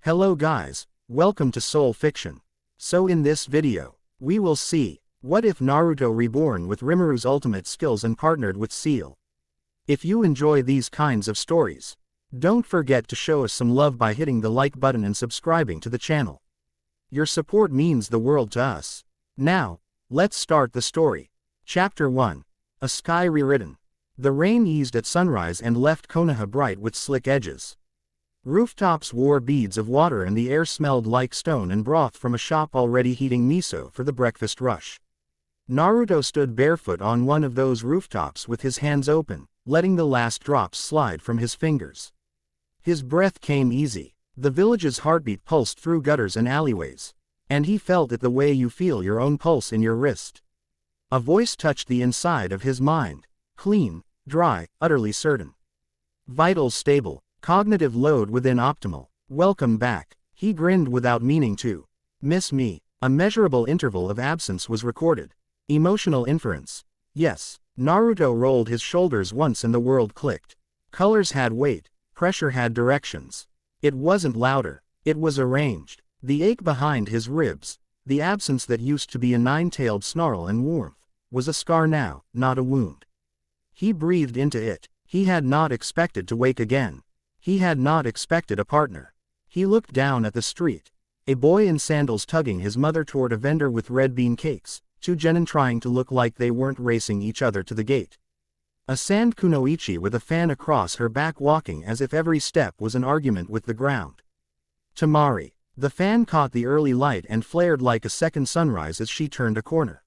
Hello guys, welcome to Soul Fiction. So in this video, we will see, what if Naruto Reborn with Rimuru's ultimate skills and partnered with Ciel? If you enjoy these kinds of stories, don't forget to show us some love by hitting the like button and subscribing to the channel. Your support means the world to us. Now, let's start the story. Chapter 1. A Sky Rewritten. The rain eased at sunrise and left Konoha bright with slick edges. Rooftops wore beads of water and the air smelled like stone and broth from a shop already heating miso for the breakfast rush. Naruto stood barefoot on one of those rooftops with his hands open, letting the last drops slide from his fingers. His breath came easy. The village's heartbeat pulsed through gutters and alleyways, and he felt it the way you feel your own pulse in your wrist. A voice touched the inside of his mind. Clean, dry, utterly certain. Vitals stable. Cognitive load within optimal. Welcome back. He grinned without meaning to. Miss me. A measurable interval of absence was recorded. Emotional inference. Yes. Naruto rolled his shoulders once and the world clicked. Colors had weight. Pressure had directions. It wasn't louder. It was arranged. The ache behind his ribs, the absence that used to be a nine-tailed snarl and warmth, was a scar now, not a wound. He breathed into it. He had not expected to wake again. He had not expected a partner. He looked down at the street. A boy in sandals tugging his mother toward a vendor with red bean cakes, two genin trying to look like they weren't racing each other to the gate. A sand kunoichi with a fan across her back walking as if every step was an argument with the ground. Temari. The fan caught the early light and flared like a second sunrise as she turned a corner.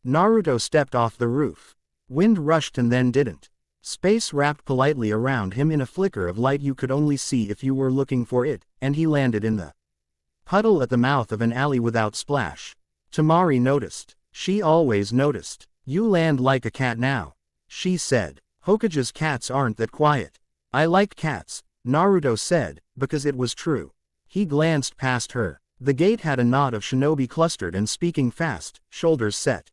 Naruto stepped off the roof. Wind rushed and then didn't. Space wrapped politely around him in a flicker of light you could only see if you were looking for it, and he landed in the puddle at the mouth of an alley without splash. Temari noticed. She always noticed. You land like a cat now, she said. Hokage's cats aren't that quiet. I like cats, Naruto said, because it was true. He glanced past her. The gate had a knot of shinobi clustered and speaking fast, shoulders set.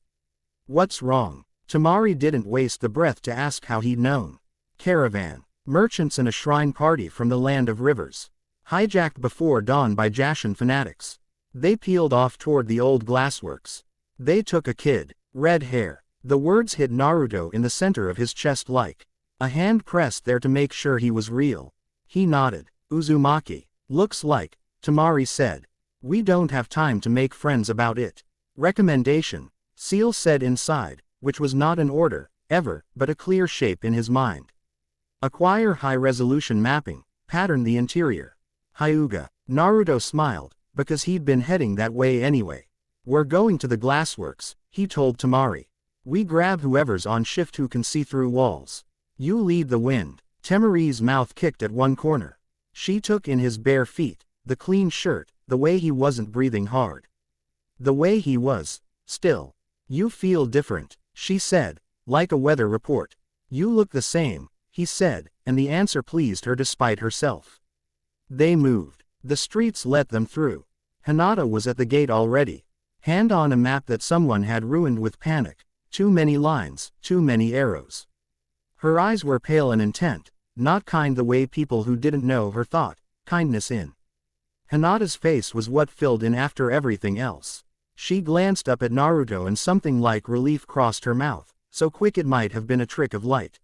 What's wrong? Temari didn't waste the breath to ask how he'd known. Caravan. Merchants and a shrine party from the land of rivers. Hijacked before dawn by Jashin fanatics. They peeled off toward the old glassworks. They took a kid. Red hair. The words hit Naruto in the center of his chest like a hand pressed there to make sure he was real. He nodded. Uzumaki. Looks like, Temari said. We don't have time to make friends about it. Recommendation. Ciel said inside, which was not an order, ever, but a clear shape in his mind. Acquire high-resolution mapping, pattern the interior. Hyuga. Naruto smiled, because he'd been heading that way anyway. We're going to the glassworks, he told Temari. We grab whoever's on shift who can see through walls. You lead the wind. Temari's mouth kicked at one corner. She took in his bare feet, the clean shirt, the way he wasn't breathing hard. The way he was, still. You feel different, she said, like a weather report. You look the same, he said, and the answer pleased her despite herself. They moved. The streets let them through. Hinata was at the gate already. Hand on a map that someone had ruined with panic. Too many lines, too many arrows. Her eyes were pale and intent, not kind the way people who didn't know her thought, kindness in. Hinata's face was what filled in after everything else. She glanced up at Naruto and something like relief crossed her mouth, so quick it might have been a trick of light.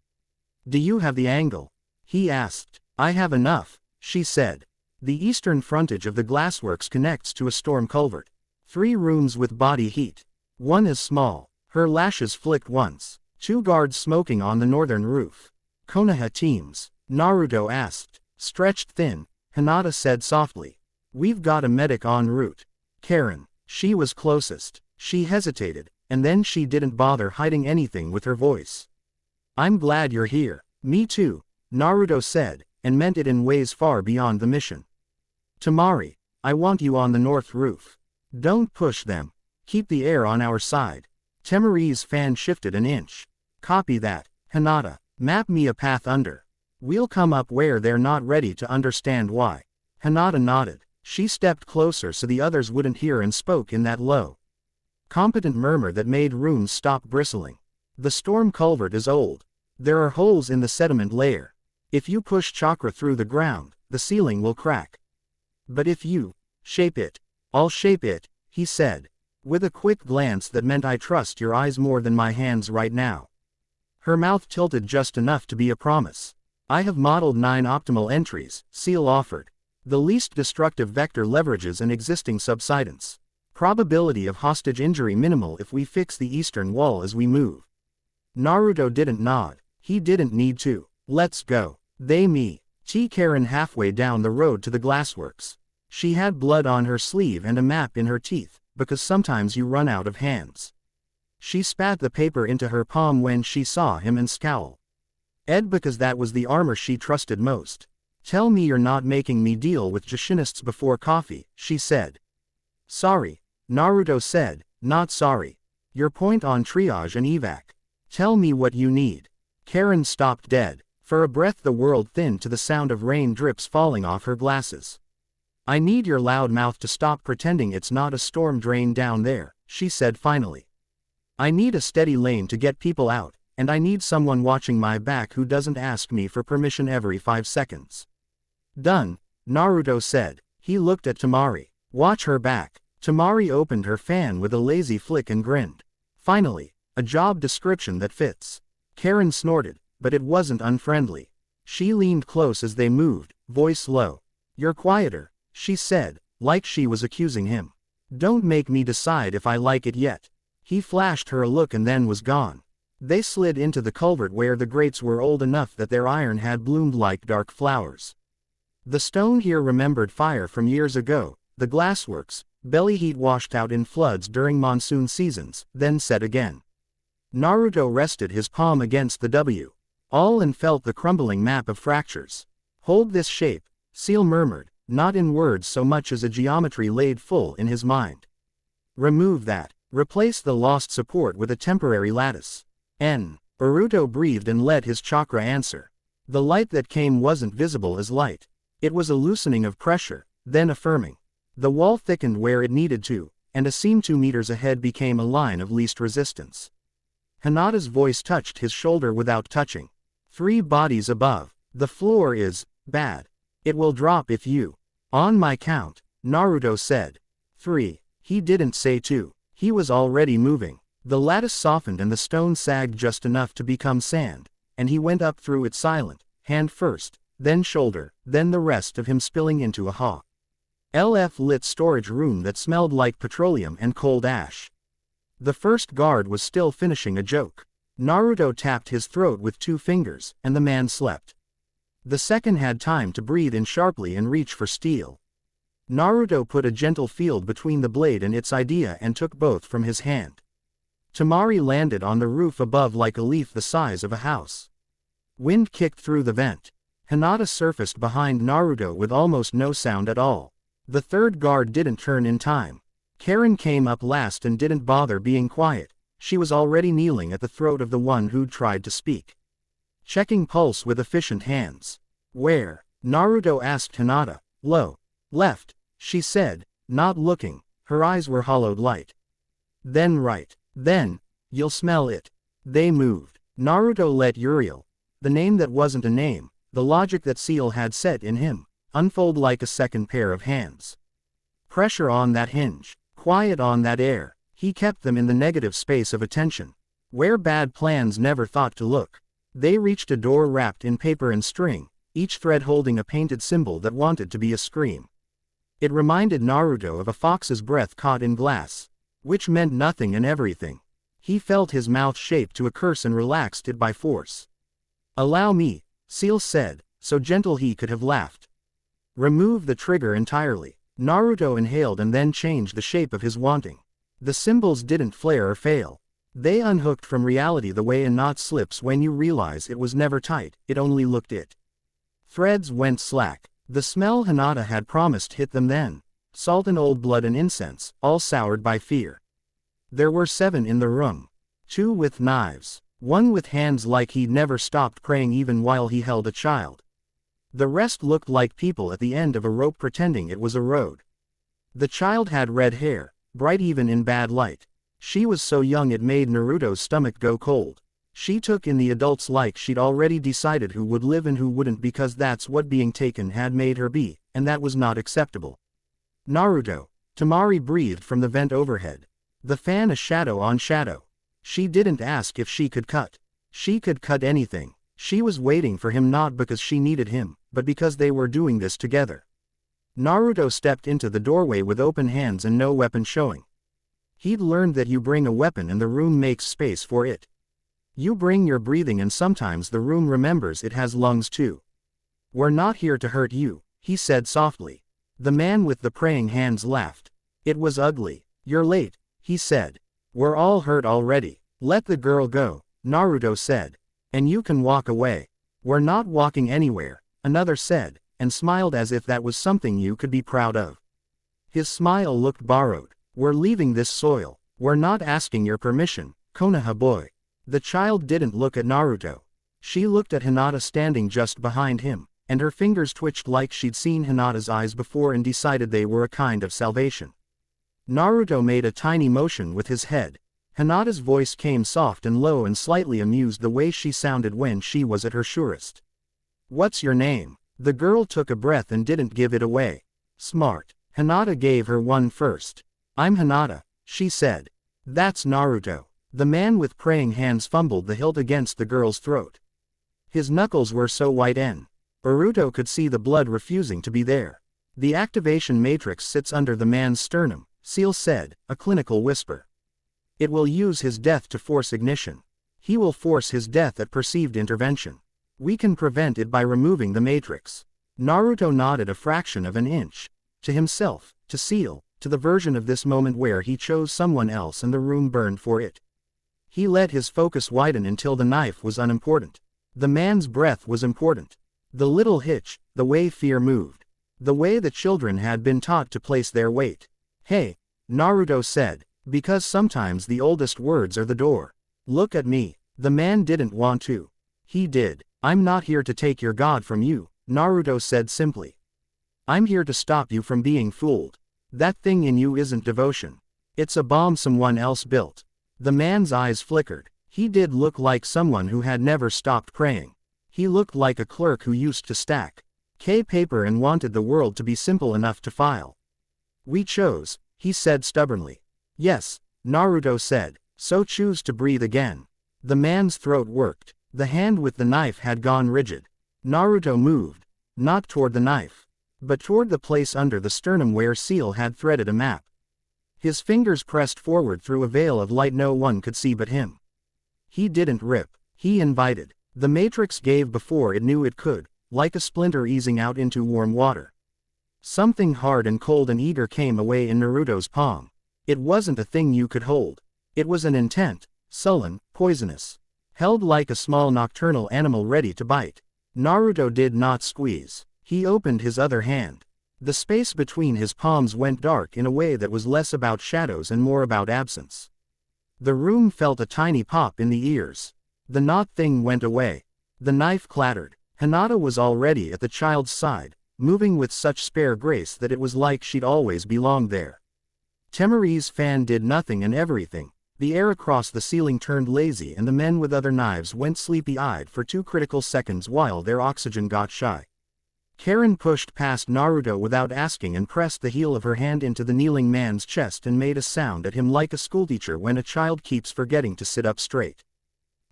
Do you have the angle? He asked. I have enough, she said. The eastern frontage of the glassworks connects to a storm culvert. 3 rooms with body heat. One is small. Her lashes flicked once. 2 guards smoking on the northern roof. Konoha teams? Naruto asked. Stretched thin, Hinata said softly. We've got a medic en route. Karen. She was closest. She hesitated, and then she didn't bother hiding anything with her voice. I'm glad you're here. Me too, Naruto said, and meant it in ways far beyond the mission. Temari, I want you on the north roof. Don't push them. Keep the air on our side. Temari's fan shifted an inch. Copy that, Hinata. Map me a path under. We'll come up where they're not ready to understand why. Hinata nodded. She stepped closer so the others wouldn't hear and spoke in that low, competent murmur that made rooms stop bristling. The storm culvert is old. There are holes in the sediment layer. If you push chakra through the ground, the ceiling will crack. But if you shape it, I'll shape it, he said, with a quick glance that meant I trust your eyes more than my hands right now. Her mouth tilted just enough to be a promise. I have modeled 9 optimal entries, Ciel offered. The least destructive vector leverages an existing subsidence. Probability of hostage injury minimal if we fix the eastern wall as we move. Naruto didn't nod. He didn't need to. Let's go. Karen halfway down the road to the glassworks. She had blood on her sleeve and a map in her teeth, because sometimes you run out of hands. She spat the paper into her palm when she saw him and scowled. Because that was the armor she trusted most. Tell me you're not making me deal with Jashinists before coffee, she said. Sorry, Naruto said, not sorry. Your point on triage and evac. Tell me what you need. Karen stopped dead. For a breath the world thinned to the sound of rain drips falling off her glasses. I need your loud mouth to stop pretending it's not a storm drain down there, she said finally. I need a steady lane to get people out, and I need someone watching my back who doesn't ask me for permission every 5 seconds. Done, Naruto said. He looked at Temari. Watch her back. Temari opened her fan with a lazy flick and grinned. Finally, a job description that fits. Karen snorted, but it wasn't unfriendly. She leaned close as they moved, voice low. You're quieter, she said, like she was accusing him. Don't make me decide if I like it yet. He flashed her a look and then was gone. They slid into the culvert where the grates were old enough that their iron had bloomed like dark flowers. The stone here remembered fire from years ago. The glassworks, belly heat washed out in floods during monsoon seasons, then set again. Naruto rested his palm against the W. All and felt the crumbling map of fractures. Hold this shape, Ciel murmured, not in words so much as a geometry laid full in his mind. Remove that. Replace the lost support with a temporary lattice. Naruto breathed and let his chakra answer. The light that came wasn't visible as light. It was a loosening of pressure, then affirming. The wall thickened where it needed to, and a seam 2 meters ahead became a line of least resistance. Hinata's voice touched his shoulder without touching. 3 bodies above. The floor is bad. It will drop if you. On my count, Naruto said. 3. He didn't say 2. He was already moving. The lattice softened and the stone sagged just enough to become sand, and he went up through it silent, hand first, then shoulder, then the rest of him spilling into a lit storage room that smelled like petroleum and cold ash. The first guard was still finishing a joke. Naruto tapped his throat with 2 fingers, and the man slept. The second had time to breathe in sharply and reach for steel. Naruto put a gentle field between the blade and its idea and took both from his hand. Temari landed on the roof above like a leaf the size of a house. Wind kicked through the vent. Hinata surfaced behind Naruto with almost no sound at all. The third guard didn't turn in time. Karen came up last and didn't bother being quiet. She was already kneeling at the throat of the one who'd tried to speak. Checking pulse with efficient hands. Where? Naruto asked Hinata. Low. Left, she said, not looking. Her eyes were hollowed light. Then right. Then, you'll smell it. They moved. Naruto let Uriel, the name that wasn't a name, the logic that Ciel had set in him, unfold like a second pair of hands. Pressure on that hinge. Quiet on that air. He kept them in the negative space of attention, where bad plans never thought to look. They reached a door wrapped in paper and string, each thread holding a painted symbol that wanted to be a scream. It reminded Naruto of a fox's breath caught in glass, which meant nothing and everything. He felt his mouth shape to a curse and relaxed it by force. Allow me, Ciel said, so gentle he could have laughed. Remove the trigger entirely. Naruto inhaled and then changed the shape of his wanting. The symbols didn't flare or fail. They unhooked from reality the way a knot slips when you realize it was never tight, it only looked it. Threads went slack. The smell Hinata had promised hit them then. Salt and old blood and incense, all soured by fear. There were 7 in the room. 2 with knives. 1 with hands like he'd never stopped praying even while he held a child. The rest looked like people at the end of a rope pretending it was a road. The child had red hair, bright even in bad light. She was so young it made Naruto's stomach go cold. She took in the adults like she'd already decided who would live and who wouldn't because that's what being taken had made her be, and that was not acceptable. Naruto, Temari breathed from the vent overhead. The fan a shadow on shadow. She didn't ask if she could cut. She could cut anything. She was waiting for him not because she needed him, but because they were doing this together. Naruto stepped into the doorway with open hands and no weapon showing. He'd learned that you bring a weapon and the room makes space for it. You bring your breathing and sometimes the room remembers it has lungs too. We're not here to hurt you, he said softly. The man with the praying hands laughed. It was ugly. You're late, he said. We're all hurt already. Let the girl go, Naruto said. And you can walk away. We're not walking anywhere, another said, and smiled as if that was something you could be proud of. His smile looked borrowed. We're leaving this soil. We're not asking your permission, Konoha boy. The child didn't look at Naruto. She looked at Hinata standing just behind him, and her fingers twitched like she'd seen Hinata's eyes before and decided they were a kind of salvation. Naruto made a tiny motion with his head. Hinata's voice came soft and low and slightly amused the way she sounded when she was at her surest. What's your name? The girl took a breath and didn't give it away. Smart. Hinata gave her one first. I'm Hinata, she said. That's Naruto. The man with praying hands fumbled the hilt against the girl's throat. His knuckles were so white Naruto could see the blood refusing to be there. The activation matrix sits under the man's sternum, Ciel said, a clinical whisper. It will use his death to force ignition. He will force his death at perceived intervention. We can prevent it by removing the matrix. Naruto nodded a fraction of an inch. To himself, to Ciel, to the version of this moment where he chose someone else and the room burned for it. He let his focus widen until the knife was unimportant. The man's breath was important. The little hitch, the way fear moved. The way the children had been taught to place their weight. Hey, Naruto said, because sometimes the oldest words are the door. Look at me. The man didn't want to. He did. I'm not here to take your god from you, Naruto said simply. I'm here to stop you from being fooled. That thing in you isn't devotion. It's a bomb someone else built. The man's eyes flickered. He did look like someone who had never stopped praying. He looked like a clerk who used to stack paper and wanted the world to be simple enough to file. We chose, he said stubbornly. Yes, Naruto said, so choose to breathe again. The man's throat worked. The hand with the knife had gone rigid. Naruto moved, not toward the knife, but toward the place under the sternum where Ciel had threaded a map. His fingers pressed forward through a veil of light no one could see but him. He didn't rip, he invited. The matrix gave before it knew it could, like a splinter easing out into warm water. Something hard and cold and eager came away in Naruto's palm. It wasn't a thing you could hold. It was an intent, sullen, poisonous. Held like a small nocturnal animal ready to bite. Naruto did not squeeze. He opened his other hand. The space between his palms went dark in a way that was less about shadows and more about absence. The room felt a tiny pop in the ears. The knot thing went away. The knife clattered. Hinata was already at the child's side, moving with such spare grace that it was like she'd always belonged there. Temari's fan did nothing and everything. The air across the ceiling turned lazy and the men with other knives went sleepy-eyed for 2 critical seconds while their oxygen got shy. Karen pushed past Naruto without asking and pressed the heel of her hand into the kneeling man's chest and made a sound at him like a schoolteacher when a child keeps forgetting to sit up straight.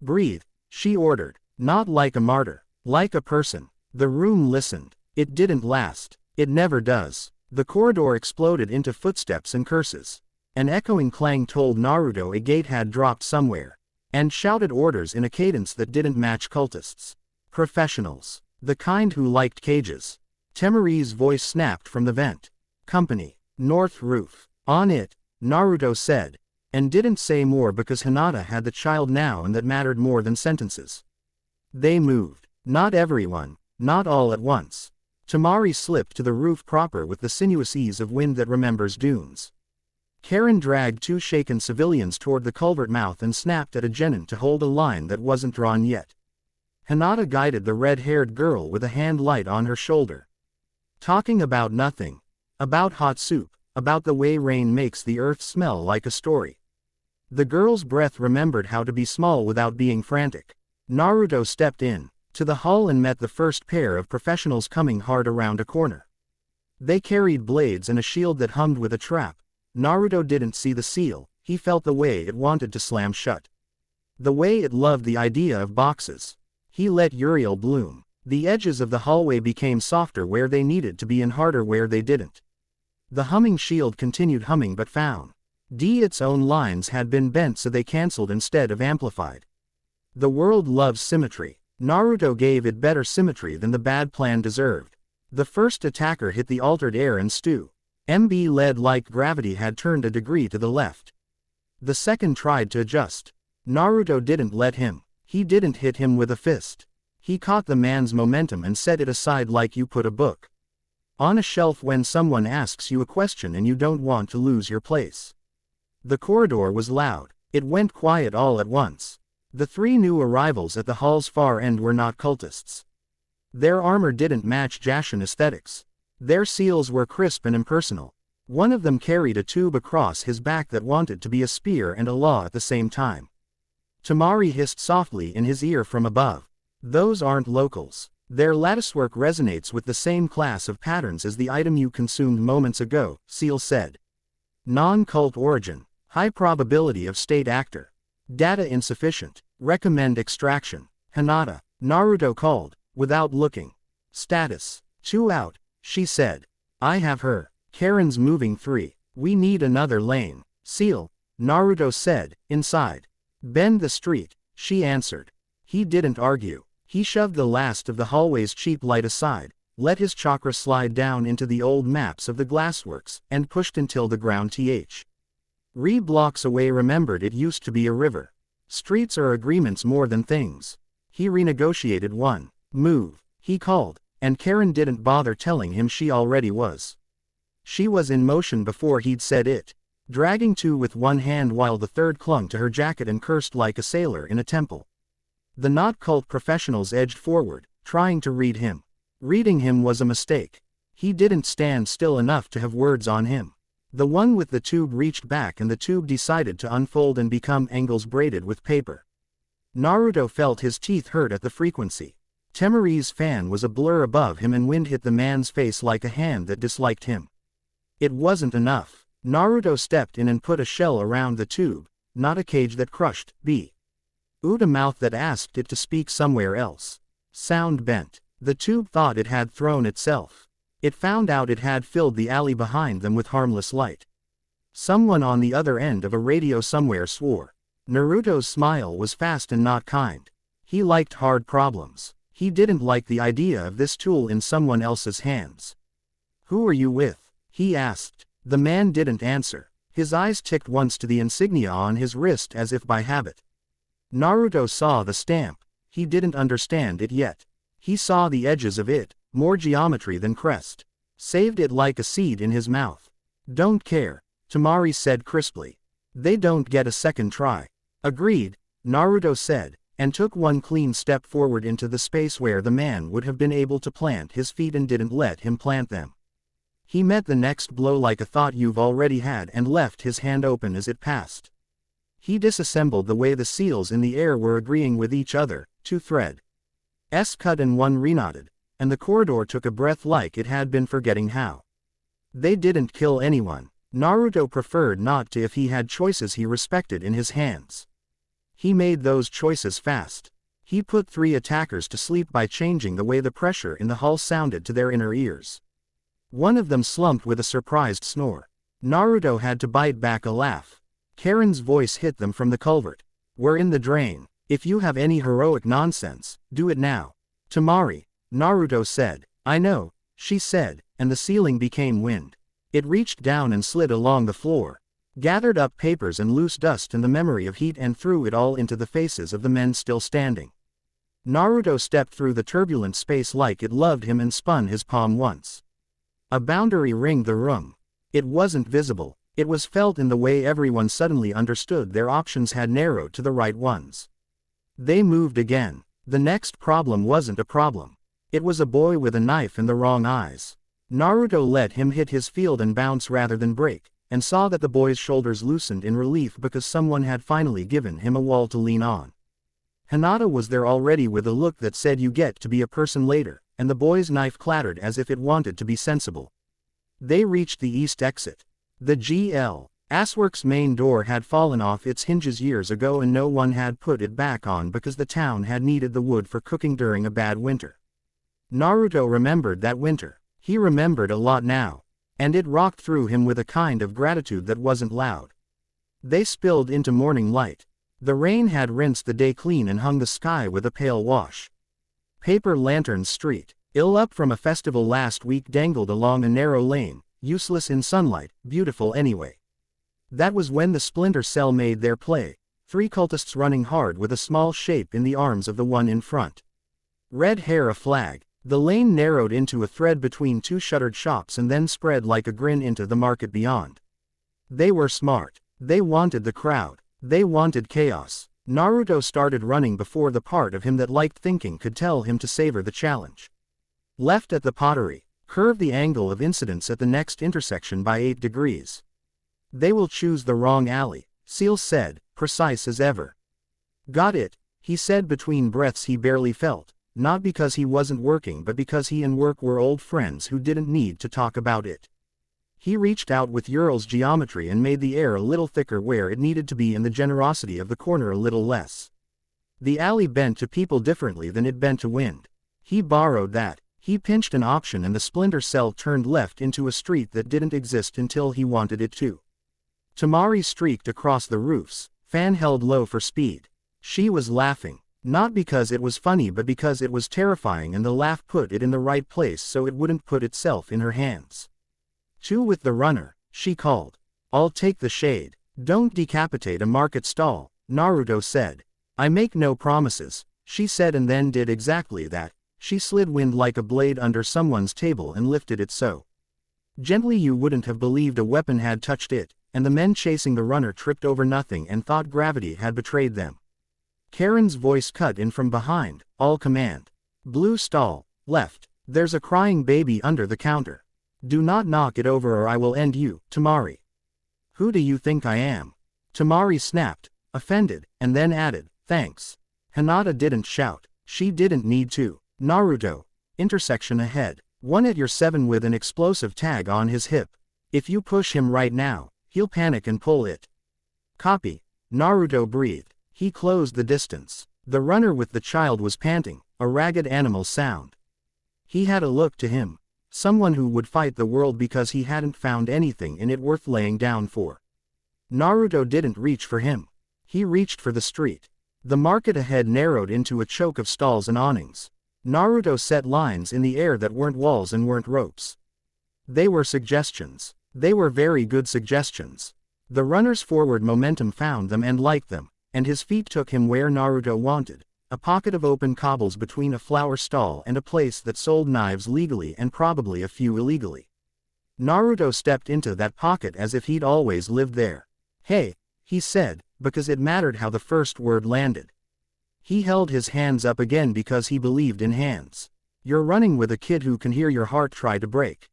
Breathe, she ordered, not like a martyr, like a person. The room listened. It didn't last. It never does. The corridor exploded into footsteps and curses. An echoing clang told Naruto a gate had dropped somewhere, and shouted orders in a cadence that didn't match cultists. Professionals. The kind who liked cages. Temari's voice snapped from the vent. Company. North roof. On it, Naruto said, and didn't say more because Hinata had the child now and that mattered more than sentences. They moved. Not everyone, not all at once. Temari slipped to the roof proper with the sinuous ease of wind that remembers dunes. Karen dragged 2 shaken civilians toward the culvert mouth and snapped at a genin to hold a line that wasn't drawn yet. Hinata guided the red-haired girl with a hand light on her shoulder. Talking about nothing. About hot soup, about the way rain makes the earth smell like a story. The girl's breath remembered how to be small without being frantic. Naruto stepped in to the hall and met the first pair of professionals coming hard around a corner. They carried blades and a shield that hummed with a trap. Naruto didn't see the seal, he felt the way it wanted to slam shut. The way it loved the idea of boxes. He let Uriel bloom. The edges of the hallway became softer where they needed to be and harder where they didn't. The humming shield continued humming but found its own lines had been bent so they cancelled instead of amplified. The world loves symmetry. Naruto gave it better symmetry than the bad plan deserved. The first attacker hit the altered air and stew. MB led like gravity had turned a degree to the left. The second tried to adjust. Naruto didn't let him. He didn't hit him with a fist. He caught the man's momentum and set it aside like you put a book on a shelf when someone asks you a question and you don't want to lose your place. The corridor was loud. It went quiet all at once. The three new arrivals at the hall's far end were not cultists. Their armor didn't match Jashin aesthetics. Their seals were crisp and impersonal. One of them carried a tube across his back that wanted to be a spear and a law at the same time. Tamari hissed softly in his ear from above. Those aren't locals. Their latticework resonates with the same class of patterns as the item you consumed moments ago, Ciel said. Non-cult origin. High probability of state actor. Data insufficient. Recommend extraction. Hinata. Naruto called, without looking. Status. 2 out, she said. I have her. Karen's moving 3. We need another lane. Ciel. Naruto said, inside. Bend the street, she answered. He didn't argue. He shoved the last of the hallway's cheap light aside, let his chakra slide down into the old maps of the glassworks, and pushed until the ground blocks away remembered it used to be a river. Streets are agreements more than things. He renegotiated one. Move, he called, and Karen didn't bother telling him she already was. She was in motion before he'd said it, dragging 2 with one hand while the third clung to her jacket and cursed like a sailor in a temple. The not-cult professionals edged forward, trying to read him. Reading him was a mistake. He didn't stand still enough to have words on him. The one with the tube reached back and the tube decided to unfold and become angles braided with paper. Naruto felt his teeth hurt at the frequency. Temari's fan was a blur above him and wind hit the man's face like a hand that disliked him. It wasn't enough. Naruto stepped in and put a shell around the tube, not a cage that crushed, a mouth that asked it to speak somewhere else. Sound bent. The tube thought it had thrown itself. It found out it had filled the alley behind them with harmless light. Someone on the other end of a radio somewhere swore. Naruto's smile was fast and not kind. He liked hard problems. He didn't like the idea of this tool in someone else's hands. Who are you with? He asked. The man didn't answer. His eyes ticked once to the insignia on his wrist as if by habit. Naruto saw the stamp. He didn't understand it yet. He saw the edges of it, more geometry than crest. Saved it like a seed in his mouth. Don't care, Tamari said crisply. They don't get a second try. Agreed, Naruto said, and took one clean step forward into the space where the man would have been able to plant his feet and didn't let him plant them. He met the next blow like a thought you've already had and left his hand open as it passed. He disassembled the way the seals in the air were agreeing with each other, 2 thread. S cut and 1 reknotted, and the corridor took a breath like it had been forgetting how. They didn't kill anyone. Naruto preferred not to if he had choices he respected in his hands. He made those choices fast. He put 3 attackers to sleep by changing the way the pressure in the hall sounded to their inner ears. One of them slumped with a surprised snore. Naruto had to bite back a laugh. Karen's voice hit them from the culvert. We're in the drain. If you have any heroic nonsense, do it now. Tamari, Naruto said. I know, she said, and the ceiling became wind. It reached down and slid along the floor, gathered up papers and loose dust and the memory of heat and threw it all into the faces of the men still standing. Naruto stepped through the turbulent space like it loved him and spun his palm once. A boundary ringed the room. It wasn't visible. It was felt in the way everyone suddenly understood their options had narrowed to the right ones. They moved again. The next problem wasn't a problem. It was a boy with a knife in the wrong eyes. Naruto let him hit his field and bounce rather than break, and saw that the boy's shoulders loosened in relief because someone had finally given him a wall to lean on. Hinata was there already with a look that said you get to be a person later, and the boy's knife clattered as if it wanted to be sensible. They reached the east exit. The GL. Aswork's main door had fallen off its hinges years ago and no one had put it back on because the town had needed the wood for cooking during a bad winter. Naruto remembered that winter. He remembered a lot now. And it rocked through him with a kind of gratitude that wasn't loud. They spilled into morning light. The rain had rinsed the day clean and hung the sky with a pale wash. Paper Lantern Street. Ill up from a festival last week dangled along a narrow lane, useless in sunlight, beautiful anyway. That was when the Splinter Cell made their play, 3 cultists running hard with a small shape in the arms of the one in front. Red hair a flag. The lane narrowed into a thread between 2 shuttered shops and then spread like a grin into the market beyond. They were smart. They wanted the crowd. They wanted chaos. Naruto started running before the part of him that liked thinking could tell him to savor the challenge. Left at the pottery. Curve the angle of incidence at the next intersection by 8 degrees. They will choose the wrong alley, Ciel said, precise as ever. Got it, he said between breaths he barely felt, not because he wasn't working but because he and work were old friends who didn't need to talk about it. He reached out with Ural's geometry and made the air a little thicker where it needed to be and the generosity of the corner a little less. The alley bent to people differently than it bent to wind. He borrowed that. He pinched an option and the Splinter Cell turned left into a street that didn't exist until he wanted it to. Tamari streaked across the roofs, fan held low for speed. She was laughing, not because it was funny but because it was terrifying and the laugh put it in the right place so it wouldn't put itself in her hands. 2 with the runner, she called. I'll take the shade. Don't decapitate a market stall, Naruto said. I make no promises, she said and then did exactly that. She slid wind like a blade under someone's table and lifted it so gently you wouldn't have believed a weapon had touched it, and the men chasing the runner tripped over nothing and thought gravity had betrayed them. Karen's voice cut in from behind, all command. Blue stall, left, there's a crying baby under the counter. Do not knock it over or I will end you, Tamari. Who do you think I am? Tamari snapped, offended, and then added, thanks. Hinata didn't shout, she didn't need to. Naruto, intersection ahead, 1 at your 7 with an explosive tag on his hip. If you push him right now, he'll panic and pull it. Copy, Naruto breathed. He closed the distance. The runner with the child was panting, a ragged animal sound. He had a look to him. Someone who would fight the world because he hadn't found anything in it worth laying down for. Naruto didn't reach for him. He reached for the street. The market ahead narrowed into a choke of stalls and awnings. Naruto set lines in the air that weren't walls and weren't ropes. They were suggestions. They were very good suggestions. The runner's forward momentum found them and liked them, and his feet took him where Naruto wanted, a pocket of open cobbles between a flower stall and a place that sold knives legally and probably a few illegally. Naruto stepped into that pocket as if he'd always lived there. Hey, he said, because it mattered how the first word landed. He held his hands up again because he believed in hands. You're running with a kid who can hear your heart try to break.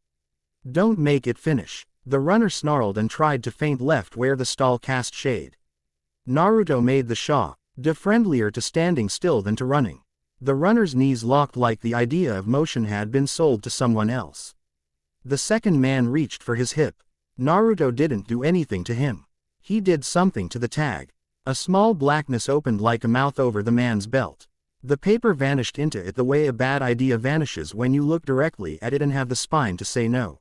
Don't make it finish. The runner snarled and tried to feint left where the stall cast shade. Naruto made the shaw, friendlier to standing still than to running. The runner's knees locked like the idea of motion had been sold to someone else. The second man reached for his hip. Naruto didn't do anything to him. He did something to the tag. A small blackness opened like a mouth over the man's belt. The paper vanished into it the way a bad idea vanishes when you look directly at it and have the spine to say no.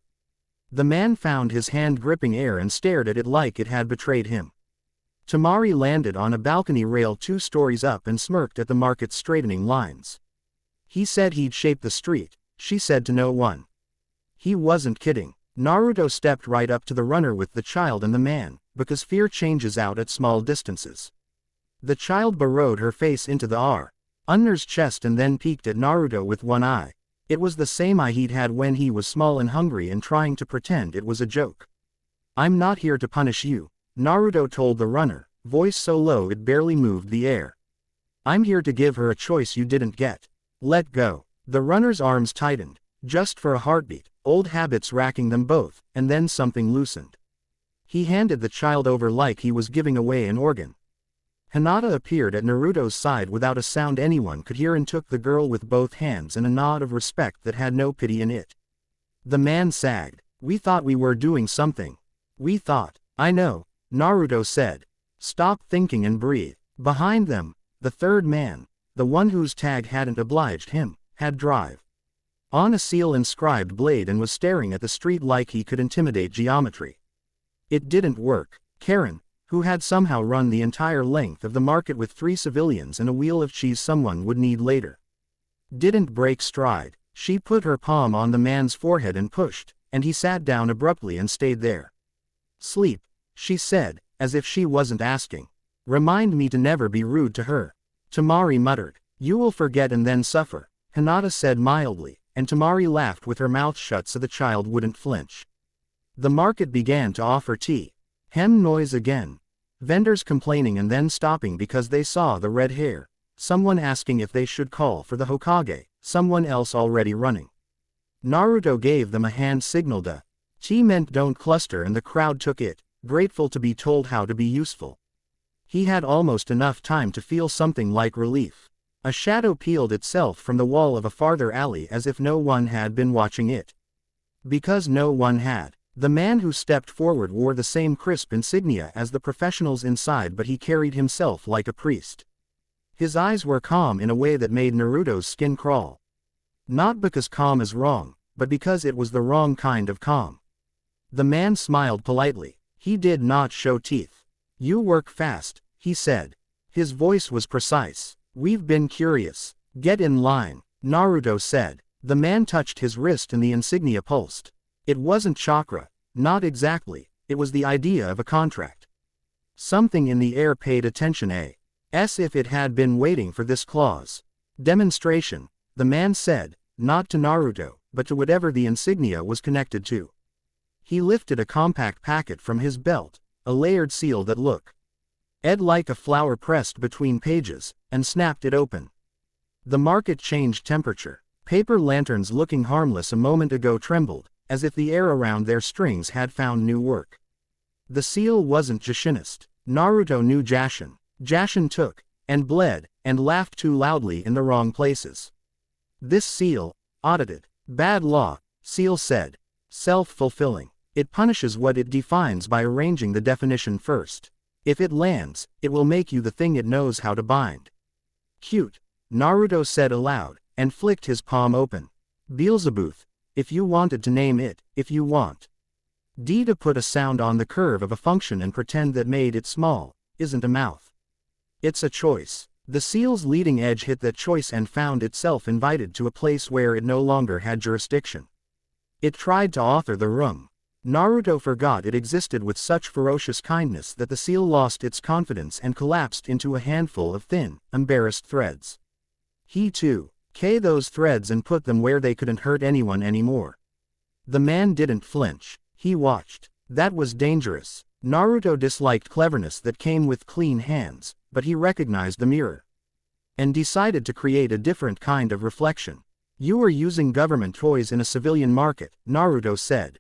The man found his hand gripping air and stared at it like it had betrayed him. Tamari landed on a balcony rail 2 stories up and smirked at the market's straightening lines. He said he'd shape the street, she said to no one. He wasn't kidding. Naruto stepped right up to the runner with the child and the man, because fear changes out at small distances. The child burrowed her face into the Unner's chest and then peeked at Naruto with one eye. It was the same eye he'd had when he was small and hungry and trying to pretend it was a joke. I'm not here to punish you, Naruto told the runner, voice so low it barely moved the air. I'm here to give her a choice you didn't get. Let go. The runner's arms tightened, just for a heartbeat, old habits racking them both, and then something loosened. He handed the child over like he was giving away an organ. Hinata appeared at Naruto's side without a sound anyone could hear and took the girl with both hands and a nod of respect that had no pity in it. The man sagged. We thought we were doing something. We thought. I know, Naruto said. Stop thinking and breathe. Behind them, the third man, the one whose tag hadn't obliged him, had drive on a seal-inscribed blade and was staring at the street like he could intimidate geometry. It didn't work. Karen, who had somehow run the entire length of the market with 3 civilians and a wheel of cheese someone would need later, didn't break stride. She put her palm on the man's forehead and pushed, and he sat down abruptly and stayed there. Sleep, she said, as if she wasn't asking. Remind me to never be rude to her. Temari muttered. You will forget and then suffer, Hinata said mildly, and Temari laughed with her mouth shut so the child wouldn't flinch. The market began to offer tea. Hem noise again. Vendors complaining and then stopping because they saw the red hair. Someone asking if they should call for the Hokage, someone else already running. Naruto gave them a hand signal. Tea meant don't cluster, and the crowd took it, grateful to be told how to be useful. He had almost enough time to feel something like relief. A shadow peeled itself from the wall of a farther alley as if no one had been watching it. Because no one had. The man who stepped forward wore the same crisp insignia as the professionals inside, but he carried himself like a priest. His eyes were calm in a way that made Naruto's skin crawl. Not because calm is wrong, but because it was the wrong kind of calm. The man smiled politely. He did not show teeth. You work fast, he said. His voice was precise. We've been curious. Get in line, Naruto said. The man touched his wrist and the insignia pulsed. It wasn't chakra. Not exactly. It was the idea of a contract. Something in the air paid attention, as if it had been waiting for this clause. Demonstration, the man said, not to Naruto, but to whatever the insignia was connected to. He lifted a compact packet from his belt, a layered seal that looked like a flower pressed between pages, and snapped it open. The market changed temperature. Paper lanterns looking harmless a moment ago trembled, as if the air around their strings had found new work. The seal wasn't Jashinist. Naruto knew Jashin. Jashin took, and bled, and laughed too loudly in the wrong places. This seal, audited. Bad law, Ciel said. Self-fulfilling. It punishes what it defines by arranging the definition first. If it lands, it will make you the thing it knows how to bind. Cute, Naruto said aloud, and flicked his palm open. Beelzebub, if you wanted to name it, if you want. To put a sound on the curve of a function and pretend that made it small, isn't a mouth. It's a choice. The seal's leading edge hit that choice and found itself invited to a place where it no longer had jurisdiction. It tried to author the room. Naruto forgot it existed with such ferocious kindness that the seal lost its confidence and collapsed into a handful of thin, embarrassed threads. He too, those threads and put them where they couldn't hurt anyone anymore. The man didn't flinch. He watched. That was dangerous. Naruto disliked cleverness that came with clean hands, but he recognized the mirror. And decided to create a different kind of reflection. You are using government toys in a civilian market, Naruto said.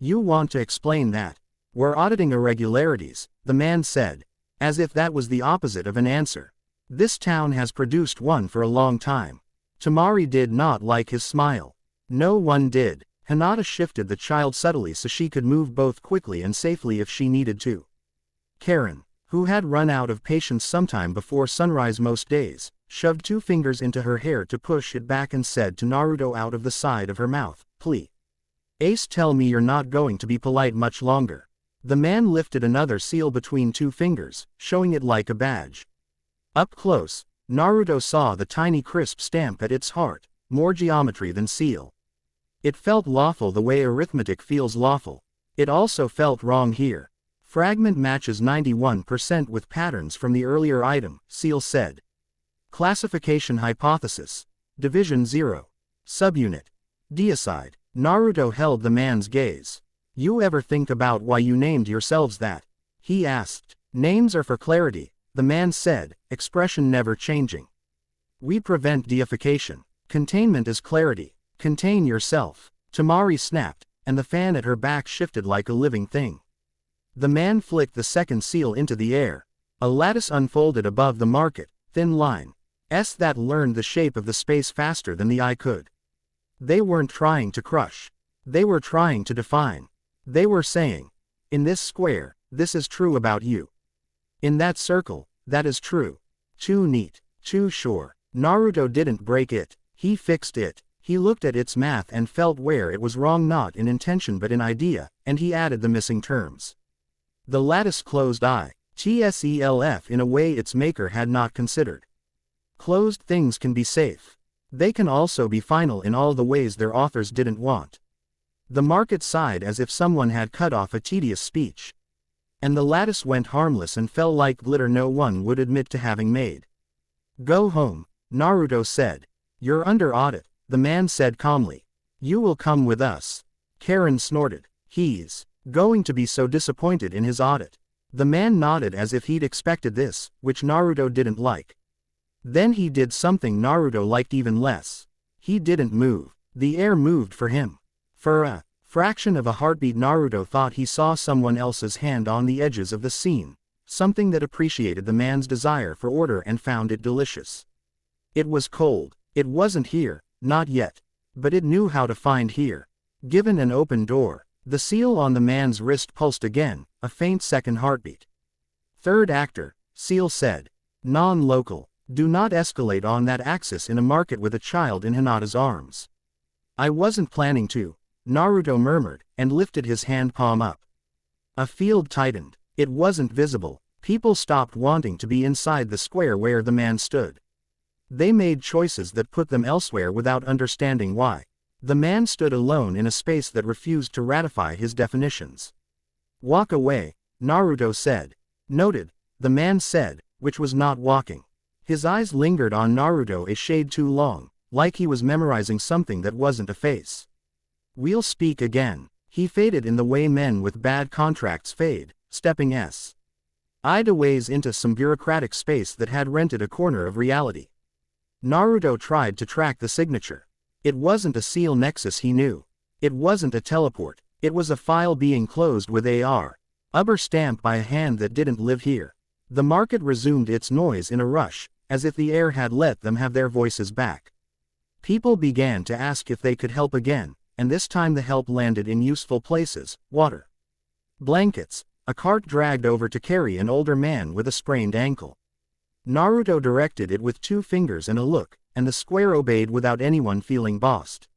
You want to explain that? We're auditing irregularities, the man said, as if that was the opposite of an answer. This town has produced one for a long time. Temari did not like his smile. No one did. Hinata shifted the child subtly so she could move both quickly and safely if she needed to. Karen, who had run out of patience sometime before sunrise most days, shoved 2 fingers into her hair to push it back and said to Naruto out of the side of her mouth, "Please. Ace, tell me you're not going to be polite much longer." The man lifted another seal between 2 fingers, showing it like a badge. Up close, Naruto saw the tiny crisp stamp at its heart, more geometry than seal. It felt lawful the way arithmetic feels lawful. It also felt wrong here. Fragment matches 91% with patterns from the earlier item, Ciel said. Classification hypothesis. Division 0. Subunit. Deicide. Naruto held the man's gaze. You ever think about why you named yourselves that? He asked. Names are for clarity, the man said, expression never changing. We prevent deification. Containment is clarity. Contain yourself. Temari snapped, and the fan at her back shifted like a living thing. The man flicked the second seal into the air. A lattice unfolded above the market, thin line. That learned the shape of the space faster than the eye could. They weren't trying to crush. They were trying to define. They were saying, in this square, this is true about you. In that circle, that is true. Too neat, too sure. Naruto didn't break it, he fixed it. He looked at its math and felt where it was wrong, not in intention but in idea, and he added the missing terms. The lattice closed ITSELF in a way its maker had not considered. Closed things can be safe. They can also be final in all the ways their authors didn't want. The market sighed as if someone had cut off a tedious speech. And the lattice went harmless and fell like glitter no one would admit to having made. Go home, Naruto said. You're under audit, the man said calmly. You will come with us. Karen snorted. He's going to be so disappointed in his audit. The man nodded as if he'd expected this, which Naruto didn't like. Then he did something Naruto liked even less. He didn't move. The air moved for him. For a fraction of a heartbeat Naruto thought he saw someone else's hand on the edges of the scene, something that appreciated the man's desire for order and found it delicious. It was cold. It wasn't here, not yet. But it knew how to find here. Given an open door, the seal on the man's wrist pulsed again, a faint second heartbeat. Third actor, Ciel said. Non-local. Do not escalate on that axis in a market with a child in Hinata's arms. I wasn't planning to, Naruto murmured, and lifted his hand palm up. A field tightened. It wasn't visible. People stopped wanting to be inside the square where the man stood. They made choices that put them elsewhere without understanding why. The man stood alone in a space that refused to ratify his definitions. Walk away, Naruto said. Noted, the man said, which was not walking. His eyes lingered on Naruto a shade too long, like he was memorizing something that wasn't a face. We'll speak again. He faded in the way men with bad contracts fade, stepping Ida ways into some bureaucratic space that had rented a corner of reality. Naruto tried to track the signature. It wasn't a seal nexus he knew. It wasn't a teleport. It was a file being closed with Uber stamp by a hand that didn't live here. The market resumed its noise in a rush, as if the air had let them have their voices back. People began to ask if they could help again, and this time the help landed in useful places: water, blankets, a cart dragged over to carry an older man with a sprained ankle. Naruto directed it with 2 fingers and a look, and the square obeyed without anyone feeling bossed.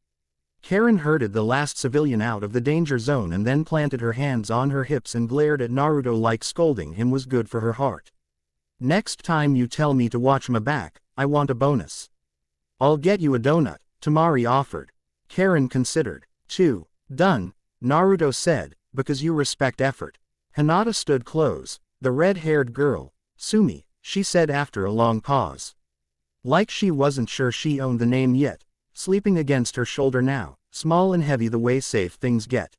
Karen herded the last civilian out of the danger zone and then planted her hands on her hips and glared at Naruto like scolding him was good for her heart. Next time you tell me to watch my back, I want a bonus. I'll get you a donut, Tamari offered. Karen considered. 2. Done, Naruto said, because you respect effort. Hinata stood close. The red-haired girl, Sumi, she said after a long pause. Like she wasn't sure she owned the name yet, sleeping against her shoulder now, small and heavy the way safe things get.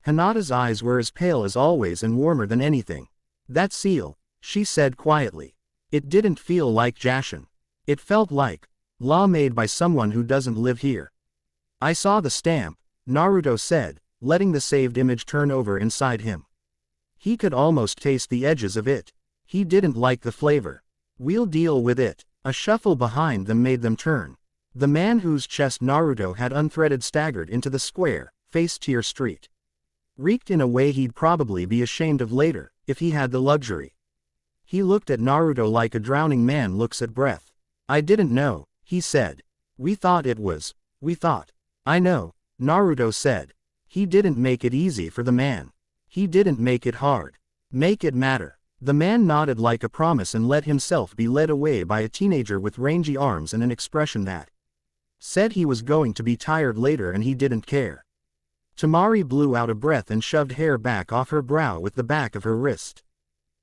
Hinata's eyes were as pale as always and warmer than anything. That seal, she said quietly. It didn't feel like Jashin. It felt like law made by someone who doesn't live here. I saw the stamp, Naruto said, letting the saved image turn over inside him. He could almost taste the edges of it. He didn't like the flavor. We'll deal with it. A shuffle behind them made them turn. The man whose chest Naruto had unthreaded staggered into the square, faced Tier Street. Reeked in a way he'd probably be ashamed of later, if he had the luxury. He looked at Naruto like a drowning man looks at breath. I didn't know, he said. We thought. I know, Naruto said. He didn't make it easy for the man. He didn't make it hard. Make it matter. The man nodded like a promise and let himself be led away by a teenager with rangy arms and an expression that said he was going to be tired later and he didn't care. Tamari blew out a breath and shoved hair back off her brow with the back of her wrist.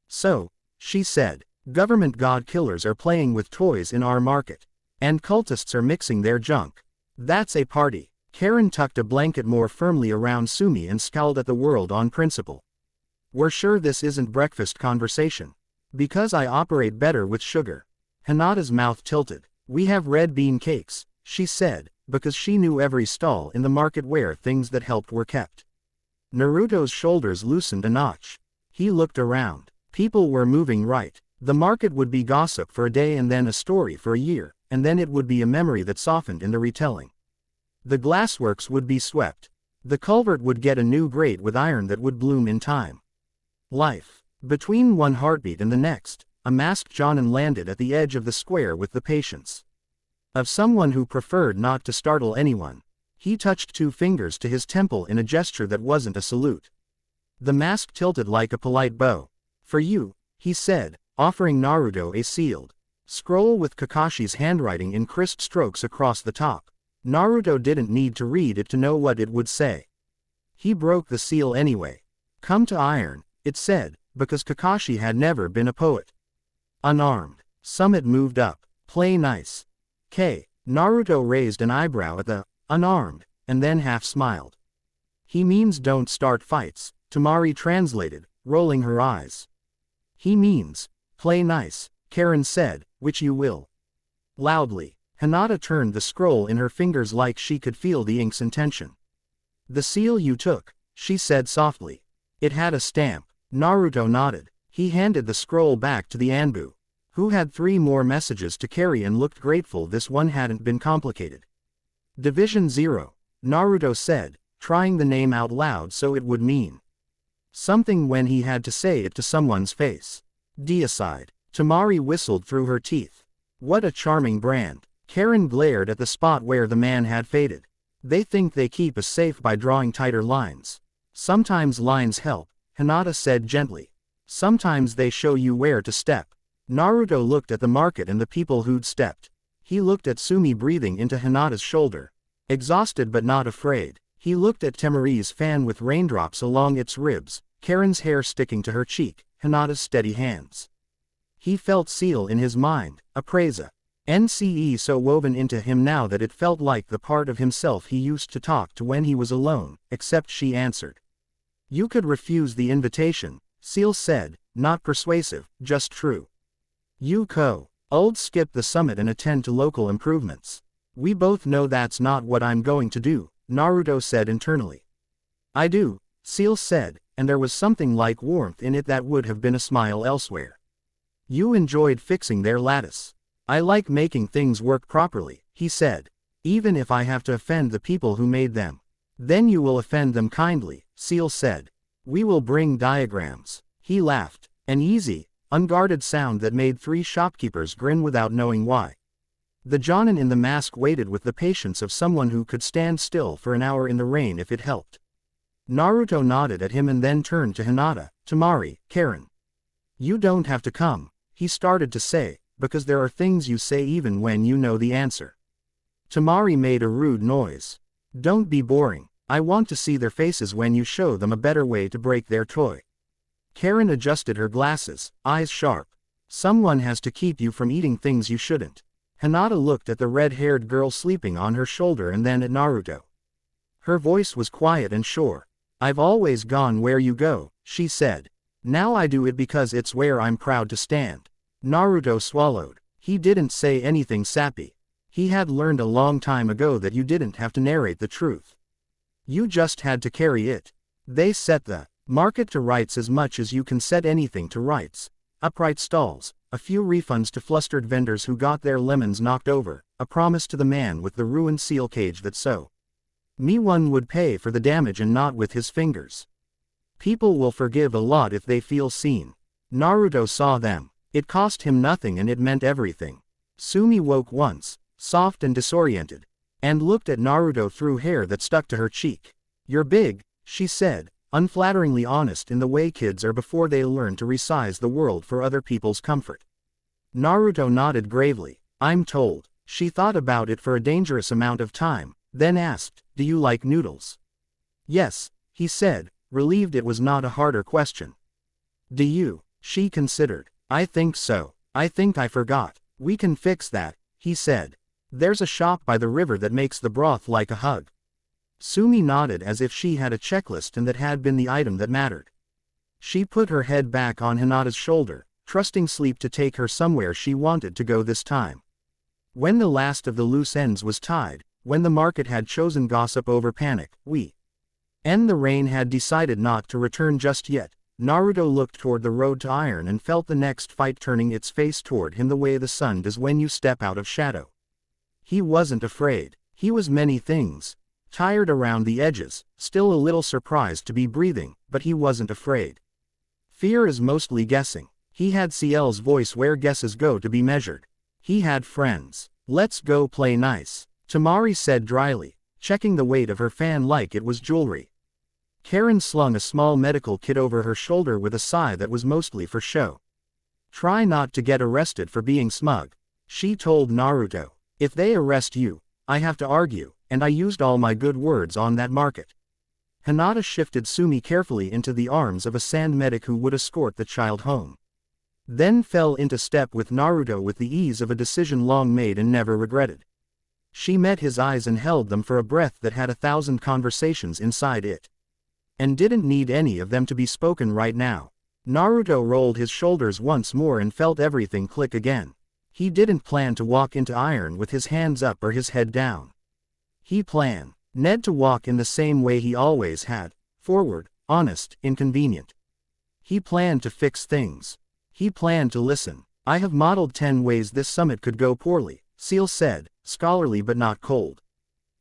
So, she said, government god killers are playing with toys in our market. And cultists are mixing their junk. That's a party. Karen tucked a blanket more firmly around Sumi and scowled at the world on principle. We're sure this isn't breakfast conversation. Because I operate better with sugar. Hinata's mouth tilted. We have red bean cakes, she said, because she knew every stall in the market where things that helped were kept. Naruto's shoulders loosened a notch. He looked around. People were moving right. The market would be gossip for a day and then a story for a year, and then it would be a memory that softened in the retelling. The glassworks would be swept. The culvert would get a new grate with iron that would bloom in time. Life. Between one heartbeat and the next, a masked Jonin landed at the edge of the square with the patience of someone who preferred not to startle anyone. He touched 2 fingers to his temple in a gesture that wasn't a salute. The mask tilted like a polite bow. "For you," he said, offering Naruto a sealed scroll with Kakashi's handwriting in crisp strokes across the top. Naruto didn't need to read it to know what it would say. He broke the seal anyway. "Come to iron," it said, because Kakashi had never been a poet. Unarmed. Summit moved up. "Play nice." Naruto raised an eyebrow at the unarmed, and then half smiled. "He means don't start fights," Temari translated, rolling her eyes. "He means, play nice," Karen said, "which you will." Loudly, Hinata turned the scroll in her fingers like she could feel the ink's intention. "The seal you took," she said softly. "It had a stamp." Naruto nodded. He handed the scroll back to the Anbu, who had 3 more messages to carry and looked grateful this one hadn't been complicated. "Division 0, Naruto said, trying the name out loud so it would mean something when he had to say it to someone's face. Deicide. Temari whistled through her teeth. "What a charming brand." Karen glared at the spot where the man had faded. "They think they keep us safe by drawing tighter lines. Sometimes lines help," Hinata said gently. "Sometimes they show you where to step." Naruto looked at the market and the people who'd stepped. He looked at Sumi breathing into Hinata's shoulder. Exhausted but not afraid. He looked at Temari's fan with raindrops along its ribs, Karen's hair sticking to her cheek, Hinata's steady hands. He felt Ciel in his mind, a presa. NCE so woven into him now that it felt like the part of himself he used to talk to when he was alone, except she answered. "You could refuse the invitation," Ciel said, not persuasive, just true. "You old skip the summit and attend to local improvements." "We both know that's not what I'm going to do," Naruto said internally. "I do," Ciel said, and there was something like warmth in it that would have been a smile elsewhere. "You enjoyed fixing their lattice." "I like making things work properly," he said. "Even if I have to offend the people who made them." "Then you will offend them kindly," Ciel said. "We will bring diagrams." He laughed. An easy, unguarded sound that made 3 shopkeepers grin without knowing why. The Jonin in the mask waited with the patience of someone who could stand still for an hour in the rain if it helped. Naruto nodded at him and then turned to Hinata, Temari, Karen. "You don't have to come," he started to say, "because there are things you say even when you know the answer." Temari made a rude noise. "Don't be boring. I want to see their faces when you show them a better way to break their toy." Karen adjusted her glasses, eyes sharp. "Someone has to keep you from eating things you shouldn't." Hinata looked at the red-haired girl sleeping on her shoulder and then at Naruto. Her voice was quiet and sure. "I've always gone where you go," she said. "Now I do it because it's where I'm proud to stand." Naruto swallowed. He didn't say anything sappy. He had learned a long time ago that you didn't have to narrate the truth. You just had to carry it. They set the market to rights as much as you can set anything to rights. Upright stalls, a few refunds to flustered vendors who got their lemons knocked over, a promise to the man with the ruined seal cage that so one would pay for the damage and not with his fingers. People will forgive a lot if they feel seen. Naruto saw them. It cost him nothing and it meant everything. Sumi woke once, soft and disoriented, and looked at Naruto through hair that stuck to her cheek. "You're big," she said, unflatteringly honest in the way kids are before they learn to resize the world for other people's comfort. Naruto nodded gravely. "I'm told." She thought about it for a dangerous amount of time, then asked, "Do you like noodles?" "Yes," he said, relieved it was not a harder question. "Do you?" She considered. "I think so. I think I forgot." "We can fix that," he said. "There's a shop by the river that makes the broth like a hug." Sumi nodded as if she had a checklist and that had been the item that mattered. She put her head back on Hinata's shoulder, trusting sleep to take her somewhere she wanted to go this time. When the last of the loose ends was tied, when the market had chosen gossip over panic, and the rain had decided not to return just yet, Naruto looked toward the road to iron and felt the next fight turning its face toward him the way the sun does when you step out of shadow. He wasn't afraid. He was many things. tired around the edges, still a little surprised to be breathing, but he wasn't afraid. Fear is mostly guessing. He had Ciel's voice where guesses go to be measured. He had friends. Let's go play nice, Tamari said dryly, checking the weight of her fan like it was jewelry. Karen slung a small medical kit over her shoulder with a sigh that was mostly for show. Try not to get arrested for being smug, she told Naruto. If they arrest you, I have to argue, and I used all my good words on that market. Hinata shifted Sumi carefully into the arms of a sand medic who would escort the child home. Then fell into step with Naruto with the ease of a decision long made and never regretted. She met his eyes and held them for a breath that had 1,000 conversations inside it. And didn't need any of them to be spoken right now. Naruto rolled his shoulders once more and felt everything click again. He didn't plan to walk into iron with his hands up or his head down. He planned Ned to walk in the same way he always had, forward, honest, inconvenient. He planned to fix things. He planned to listen. I have modeled 10 ways this summit could go poorly, Ciel said, scholarly but not cold.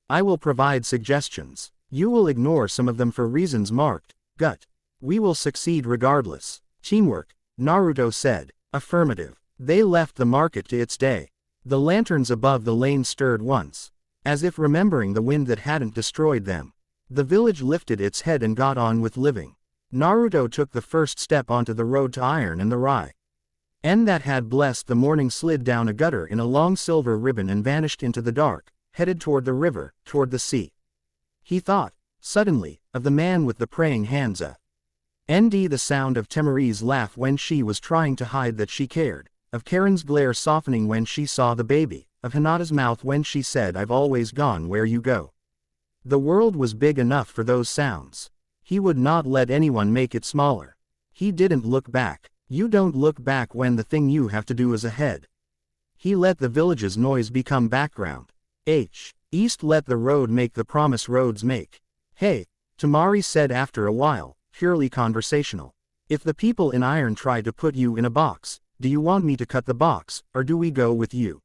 I will provide suggestions. You will ignore some of them for reasons marked, gut. We will succeed regardless. Teamwork, Naruto said. Affirmative. They left the market to its day. The lanterns above the lane stirred once, as if remembering the wind that hadn't destroyed them. The village lifted its head and got on with living. Naruto took the first step onto the road to iron and the Rai. And that had blessed the morning slid down a gutter in a long silver ribbon and vanished into the dark, headed toward the river, toward the sea. He thought, suddenly, of the man with the praying hands the sound of Temari's laugh when she was trying to hide that she cared, of Karen's glare softening when she saw the baby, of Hinata's mouth when she said I've always gone where you go. The world was big enough for those sounds. He would not let anyone make it smaller. He didn't look back. You don't look back when the thing you have to do is ahead. He let the village's noise become background. East let the road make the promise roads make. Hey, Tamari said after a while, purely conversational. If the people in iron try to put you in a box, do you want me to cut the box, or do we go with you?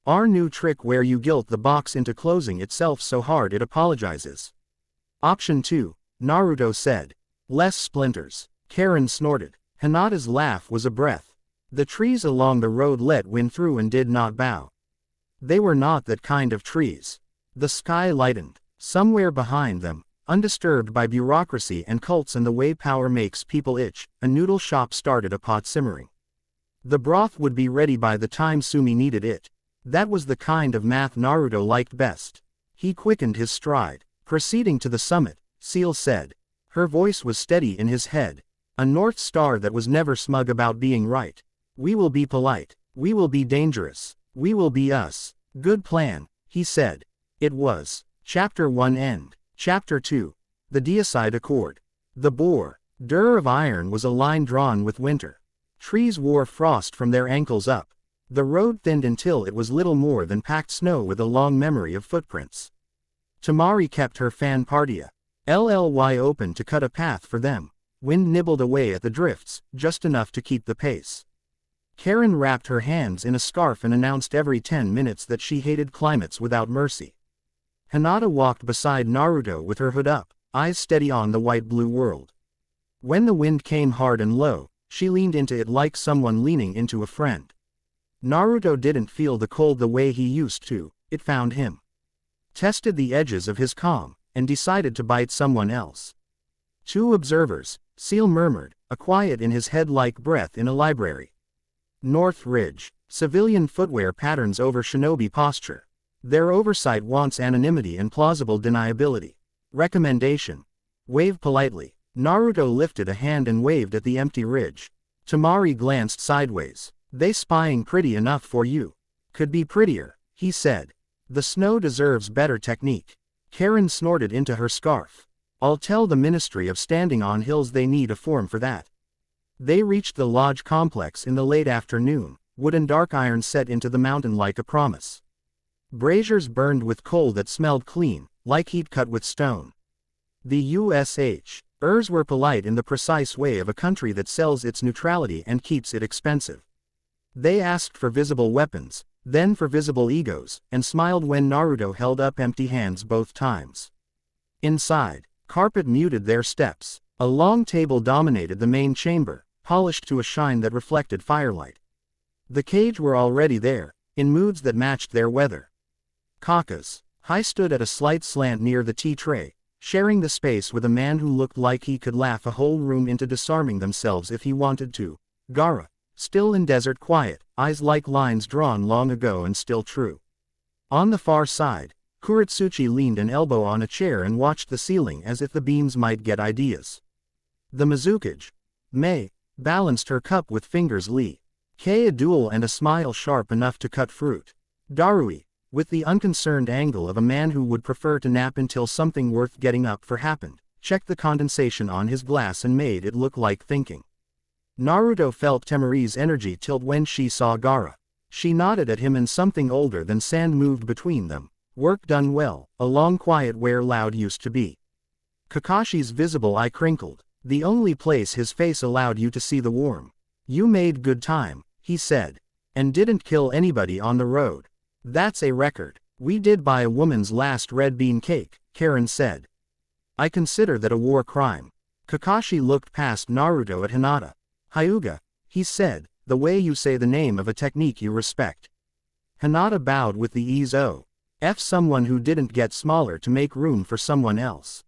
Our new trick where you guilt the box into closing itself so hard it apologizes. Option 2, Naruto said. Less splinters. Karen snorted. Hinata's laugh was a breath. The trees along the road let wind through and did not bow. They were not that kind of trees. The sky lightened. Somewhere behind them, undisturbed by bureaucracy and cults and the way power makes people itch, a noodle shop started a pot simmering. The broth would be ready by the time Sumi needed it. That was the kind of math Naruto liked best. He quickened his stride. Proceeding to the summit, Ciel said. Her voice was steady in his head. A North Star that was never smug about being right. We will be polite. We will be dangerous. We will be us. Good plan, he said. It was. Chapter 1 end. Chapter 2. The Deicide Accord. The border of iron was a line drawn with winter. Trees wore frost from their ankles up. The road thinned until it was little more than packed snow with a long memory of footprints. Tamari kept her fan partia LLY open to cut a path for them. Wind nibbled away at the drifts, just enough to keep the pace. Karen wrapped her hands in a scarf and announced every 10 minutes that she hated climates without mercy. Hinata walked beside Naruto with her hood up, eyes steady on the white-blue world. When the wind came hard and low, she leaned into it like someone leaning into a friend. Naruto didn't feel the cold the way he used to, it found him. Tested the edges of his calm, and decided to bite someone else. 2 observers, Ciel murmured, a quiet in his head like breath in a library. North Ridge, civilian footwear patterns over shinobi posture. Their oversight wants anonymity and plausible deniability. Recommendation. Wave politely. Naruto lifted a hand and waved at the empty ridge. Tamari glanced sideways. They spying pretty enough for you. Could be prettier, he said. The snow deserves better technique. Karen snorted into her scarf. I'll tell the Ministry of Standing on Hills they need a form for that. They reached the lodge complex in the late afternoon, wood and dark iron set into the mountain like a promise. Braziers burned with coal that smelled clean, like heat cut with stone. The USHers were polite in the precise way of a country that sells its neutrality and keeps it expensive. They asked for visible weapons, then for visible egos, and smiled when Naruto held up empty hands both times. Inside, carpet muted their steps. A long table dominated the main chamber, polished to a shine that reflected firelight. The cage were already there, in moods that matched their weather. Kakas. Hai stood at a slight slant near the tea tray, sharing the space with a man who looked like he could laugh a whole room into disarming themselves if he wanted to. Gaara. Still in desert quiet, eyes like lines drawn long ago and still true. On the far side, Kuretsuchi leaned an elbow on a chair and watched the ceiling as if the beams might get ideas. The Mizukage. Mei balanced her cup with fingers Lee. K a duel and a smile sharp enough to cut fruit. Darui, with the unconcerned angle of a man who would prefer to nap until something worth getting up for happened, checked the condensation on his glass and made it look like thinking. Naruto felt Temari's energy tilt when she saw Gaara. She nodded at him and something older than sand moved between them. Work done well, a long quiet where loud used to be. Kakashi's visible eye crinkled, the only place his face allowed you to see the warm. You made good time, he said. And didn't kill anybody on the road. That's a record. We did buy a woman's last red bean cake, Karen said. I consider that a war crime. Kakashi looked past Naruto at Hinata. Hyuga, he said, the way you say the name of a technique you respect. Hinata bowed with the ease someone who didn't get smaller to make room for someone else.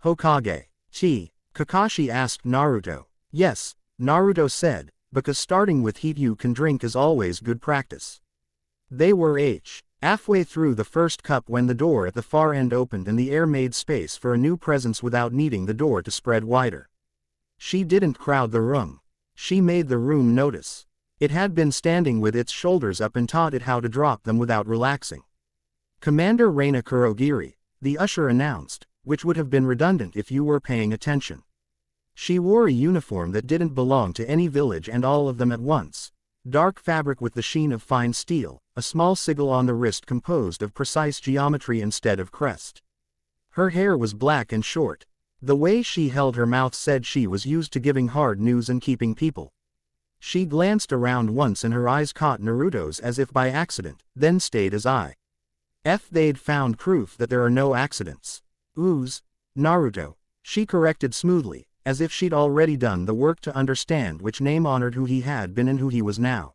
Hokage. Tea. Kakashi asked Naruto. Yes, Naruto said, because starting with heat you can drink is always good practice. They were halfway through the first cup when the door at the far end opened and the air made space for a new presence without needing the door to spread wider. She didn't crowd the room. She made the room notice. It had been standing with its shoulders up and taught it how to drop them without relaxing. Commander Reina Kurogiri, the usher announced, which would have been redundant if you were paying attention. She wore a uniform that didn't belong to any village and all of them at once. Dark fabric with the sheen of fine steel, a small sigil on the wrist composed of precise geometry instead of crest. Her hair was black and short. The way she held her mouth said she was used to giving hard news and keeping people. She glanced around once and her eyes caught Naruto's as if by accident, then stayed as they'd found proof that there are no accidents. Naruto, she corrected smoothly, as if she'd already done the work to understand which name honored who he had been and who he was now.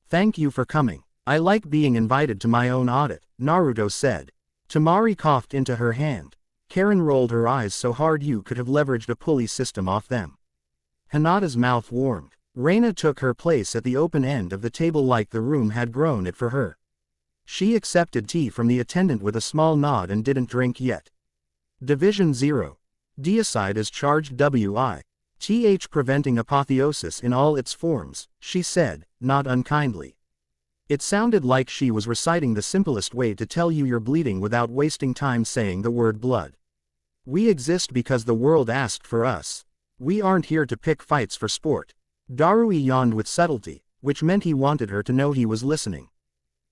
Thank you for coming. I like being invited to my own audit, Naruto said. Temari coughed into her hand. Karen rolled her eyes so hard you could have leveraged a pulley system off them. Hinata's mouth warmed. Reina took her place at the open end of the table like the room had grown it for her. She accepted tea from the attendant with a small nod and didn't drink yet. Division 0. Deicide is charged WITH preventing apotheosis in all its forms, she said, not unkindly. It sounded like she was reciting the simplest way to tell you you're bleeding without wasting time saying the word blood. We exist because the world asked for us. We aren't here to pick fights for sport. Darui yawned with subtlety, which meant he wanted her to know he was listening.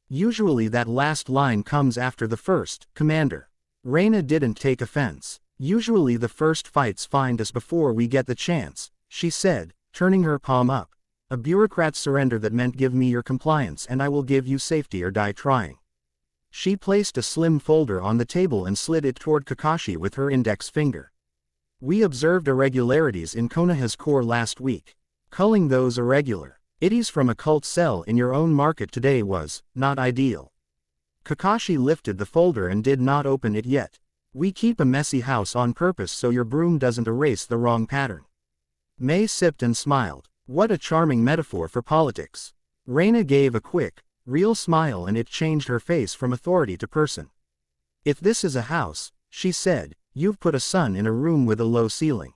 Usually that last line comes after the first, Commander. Reina didn't take offense. Usually the first fights find us before we get the chance, she said, turning her palm up. A bureaucrat's surrender that meant give me your compliance and I will give you safety or die trying. She placed a slim folder on the table and slid it toward Kakashi with her index finger. We observed irregularities in Konoha's core last week. Culling those irregular itties from a cult cell in your own market today was not ideal. Kakashi lifted the folder and did not open it yet. We keep a messy house on purpose so your broom doesn't erase the wrong pattern. Mei sipped and smiled. What a charming metaphor for politics. Reina gave a quick, real smile and it changed her face from authority to person. If this is a house, she said, you've put a sun in a room with a low ceiling.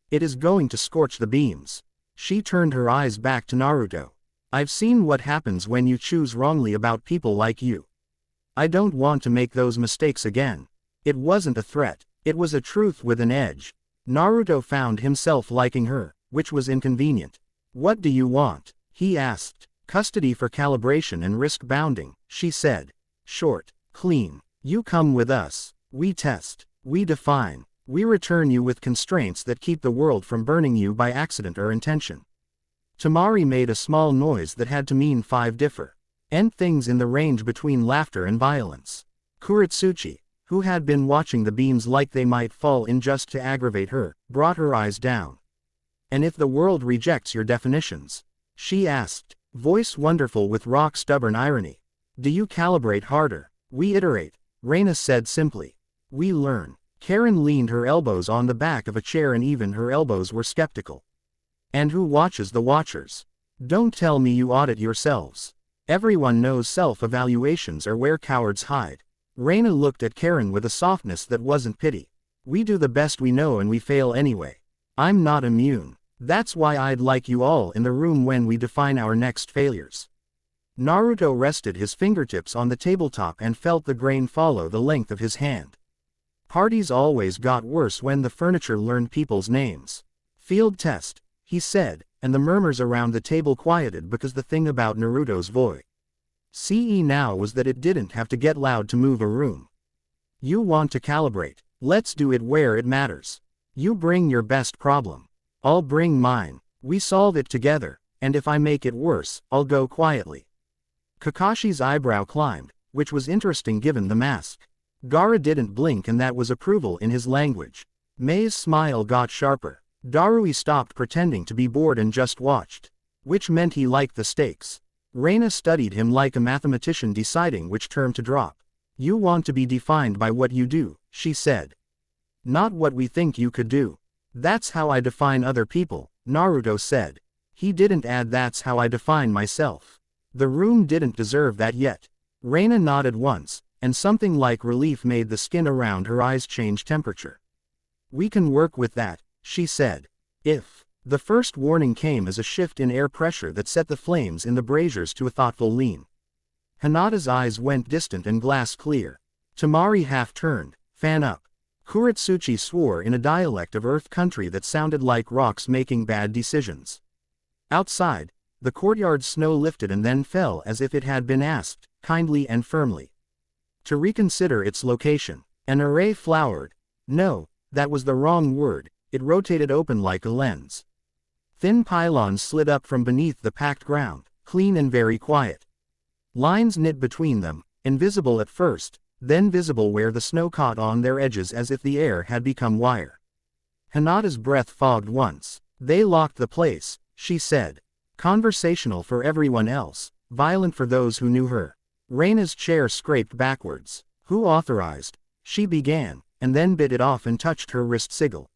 It is going to scorch the beams. She turned her eyes back to Naruto. I've seen what happens when you choose wrongly about people like you. I don't want to make those mistakes again. It wasn't a threat, it was a truth with an edge. Naruto found himself liking her, which was inconvenient. What do you want? He asked. Custody for calibration and risk bounding, she said. Short, clean. You come with us. We test. We define. We return you with constraints that keep the world from burning you by accident or intention. Temari made a small noise that had to mean 5 different things in the range between laughter and violence. Kuretsuchi, who had been watching the beams like they might fall in just to aggravate her, brought her eyes down. "And if the world rejects your definitions?" she asked, voice wonderful with rock-stubborn irony. "Do you calibrate harder?" "We iterate," Reina said simply. "We learn." Karen leaned her elbows on the back of a chair and even her elbows were skeptical. "And who watches the watchers? Don't tell me you audit yourselves. Everyone knows self-evaluations are where cowards hide." Reina looked at Karen with a softness that wasn't pity. "We do the best we know and we fail anyway. I'm not immune. That's why I'd like you all in the room when we define our next failures." Naruto rested his fingertips on the tabletop and felt the grain follow the length of his hand. Parties always got worse when the furniture learned people's names. "Field test," he said, and the murmurs around the table quieted because the thing about Naruto's voice now was that it didn't have to get loud to move a room. "You want to calibrate? Let's do it where it matters. You bring your best problem. I'll bring mine. We solve it together, and if I make it worse, I'll go quietly." Kakashi's eyebrow climbed, which was interesting given the mask. Gaara didn't blink and that was approval in his language. Mei's smile got sharper. Darui stopped pretending to be bored and just watched. Which meant he liked the stakes. Reina studied him like a mathematician deciding which term to drop. "You want to be defined by what you do," she said. "Not what we think you could do." "That's how I define other people," Naruto said. He didn't add "that's how I define myself." The room didn't deserve that yet. Reina nodded once, and something like relief made the skin around her eyes change temperature. "We can work with that," she said. "If." The first warning came as a shift in air pressure that set the flames in the braziers to a thoughtful lean. Hinata's eyes went distant and glass clear. Temari half turned, "Fan up." Kuretsuchi swore in a dialect of Earth country that sounded like rocks making bad decisions. Outside, the courtyard's snow lifted and then fell as if it had been asked, kindly and firmly, to reconsider its location. An array flowered. No, that was the wrong word, it rotated open like a lens. Thin pylons slid up from beneath the packed ground, clean and very quiet. Lines knit between them, invisible at first, then visible where the snow caught on their edges as if the air had become wire. Hinata's breath fogged once. "They locked the place," she said. Conversational for everyone else, violent for those who knew her. Reina's chair scraped backwards. "Who authorized?" she began, and then bit it off and touched her wrist sigil.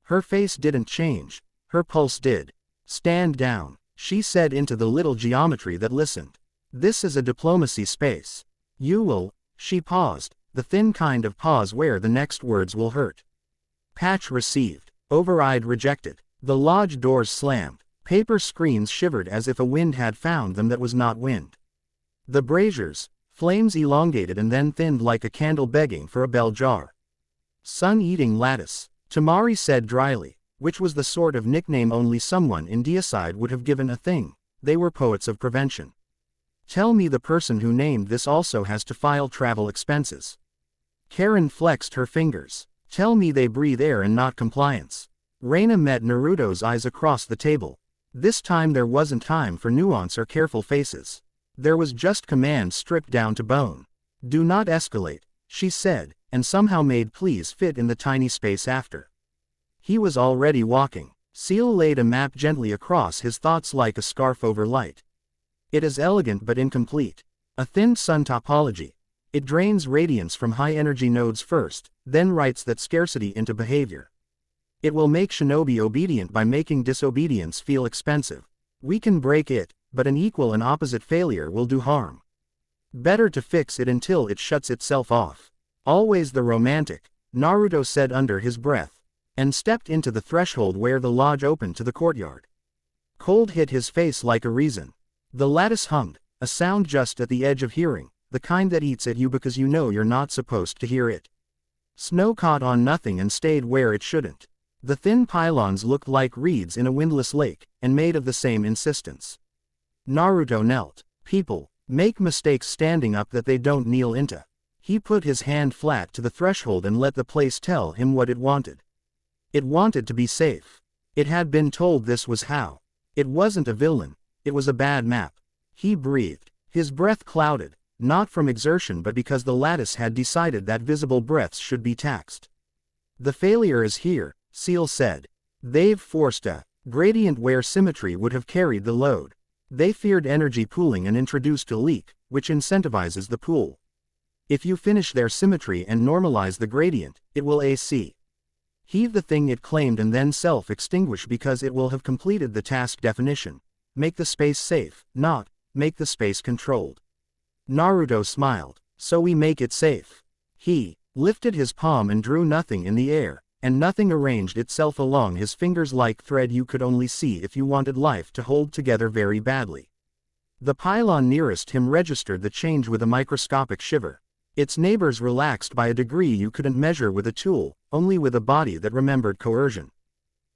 Her face didn't change, her pulse did. "Stand down," she said into the little geometry that listened. "This is a diplomacy space. You will." She paused, the thin kind of pause where the next words will hurt. Patch received. Override rejected. The lodge doors slammed. Paper screens shivered as if a wind had found them that was not wind. The braziers, flames elongated and then thinned like a candle begging for a bell jar. "Sun-eating lattice," Temari said dryly, which was the sort of nickname only someone in Deicide would have given a thing. They were poets of prevention. "Tell me the person who named this also has to file travel expenses." Karen flexed her fingers. "Tell me they breathe air and not compliance." Reina met Naruto's eyes across the table. This time there wasn't time for nuance or careful faces. There was just command stripped down to bone. "Do not escalate," she said, and somehow made "please" fit in the tiny space after. He was already walking. Ciel laid a map gently across his thoughts like a scarf over light. "It is elegant but incomplete. A thin sun topology. It drains radiance from high-energy nodes first, then writes that scarcity into behavior. It will make shinobi obedient by making disobedience feel expensive. We can break it, but an equal and opposite failure will do harm. Better to fix it until it shuts itself off." "Always the romantic," Naruto said under his breath, and stepped into the threshold where the lodge opened to the courtyard. Cold hit his face like a reason. The lattice hummed, a sound just at the edge of hearing, the kind that eats at you because you know you're not supposed to hear it. Snow caught on nothing and stayed where it shouldn't. The thin pylons looked like reeds in a windless lake, and made of the same insistence. Naruto knelt. People make mistakes standing up that they don't kneel into. He put his hand flat to the threshold and let the place tell him what it wanted. It wanted to be safe. It had been told this was how. It wasn't a villain. It was a bad map. He breathed. His breath clouded, not from exertion but because the lattice had decided that visible breaths should be taxed. The failure is here, Ciel said. They've forced a gradient where symmetry would have carried the load. They feared energy pooling and introduced a leak, which incentivizes the pool. If you finish their symmetry and normalize the gradient, it will AC. Heave the thing it claimed and then self-extinguish because it will have completed the task definition. Make the space safe, not, make the space controlled. Naruto smiled. So we make it safe. He lifted his palm and drew nothing in the air, and nothing arranged itself along his fingers like thread you could only see if you wanted life to hold together very badly. The pylon nearest him registered the change with a microscopic shiver. Its neighbors relaxed by a degree you couldn't measure with a tool, only with a body that remembered coercion.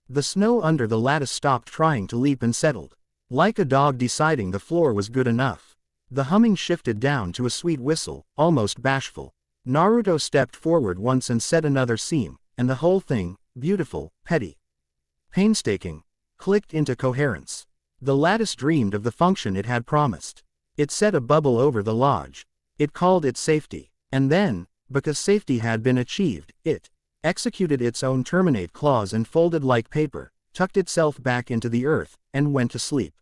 The snow under the lattice stopped trying to leap and settled. Like a dog deciding the floor was good enough. The humming shifted down to a sweet whistle, almost bashful. Naruto stepped forward once and set another seam, and the whole thing, beautiful, petty, painstaking, clicked into coherence. The lattice dreamed of the function it had promised. It set a bubble over the lodge. It called it safety. And then, because safety had been achieved, it executed its own terminate clause and folded like paper, tucked itself back into the earth, and went to sleep.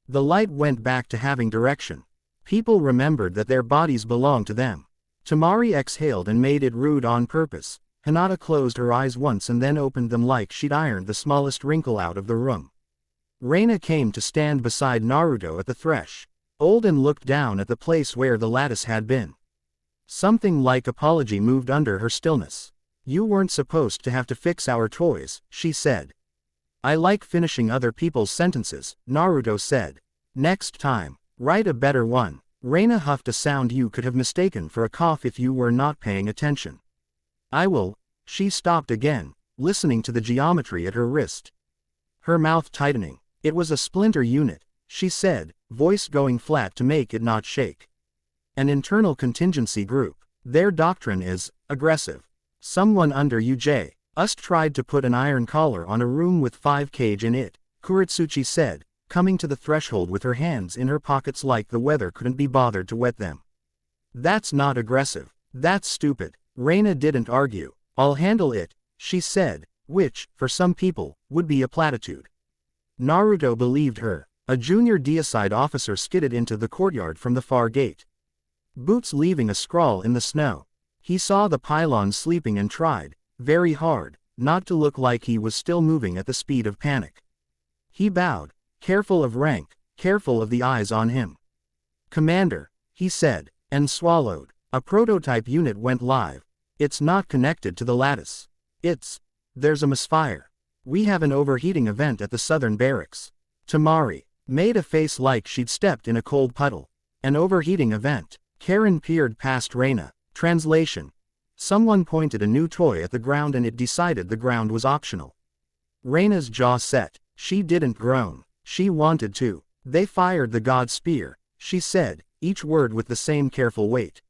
The light went back to having direction. People remembered that their bodies belonged to them. Temari exhaled and made it rude on purpose. Hinata closed her eyes once and then opened them like she'd ironed the smallest wrinkle out of the room. Reina came to stand beside Naruto at the thresh. Old and looked down at the place where the lattice had been. Something like apology moved under her stillness. You weren't supposed to have to fix our toys, she said. I like finishing other people's sentences, Naruto said. Next time, write a better one. Reina huffed a sound you could have mistaken for a cough if you were not paying attention. I will. She stopped again, listening to the geometry at her wrist. Her mouth tightening. It was a splinter unit, she said, voice going flat to make it not shake. An internal contingency group. Their doctrine is aggressive. Someone under UJ. Us tried to put an iron collar on a room with 5 cage in it, Kuretsuchi said, coming to the threshold with her hands in her pockets like the weather couldn't be bothered to wet them. That's not aggressive. That's stupid. Reina didn't argue. I'll handle it, she said, which, for some people, would be a platitude. Naruto believed her. A junior deicide officer skidded into the courtyard from the far gate. Boots leaving a scrawl in the snow. He saw the pylon sleeping and tried, very hard, not to look like he was still moving at the speed of panic. He bowed, careful of rank, careful of the eyes on him. Commander, he said, and swallowed. A prototype unit went live. It's not connected to the lattice. There's a misfire. We have an overheating event at the southern barracks. Temari made a face like she'd stepped in a cold puddle. An overheating event. Karen peered past Reina. Translation. Someone pointed a new toy at the ground and it decided the ground was optional. Reina's jaw set. She didn't groan. She wanted to. They fired the god spear, she said, each word with the same careful weight.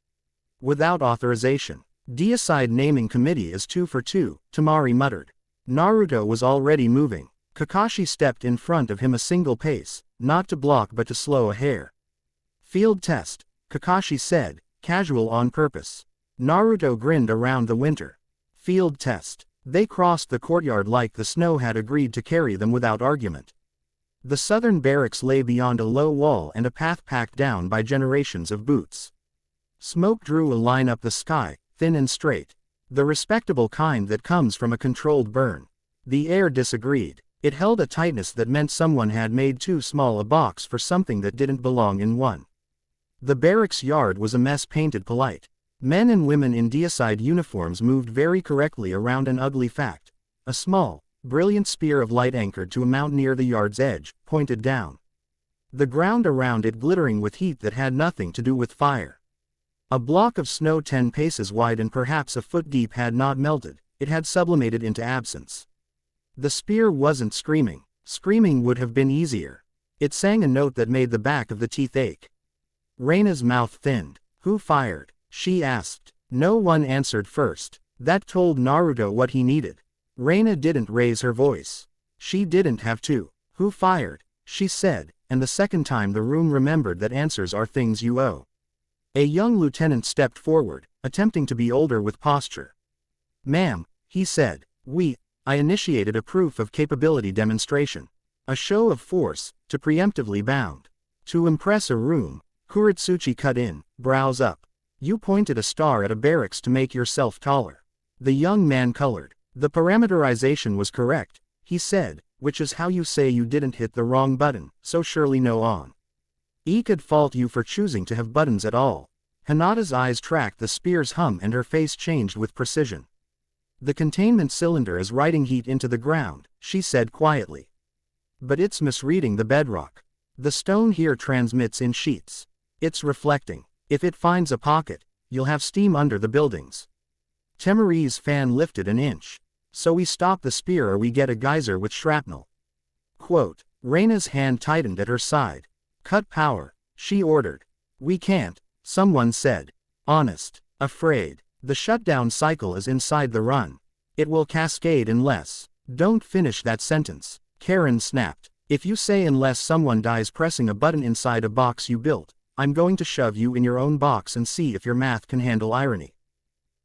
Without authorization. Deicide naming committee is 2 for 2, Temari muttered. Naruto was already moving. Kakashi stepped in front of him a single pace, not to block but to slow a hair. Field test, Kakashi said, casual on purpose. Naruto grinned around the winter. Field test. They crossed the courtyard like the snow had agreed to carry them without argument. The southern barracks lay beyond a low wall and a path packed down by generations of boots. Smoke drew a line up the sky, thin and straight. The respectable kind that comes from a controlled burn. The air disagreed. It held a tightness that meant someone had made too small a box for something that didn't belong in one. The barracks yard was a mess painted polite. Men and women in deicide uniforms moved very correctly around an ugly fact. A small, brilliant spear of light anchored to a mount near the yard's edge, pointed down. The ground around it glittering with heat that had nothing to do with fire. A block of snow 10 paces wide and perhaps a foot deep had not melted, it had sublimated into absence. The spear wasn't screaming. Screaming would have been easier. It sang a note that made the back of the teeth ache. Reina's mouth thinned. Who fired? She asked. No one answered first. That told Naruto what he needed. Reina didn't raise her voice. She didn't have to. Who fired? She said, and the second time the room remembered that answers are things you owe. A young lieutenant stepped forward, attempting to be older with posture. "Ma'am," he said, I initiated a proof of capability demonstration. A show of force, to preemptively bound. To impress a room." Kuretsuchi cut in, brows up. "You pointed a star at a barracks to make yourself taller." The young man colored. "The parameterization was correct," he said, "which is how you say you didn't hit the wrong button, so surely no on. I could fault you for choosing to have buttons at all." Hinata's eyes tracked the spear's hum and her face changed with precision. "The containment cylinder is writing heat into the ground," she said quietly. "But it's misreading the bedrock. The stone here transmits in sheets. It's reflecting. If it finds a pocket, you'll have steam under the buildings." Temuri's fan lifted an inch. "So we stop the spear or we get a geyser with shrapnel." Quote. Reina's hand tightened at her side. "Cut power," she ordered. "We can't," someone said. "Honest. Afraid. The shutdown cycle is inside the run. It will cascade unless." "Don't finish that sentence," Karen snapped. "If you say unless someone dies pressing a button inside a box you built, I'm going to shove you in your own box and see if your math can handle irony."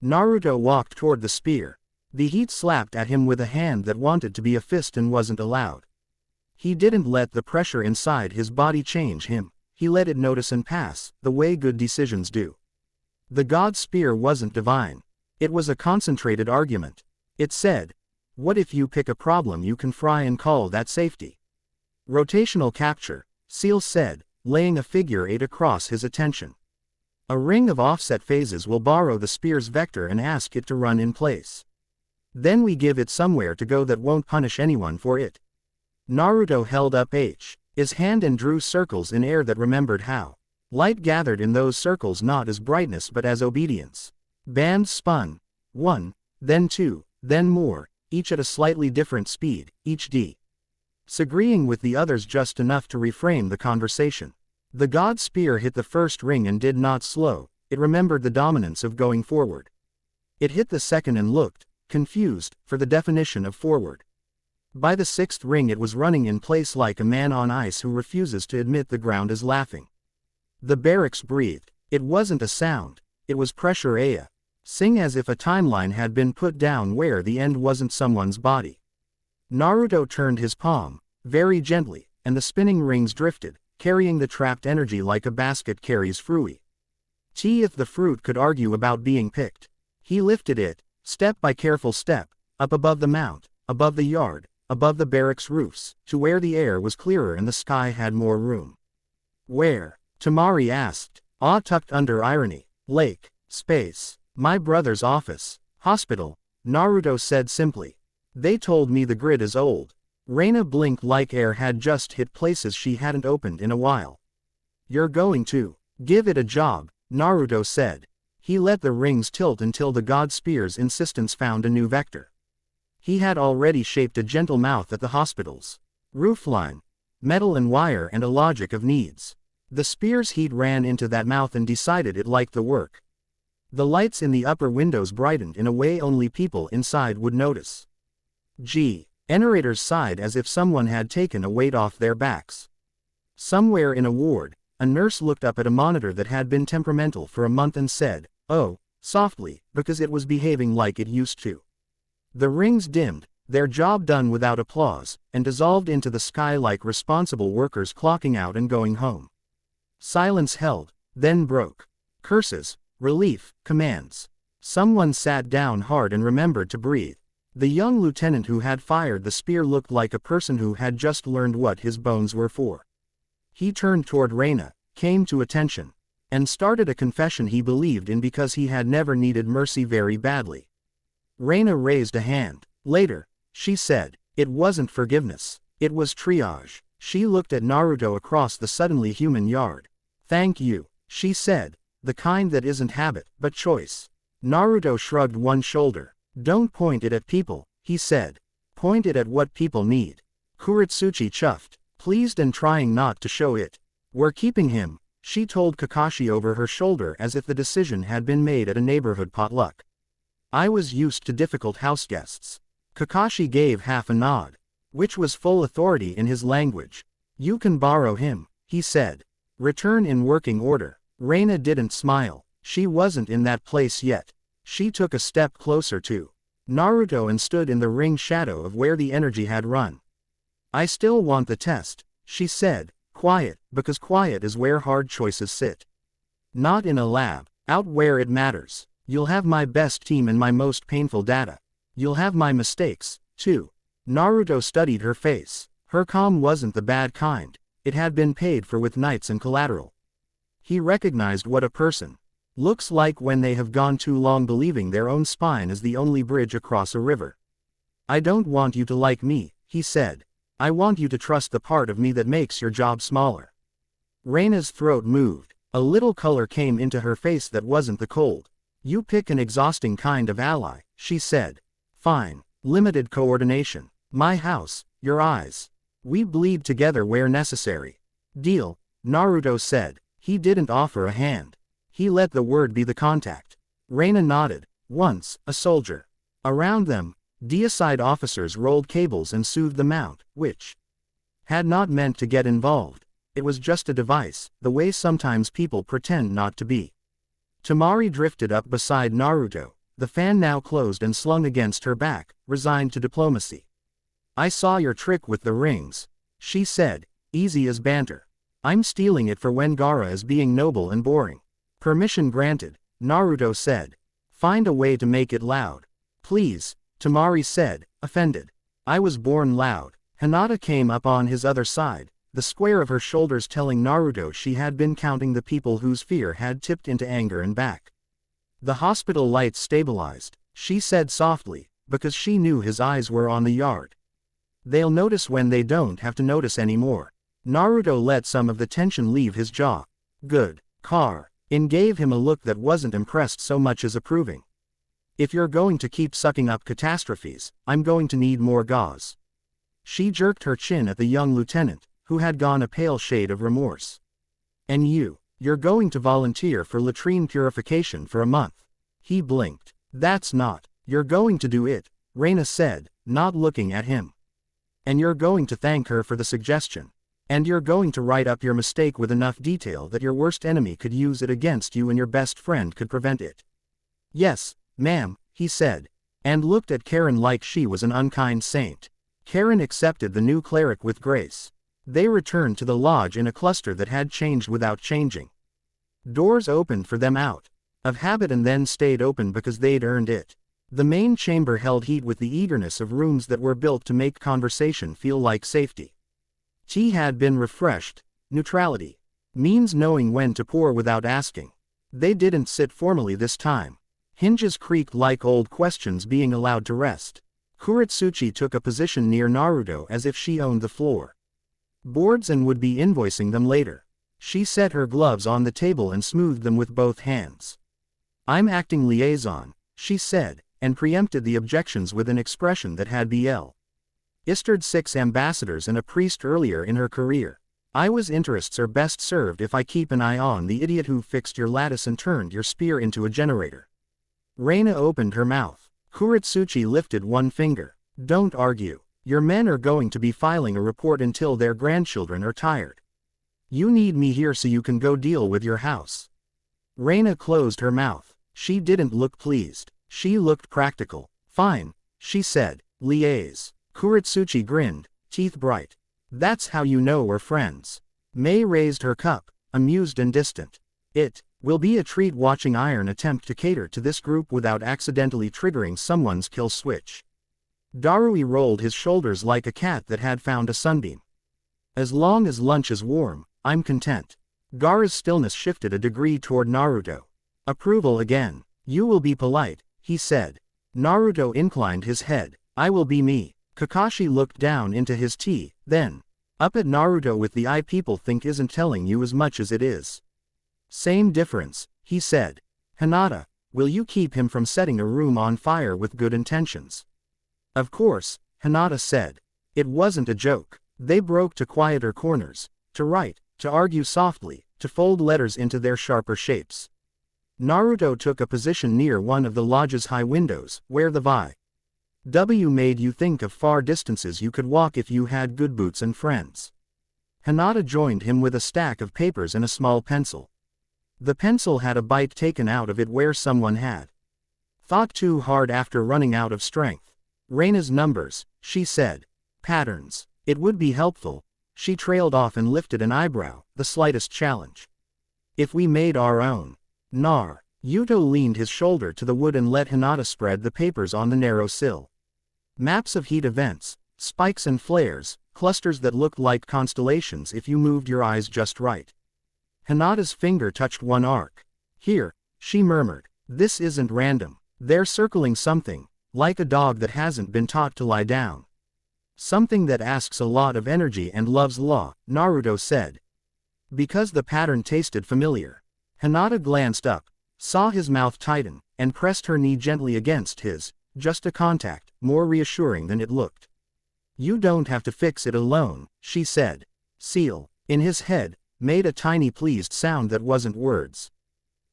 Naruto walked toward the spear. The heat slapped at him with a hand that wanted to be a fist and wasn't allowed. He didn't let the pressure inside his body change him, he let it notice and pass, the way good decisions do. The god spear wasn't divine. It was a concentrated argument. It said, "What if you pick a problem you can fry and call that safety?" "Rotational capture," Ciel said, laying a figure 8 across his attention. "A ring of offset phases will borrow the spear's vector and ask it to run in place. Then we give it somewhere to go that won't punish anyone for it." Naruto held up his hand and drew circles in air that remembered how. Light gathered in those circles not as brightness but as obedience. Bands spun. 1, then 2, then more, each at a slightly different speed, each disagreeing with the others just enough to reframe the conversation. The god spear hit the first ring and did not slow, it remembered the dominance of going forward. It hit the second and looked, confused, for the definition of forward. By the 6th ring it was running in place like a man on ice who refuses to admit the ground is laughing. The barracks breathed. It wasn't a sound, it was pressure sing as if a timeline had been put down where the end wasn't someone's body. Naruto turned his palm, very gently, and the spinning rings drifted, carrying the trapped energy like a basket carries fruit. If the fruit could argue about being picked. He lifted it, step by careful step, up above the mount, above the yard, above the barracks roofs, to where the air was clearer and the sky had more room. "Where?" Temari asked, awe tucked under irony. "Lake, space, my brother's office, hospital," Naruto said simply. "They told me the grid is old." Reina blinked like air had just hit places she hadn't opened in a while. "You're going to give it a job," Naruto said. He let the rings tilt until the god spear's insistence found a new vector. He had already shaped a gentle mouth at the hospital's roofline, metal and wire and a logic of needs. The spear's heat ran into that mouth and decided it liked the work. The lights in the upper windows brightened in a way only people inside would notice. Generators sighed as if someone had taken a weight off their backs. Somewhere in a ward, a nurse looked up at a monitor that had been temperamental for a month and said, "Oh," softly, because it was behaving like it used to. The rings dimmed, their job done without applause, and dissolved into the sky like responsible workers clocking out and going home. Silence held, then broke. Curses, relief, commands. Someone sat down hard and remembered to breathe. The young lieutenant who had fired the spear looked like a person who had just learned what his bones were for. He turned toward Reina, came to attention, and started a confession he believed in because he had never needed mercy very badly. Reina raised a hand. "Later," she said. It wasn't forgiveness. It was triage. She looked at Naruto across the suddenly human yard. "Thank you," she said. "The kind that isn't habit, but choice." Naruto shrugged one shoulder. "Don't point it at people," he said. "Point it at what people need." Kuretsuchi chuffed, pleased and trying not to show it. "We're keeping him," she told Kakashi over her shoulder as if the decision had been made at a neighborhood potluck. "I was used to difficult houseguests." Kakashi gave half a nod, which was full authority in his language. "You can borrow him," he said. "Return in working order." Reina didn't smile. She wasn't in that place yet. She took a step closer to Naruto and stood in the ring shadow of where the energy had run. I still want the test, she said, quiet, because quiet is where hard choices sit. Not in a lab, out where it matters. You'll have my best team and my most painful data. You'll have my mistakes, too. Naruto studied her face. Her calm wasn't the bad kind. It had been paid for with knights and collateral. He recognized what a person looks like when they have gone too long believing their own spine is the only bridge across a river. I don't want you to like me, he said. I want you to trust the part of me that makes your job smaller. Reina's throat moved. A little color came into her face that wasn't the cold. You pick an exhausting kind of ally, she said. Fine. Limited coordination. My house, your eyes. We bleed together where necessary. Deal, Naruto said. He didn't offer a hand. He let the word be the contact. Reina nodded. Once, a soldier. Around them, deicide officers rolled cables and soothed the mount, which had not meant to get involved. It was just a device, the way sometimes people pretend not to be. Temari drifted up beside Naruto, the fan now closed and slung against her back, resigned to diplomacy. I saw your trick with the rings, she said, easy as banter. I'm stealing it for when Gaara is being noble and boring. Permission granted, Naruto said. Find a way to make it loud. Please, Temari said, offended. I was born loud. Hinata came up on his other side, the square of her shoulders telling Naruto she had been counting the people whose fear had tipped into anger and back. The hospital lights stabilized, she said softly, because she knew his eyes were on the yard. They'll notice when they don't have to notice anymore. Naruto let some of the tension leave his jaw. Good. In gave him a look that wasn't impressed so much as approving. If you're going to keep sucking up catastrophes, I'm going to need more gauze. She jerked her chin at the young lieutenant, who had gone a pale shade of remorse. And you're going to volunteer for latrine purification for a month. He blinked. That's not. You're going to do it, Reina said, not looking at him. And you're going to thank her for the suggestion. And you're going to write up your mistake with enough detail that your worst enemy could use it against you and your best friend could prevent it. Yes, ma'am, he said, and looked at Karen like she was an unkind saint. Karen accepted the new cleric with grace. They returned to the lodge in a cluster that had changed without changing. Doors opened for them out of habit and then stayed open because they'd earned it. The main chamber held heat with the eagerness of rooms that were built to make conversation feel like safety. Tea had been refreshed. Neutrality means knowing when to pour without asking. They didn't sit formally this time. Hinges creaked like old questions being allowed to rest. Kuretsuchi took a position near Naruto as if she owned the floor. Boards and would be invoicing them later. She set her gloves on the table and smoothed them with both hands. I'm acting liaison, she said, and preempted the objections with an expression that had Istered 6 ambassadors and a priest earlier in her career. I was interests are best served if I keep an eye on the idiot who fixed your lattice and turned your spear into a generator. Reina opened her mouth. Kuretsuchi lifted one finger. Don't argue. Your men are going to be filing a report until their grandchildren are tired. You need me here so you can go deal with your house. Reina closed her mouth. She didn't look pleased. She looked practical. Fine, she said. Liaise. Kuretsuchi grinned, teeth bright. That's how you know we're friends. Mei raised her cup, amused and distant. It will be a treat watching Iron attempt to cater to this group without accidentally triggering someone's kill switch. Darui rolled his shoulders like a cat that had found a sunbeam. As long as lunch is warm, I'm content. Gaara's stillness shifted a degree toward Naruto. Approval again. You will be polite, he said. Naruto inclined his head. I will be me. Kakashi looked down into his tea, then up at Naruto with the eye people think isn't telling you as much as it is. Same difference, he said. Hinata, will you keep him from setting a room on fire with good intentions? Of course, Hinata said. It wasn't a joke. They broke to quieter corners, to write, to argue softly, to fold letters into their sharper shapes. Naruto took a position near one of the lodge's high windows, where the W made you think of far distances you could walk if you had good boots and friends. Hinata joined him with a stack of papers and a small pencil. The pencil had a bite taken out of it where someone had thought too hard after running out of strength. Reina's numbers, she said. Patterns. It would be helpful. She trailed off and lifted an eyebrow, the slightest challenge. If we made our own. Nar. Yuto leaned his shoulder to the wood and let Hinata spread the papers on the narrow sill. Maps of heat events, spikes and flares, clusters that looked like constellations if you moved your eyes just right. Hinata's finger touched one arc. Here, she murmured. This isn't random. They're circling something, like a dog that hasn't been taught to lie down. Something that asks a lot of energy and loves law, Naruto said. Because the pattern tasted familiar. Hinata glanced up, saw his mouth tighten, and pressed her knee gently against his, just a contact, more reassuring than it looked. You don't have to fix it alone, she said. Ciel, in his head, made a tiny pleased sound that wasn't words.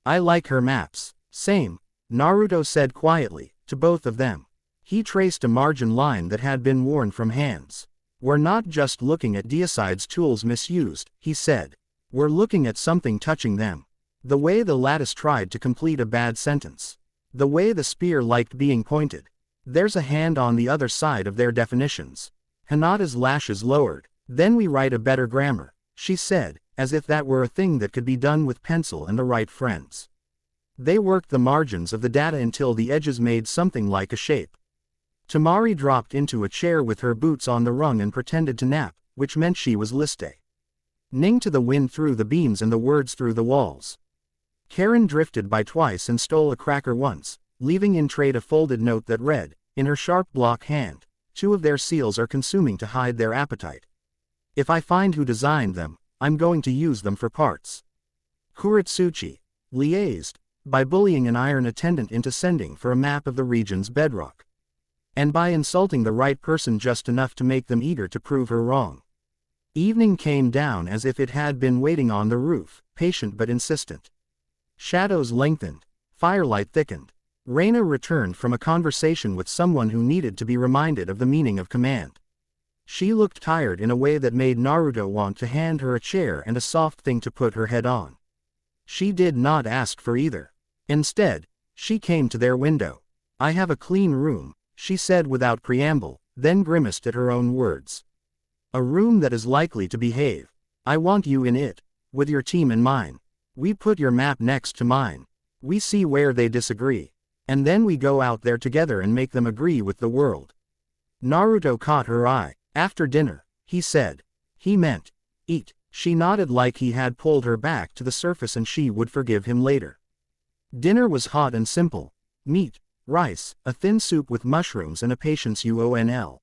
I like her maps. Same, Naruto said quietly, to both of them. He traced a margin line that had been worn from hands. We're not just looking at Deicide's tools misused, he said. We're looking at something touching them. The way the lattice tried to complete a bad sentence. The way the spear liked being pointed. There's a hand on the other side of their definitions. Hinata's lashes lowered. Then we write a better grammar, she said, as if that were a thing that could be done with pencil and the right friends. They worked the margins of the data until the edges made something like a shape. Temari dropped into a chair with her boots on the rung and pretended to nap, which meant she was listening. Ning to the wind through the beams and the words through the walls. Karen drifted by twice and stole a cracker once, leaving in trade a folded note that read, in her sharp block hand, 2 of their seals are consuming to hide their appetite. If I find who designed them, I'm going to use them for parts. Kuretsuchi liaised, by bullying an iron attendant into sending for a map of the region's bedrock. And by insulting the right person just enough to make them eager to prove her wrong. Evening came down as if it had been waiting on the roof, patient but insistent. Shadows lengthened, firelight thickened. Reina returned from a conversation with someone who needed to be reminded of the meaning of command. She looked tired in a way that made Naruto want to hand her a chair and a soft thing to put her head on. She did not ask for either. Instead, she came to their window. I have a clean room, she said without preamble, then grimaced at her own words. A room that is likely to behave. I want you in it, with your team and mine. We put your map next to mine. We see where they disagree. And then we go out there together and make them agree with the world. Naruto caught her eye. After dinner, he said. He meant, eat. She nodded like he had pulled her back to the surface and she would forgive him later. Dinner was hot and simple. Meat, rice, a thin soup with mushrooms and a patience UONL.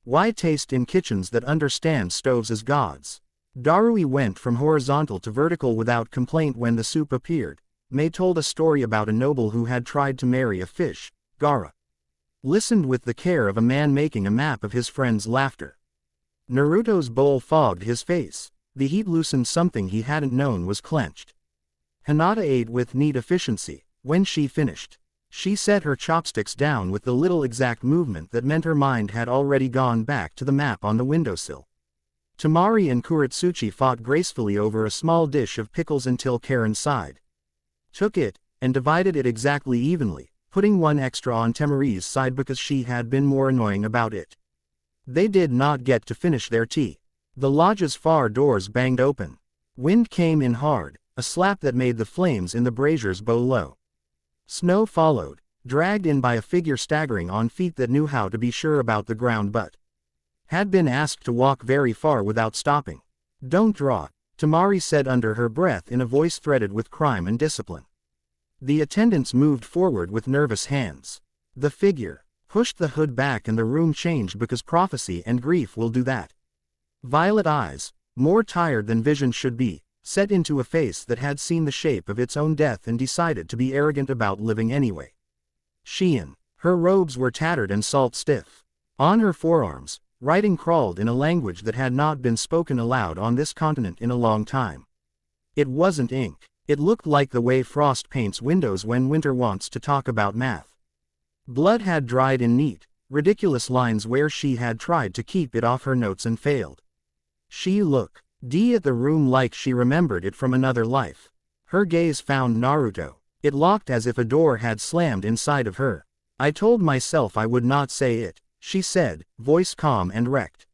Why taste in kitchens that understand stoves as gods? Darui went from horizontal to vertical without complaint when the soup appeared. May told a story about a noble who had tried to marry a fish, Gara. Listened with the care of a man making a map of his friend's laughter. Naruto's bowl fogged his face. The heat loosened something he hadn't known was clenched. Hinata ate with neat efficiency. When she finished, she set her chopsticks down with the little exact movement that meant her mind had already gone back to the map on the windowsill. Temari and Kuretsuchi fought gracefully over a small dish of pickles until Karen sighed. Took it, and divided it exactly evenly, putting one extra on Temari's side because she had been more annoying about it. They did not get to finish their tea. The lodge's far doors banged open. Wind came in hard, a slap that made the flames in the braziers bow low. Snow followed, dragged in by a figure staggering on feet that knew how to be sure about the ground but had been asked to walk very far without stopping. Don't draw, Temari said under her breath in a voice threaded with crime and discipline. The attendants moved forward with nervous hands. The figure pushed the hood back and the room changed because prophecy and grief will do that. Violet eyes, more tired than vision should be, set into a face that had seen the shape of its own death and decided to be arrogant about living anyway. Shein. Her robes were tattered and salt-stiff. On her forearms, writing crawled in a language that had not been spoken aloud on this continent in a long time. It wasn't ink. It looked like the way frost paints windows when winter wants to talk about math. Blood had dried in neat, ridiculous lines where she had tried to keep it off her notes and failed. She looked at the room like she remembered it from another life. Her gaze found Naruto. It locked as if a door had slammed inside of her. I told myself I would not say it, she said, voice calm and wrecked.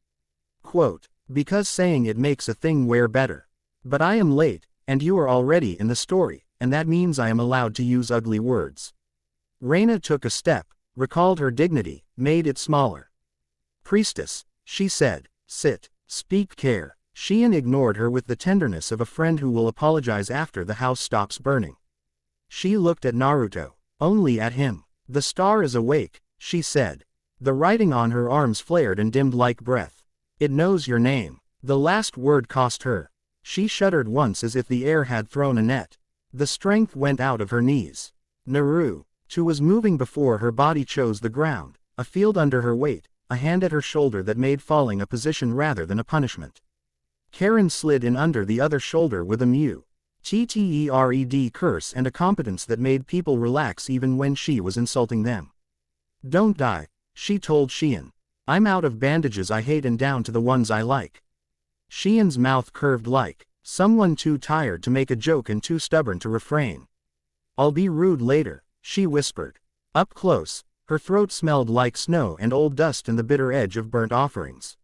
Quote, because saying it makes a thing wear better. But I am late, and you are already in the story, and that means I am allowed to use ugly words. Reina took a step, recalled her dignity, made it smaller. Priestess, she said, sit, speak care. Ciel ignored her with the tenderness of a friend who will apologize after the house stops burning. She looked at Naruto, only at him. The star is awake, she said. The writing on her arms flared and dimmed like breath. It knows your name. The last word cost her. She shuddered once as if the air had thrown a net. The strength went out of her knees. Naru, too, was moving before her body chose the ground, a field under her weight, a hand at her shoulder that made falling a position rather than a punishment. Karen slid in under the other shoulder with a muttered curse and a competence that made people relax even when she was insulting them. Don't die, she told Ciel. I'm out of bandages I hate and down to the ones I like. Ciel's mouth curved like someone too tired to make a joke and too stubborn to refrain. I'll be rude later, she whispered. Up close, her throat smelled like snow and old dust and the bitter edge of burnt offerings.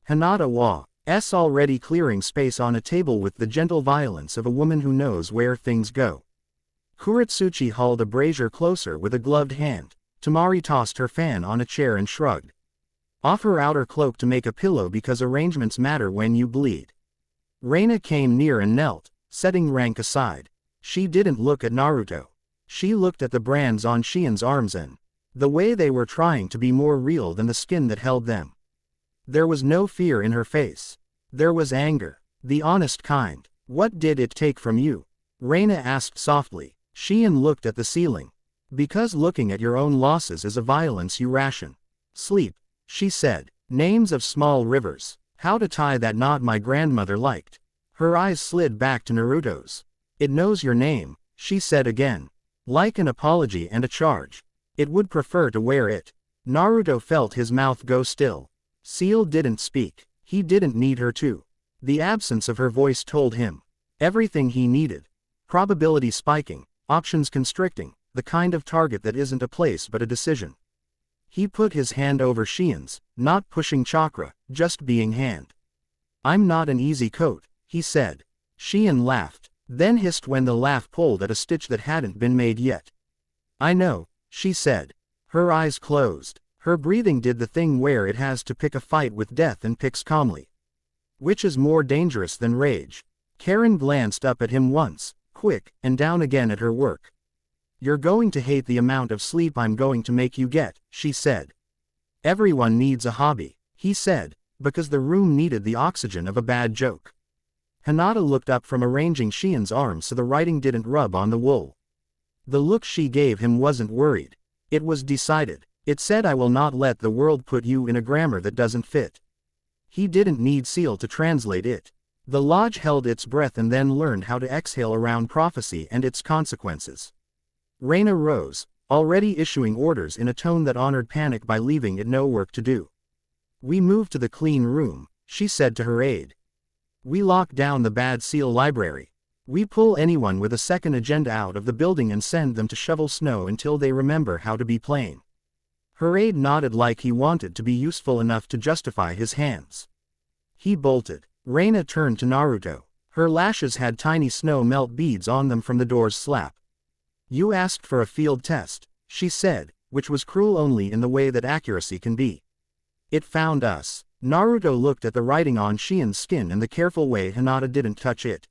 Hinata was already clearing space on a table with the gentle violence of a woman who knows where things go. Kuretsuchi hauled a brazier closer with a gloved hand. Temari tossed her fan on a chair and shrugged. Off her outer cloak to make a pillow because arrangements matter when you bleed. Reina came near and knelt, setting rank aside. She didn't look at Naruto. She looked at the brands on Ciel's arms and the way they were trying to be more real than the skin that held them. There was no fear in her face. There was anger. The honest kind. What did it take from you? Reina asked softly. Ciel looked at the ceiling. Because looking at your own losses is a violence you ration. Sleep, she said. Names of small rivers. How to tie that knot my grandmother liked. Her eyes slid back to Naruto's. It knows your name, she said again. Like an apology and a charge. It would prefer to wear it. Naruto felt his mouth go still. Ciel didn't speak. He didn't need her to. The absence of her voice told him everything he needed. Probability spiking, options constricting, the kind of target that isn't a place but a decision. He put his hand over Ciel's, not pushing chakra, just being hand. I'm not an easy coat, he said. Ciel laughed, then hissed when the laugh pulled at a stitch that hadn't been made yet. I know, she said. Her eyes closed. Her breathing did the thing where it has to pick a fight with death and picks calmly. Which is more dangerous than rage? Karen glanced up at him once, quick, and down again at her work. You're going to hate the amount of sleep I'm going to make you get, she said. Everyone needs a hobby, he said, because the room needed the oxygen of a bad joke. Hinata looked up from arranging Ciel's arms so the writing didn't rub on the wool. The look she gave him wasn't worried. It was decided. It said I will not let the world put you in a grammar that doesn't fit. He didn't need Ciel to translate it. The lodge held its breath and then learned how to exhale around prophecy and its consequences. Reina rose, already issuing orders in a tone that honored panic by leaving it no work to do. We move to the clean room, she said to her aide. We lock down the bad Ciel library. We pull anyone with a second agenda out of the building and send them to shovel snow until they remember how to be plain. Her aide nodded like he wanted to be useful enough to justify his hands. He bolted. Reina turned to Naruto. Her lashes had tiny snow melt beads on them from the door's slap. You asked for a field test, she said, which was cruel only in the way that accuracy can be. It found us. Naruto looked at the writing on Ciel's skin and the careful way Hinata didn't touch it.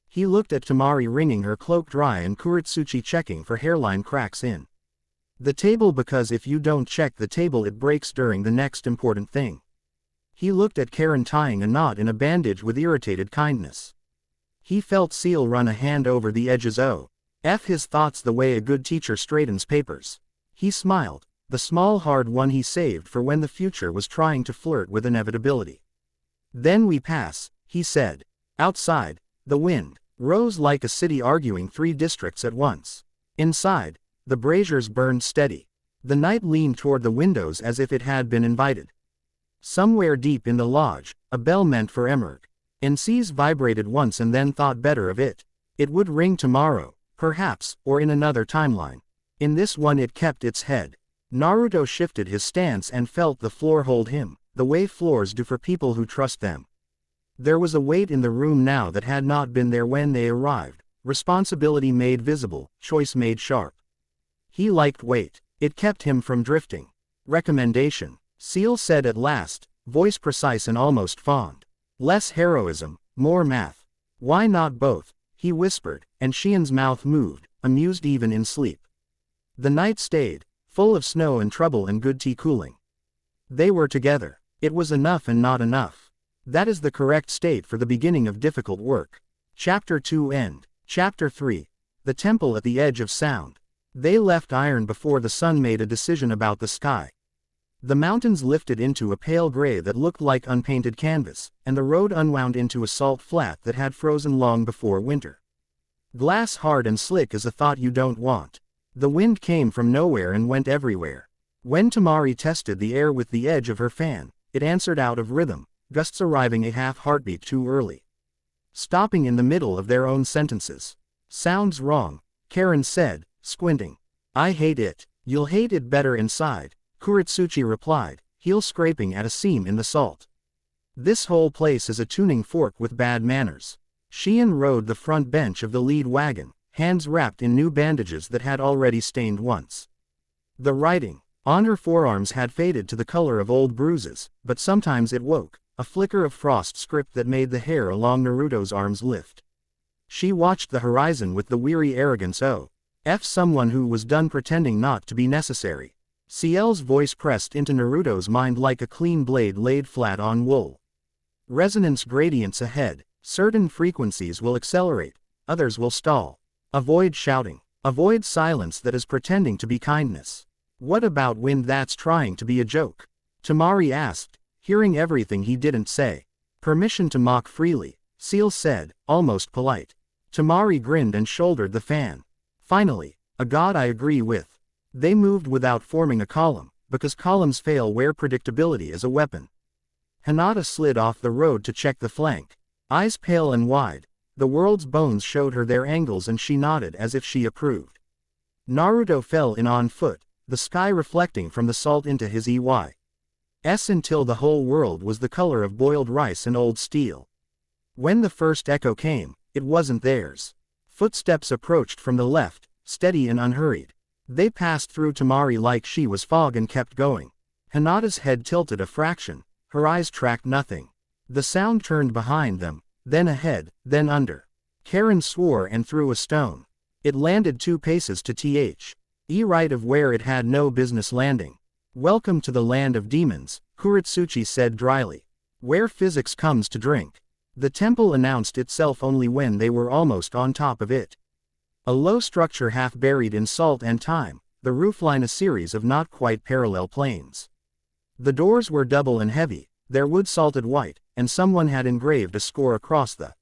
He looked at Temari wringing her cloak dry and Kuretsuchi checking for hairline cracks in the table because if you don't check the table it breaks during the next important thing. He looked at Karen tying a knot in a bandage with irritated kindness. He felt Ciel run a hand over the edges his thoughts the way a good teacher straightens papers. He smiled, the small hard one he saved for when the future was trying to flirt with inevitability. Then we pass, he said. Outside, the wind rose like a city arguing 3 districts at once. Inside, the braziers burned steady. The night leaned toward the windows as if it had been invited. Somewhere deep in the lodge, a bell meant for Emerg. Ncs vibrated once and then thought better of it. It would ring tomorrow, perhaps, or in another timeline. In this one it kept its head. Naruto shifted his stance and felt the floor hold him, the way floors do for people who trust them. There was a weight in the room now that had not been there when they arrived, responsibility made visible, choice made sharp. He liked weight. It kept him from drifting. Recommendation. Ciel said at last, voice precise and almost fond. Less heroism, more math. Why not both? He whispered, and Xian's mouth moved, amused even in sleep. The night stayed, full of snow and trouble and good tea cooling. They were together. It was enough and not enough. That is the correct state for the beginning of difficult work. Chapter 2 End. Chapter 3. The Temple at the Edge of Sound. They left Iron before the sun made a decision about the sky. The mountains lifted into a pale gray that looked like unpainted canvas, and the road unwound into a salt flat that had frozen long before winter. Glass hard and slick is a thought you don't want. The wind came from nowhere and went everywhere. When Tamari tested the air with the edge of her fan, it answered out of rhythm, gusts arriving a half heartbeat too early. Stopping in the middle of their own sentences. Sounds wrong, Karen said, squinting. I hate it. You'll hate it better inside, Kuretsuchi replied, heel scraping at a seam in the salt. This whole place is a tuning fork with bad manners. Xian rode the front bench of the lead wagon, hands wrapped in new bandages that had already stained once. The writing on her forearms had faded to the color of old bruises, but sometimes it woke, a flicker of frost script that made the hair along Naruto's arms lift. She watched the horizon with the weary arrogance of someone who was done pretending not to be necessary. Ciel's voice pressed into Naruto's mind like a clean blade laid flat on wool. Resonance gradients ahead. Certain frequencies will accelerate, others will stall. Avoid shouting. Avoid silence that is pretending to be kindness. What about wind that's trying to be a joke? Tamari asked, hearing everything he didn't say. Permission to mock freely, Ciel said, almost polite. Tamari grinned and shouldered the fan. Finally, a god I agree with. They moved without forming a column, because columns fail where predictability is a weapon. Hinata slid off the road to check the flank. Eyes pale and wide, the world's bones showed her their angles and she nodded as if she approved. Naruto fell in on foot, the sky reflecting from the salt into his eyes until the whole world was the color of boiled rice and old steel. When the first echo came, it wasn't theirs. Footsteps approached from the left, steady and unhurried. They passed through Tamari like she was fog and kept going. Hinata's head tilted a fraction, her eyes tracked nothing. The sound turned behind them, then ahead, then under. Karen swore and threw a stone. It landed 2 paces to right of where it had no business landing. Welcome to the land of demons, Kuretsuchi said dryly. Where physics comes to drink. The temple announced itself only when they were almost on top of it. A low structure half buried in salt and time, the roofline a series of not quite parallel planes. The doors were double and heavy, their wood salted white, and someone had engraved a score across the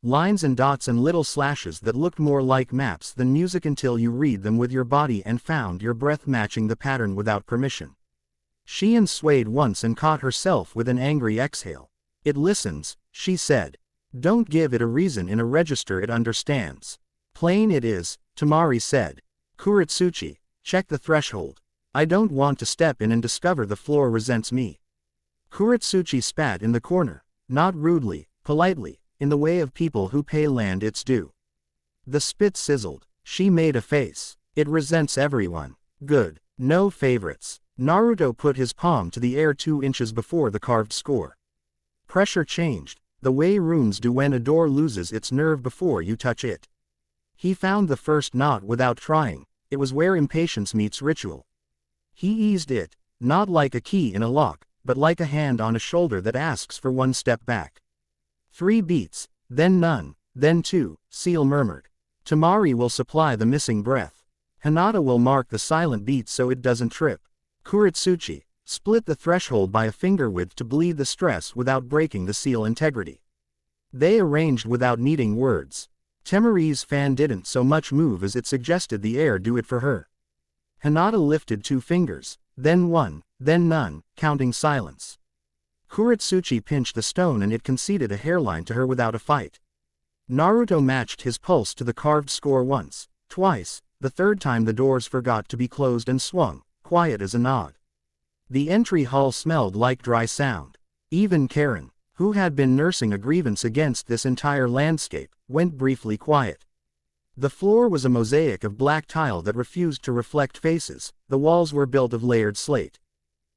lines and dots and little slashes that looked more like maps than music until you read them with your body and found your breath matching the pattern without permission. Xian swayed once and caught herself with an angry exhale. It listens, she said. Don't give it a reason in a register it understands. Plain it is, Tamari said. Kuretsuchi, check the threshold. I don't want to step in and discover the floor resents me. Kuretsuchi spat in the corner, not rudely, politely, in the way of people who pay land its due. The spit sizzled. She made a face. It resents everyone. Good. No favorites. Naruto put his palm to the air 2 inches before the carved score. Pressure changed, the way runes do when a door loses its nerve before you touch it. He found the first knot without trying, it was where impatience meets ritual. He eased it, not like a key in a lock, but like a hand on a shoulder that asks for 1 step back. 3 beats, then none, then 2, Ciel murmured. Tamari will supply the missing breath. Hinata will mark the silent beats so it doesn't trip. Kuretsuchi, split the threshold by a finger width to bleed the stress without breaking the seal integrity. They arranged without needing words. Tamari's fan didn't so much move as it suggested the air do it for her. Hinata lifted 2 fingers, then 1, then none, counting silence. Kuretsuchi pinched the stone and it conceded a hairline to her without a fight. Naruto matched his pulse to the carved score once, twice, the third time the doors forgot to be closed and swung, quiet as a nod. The entry hall smelled like dry sound. Even Karen, who had been nursing a grievance against this entire landscape, went briefly quiet. The floor was a mosaic of black tile that refused to reflect faces, the walls were built of layered slate.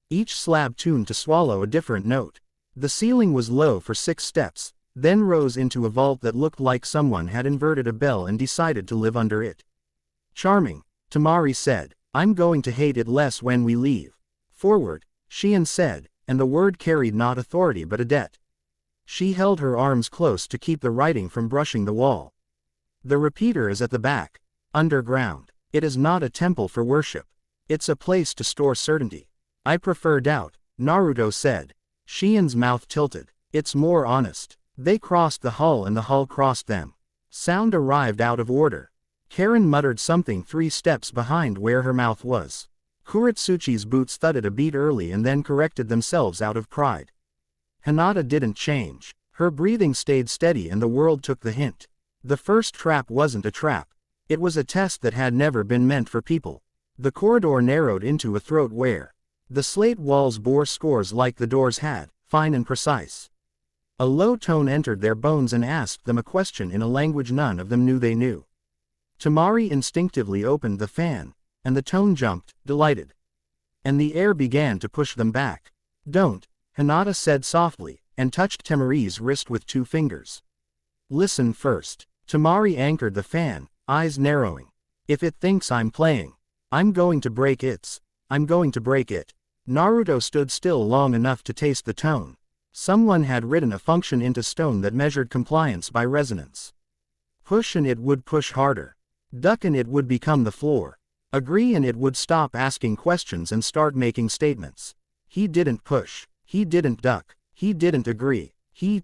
Each slab tuned to swallow a different note. The ceiling was low for 6 steps, then rose into a vault that looked like someone had inverted a bell and decided to live under it. Charming, Temari said. I'm going to hate it less when we leave. Forward, Ciel said, and the word carried not authority but a debt. She held her arms close to keep the writing from brushing the wall. The repeater is at the back, underground. It is not a temple for worship. It's a place to store certainty. I prefer doubt, Naruto said. Ciel's mouth tilted. It's more honest. They crossed the hall and the hall crossed them. Sound arrived out of order. Karen muttered something 3 steps behind where her mouth was. Kuretsuchi's boots thudded a beat early and then corrected themselves out of pride. Hinata didn't change. Her breathing stayed steady and the world took the hint. The first trap wasn't a trap. It was a test that had never been meant for people. The corridor narrowed into a throat where the slate walls bore scores like the doors had, fine and precise. A low tone entered their bones and asked them a question in a language none of them knew they knew. Temari instinctively opened the fan, and the tone jumped, delighted. And the air began to push them back. Don't, Hinata said softly, and touched Temari's wrist with 2 fingers. Listen first. Temari anchored the fan, eyes narrowing. If it thinks I'm playing, I'm going to break it. Naruto stood still long enough to taste the tone. Someone had written a function into stone that measured compliance by resonance. Push and it would push harder. Duck and it would become the floor. Agree and it would stop asking questions and start making statements. He didn't push. He didn't duck. He didn't agree. He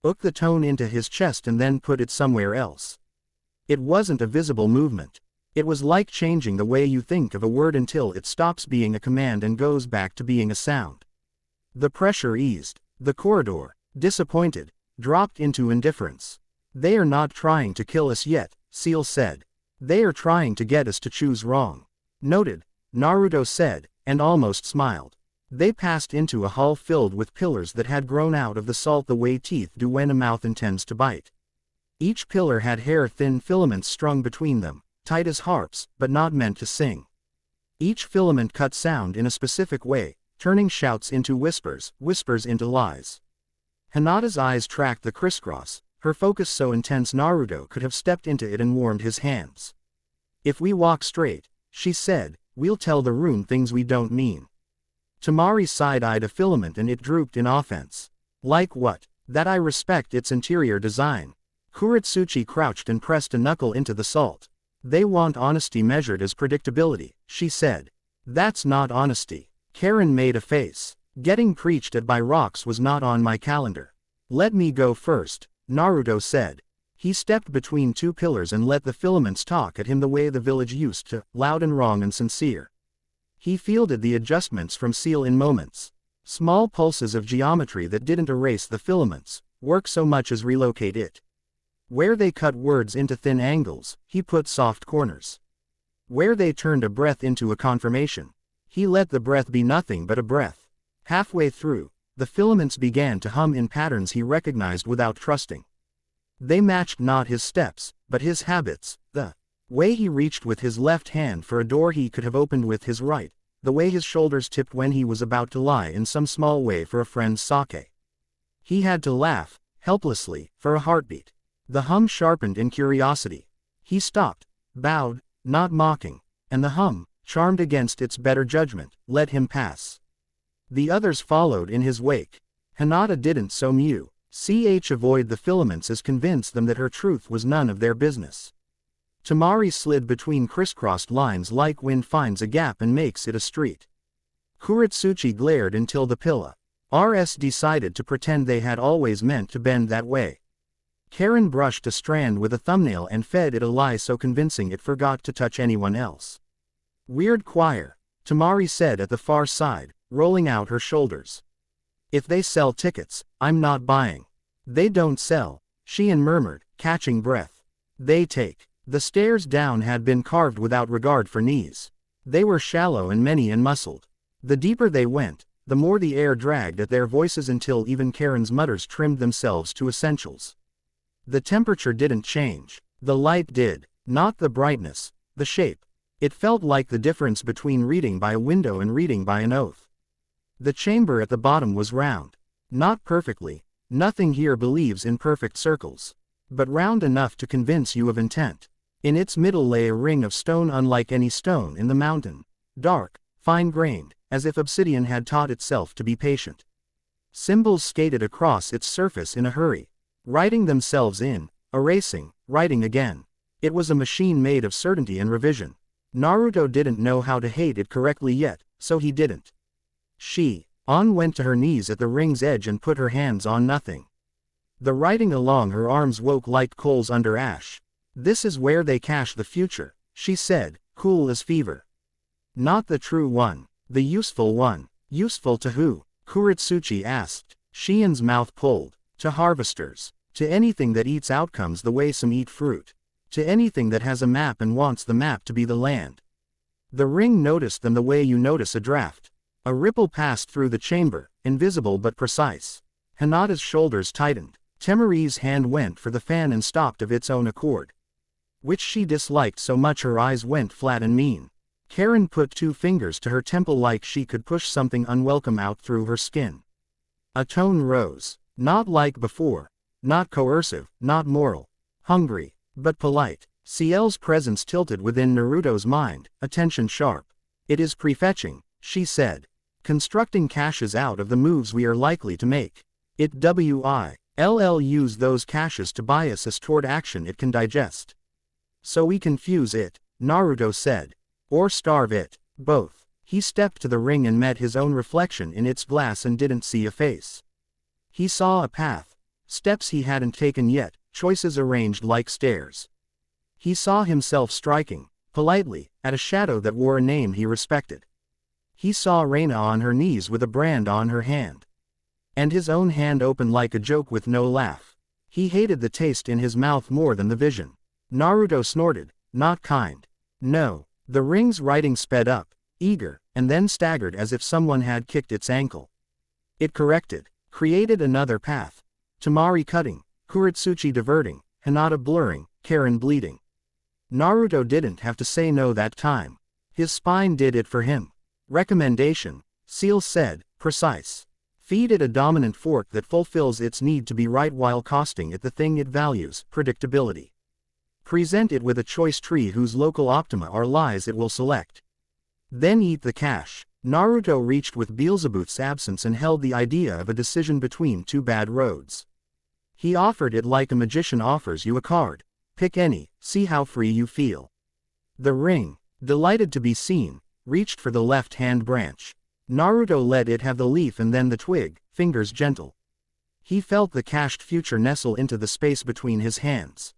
hooked the tone into his chest and then put it somewhere else. It wasn't a visible movement. It was like changing the way you think of a word until it stops being a command and goes back to being a sound. The pressure eased. The corridor, disappointed, dropped into indifference. They are not trying to kill us yet, Ciel said. They are trying to get us to choose wrong. Noted, Naruto said, and almost smiled. They passed into a hall filled with pillars that had grown out of the salt the way teeth do when a mouth intends to bite. Each pillar had hair-thin filaments strung between them, tight as harps, but not meant to sing. Each filament cut sound in a specific way, turning shouts into whispers, whispers into lies. Hinata's eyes tracked the crisscross, her focus so intense Naruto could have stepped into it and warmed his hands. If we walk straight, she said, we'll tell the rune things we don't mean. Temari side-eyed a filament and it drooped in offense. Like what? That I respect its interior design. Kuretsuchi crouched and pressed a knuckle into the salt. They want honesty measured as predictability, she said. That's not honesty. Karen made a face. Getting preached at by rocks was not on my calendar. Let me go first, Naruto said. He stepped between 2 pillars and let the filaments talk at him the way the village used to, loud and wrong and sincere. He fielded the adjustments from Ciel in moments. Small pulses of geometry that didn't erase the filaments, work so much as relocate it. Where they cut words into thin angles, he put soft corners. Where they turned a breath into a confirmation, he let the breath be nothing but a breath. Halfway through, the filaments began to hum in patterns he recognized without trusting. They matched not his steps, but his habits, the way he reached with his left hand for a door he could have opened with his right, the way his shoulders tipped when he was about to lie in some small way for a friend's sake. He had to laugh, helplessly, for a heartbeat. The hum sharpened in curiosity. He stopped, bowed, not mocking, and the hum, charmed against its better judgment, let him pass. The others followed in his wake. Hinata didn't so avoid the filaments as convinced them that her truth was none of their business. Temari slid between crisscrossed lines like wind finds a gap and makes it a street. Kuretsuchi glared until the pillars decided to pretend they had always meant to bend that way. Karen brushed a strand with a thumbnail and fed it a lie so convincing it forgot to touch anyone else. Weird choir, Temari said at the far side, rolling out her shoulders. If they sell tickets, I'm not buying. They don't sell, Ciel murmured, catching breath. They take. The stairs down had been carved without regard for knees. They were shallow and many and muscled. The deeper they went, the more the air dragged at their voices until even Karen's mutters trimmed themselves to essentials. The temperature didn't change. The light did. Not the brightness, the shape. It felt like the difference between reading by a window and reading by an oath. The chamber at the bottom was round. Not perfectly. Nothing here believes in perfect circles. But round enough to convince you of intent. In its middle lay a ring of stone unlike any stone in the mountain. Dark, fine-grained, as if obsidian had taught itself to be patient. Symbols skated across its surface in a hurry, writing themselves in, erasing, writing again. It was a machine made of certainty and revision. Naruto didn't know how to hate it correctly yet, so he didn't. An went to her knees at the ring's edge and put her hands on nothing. The writing along her arms woke like coals under ash. This is where they cache the future, she said, cool as fever. Not the true one, the useful one. Useful to who? Kuretsuchi asked. Shien's mouth pulled. To harvesters. To anything that eats outcomes the way some eat fruit. To anything that has a map and wants the map to be the land. The ring noticed them the way you notice a draft. A ripple passed through the chamber, invisible but precise. Hinata's shoulders tightened. Temari's hand went for the fan and stopped of its own accord. Which she disliked so much her eyes went flat and mean. Karen put 2 fingers to her temple like she could push something unwelcome out through her skin. A tone rose. Not like before. Not coercive, not moral. Hungry, but polite. Ciel's presence tilted within Naruto's mind, attention sharp. It is prefetching, she said. Constructing caches out of the moves we are likely to make. It will use those caches to bias us toward action it can digest. So we confuse it, Naruto said. Or starve it, both. He stepped to the ring and met his own reflection in its glass and didn't see a face. He saw a path. Steps he hadn't taken yet, choices arranged like stairs. He saw himself striking, politely, at a shadow that wore a name he respected. He saw Reina on her knees with a brand on her hand. And his own hand open like a joke with no laugh. He hated the taste in his mouth more than the vision. Naruto snorted, not kind. No. The ring's writing sped up, eager, and then staggered as if someone had kicked its ankle. It corrected, created another path. Temari cutting, Kuretsuchi diverting, Hinata blurring, Karen bleeding. Naruto didn't have to say no that time. His spine did it for him. Recommendation, Ciel said, precise. Feed it a dominant fork that fulfills its need to be right while costing it the thing it values, predictability. Present it with a choice tree whose local optima are lies it will select. Then eat the cache. Naruto reached with Beelzebub's absence and held the idea of a decision between 2 bad roads. He offered it like a magician offers you a card. Pick any, see how free you feel. The ring, delighted to be seen, reached for the left-hand branch. Naruto let it have the leaf and then the twig, fingers gentle. He felt the cached future nestle into the space between his hands.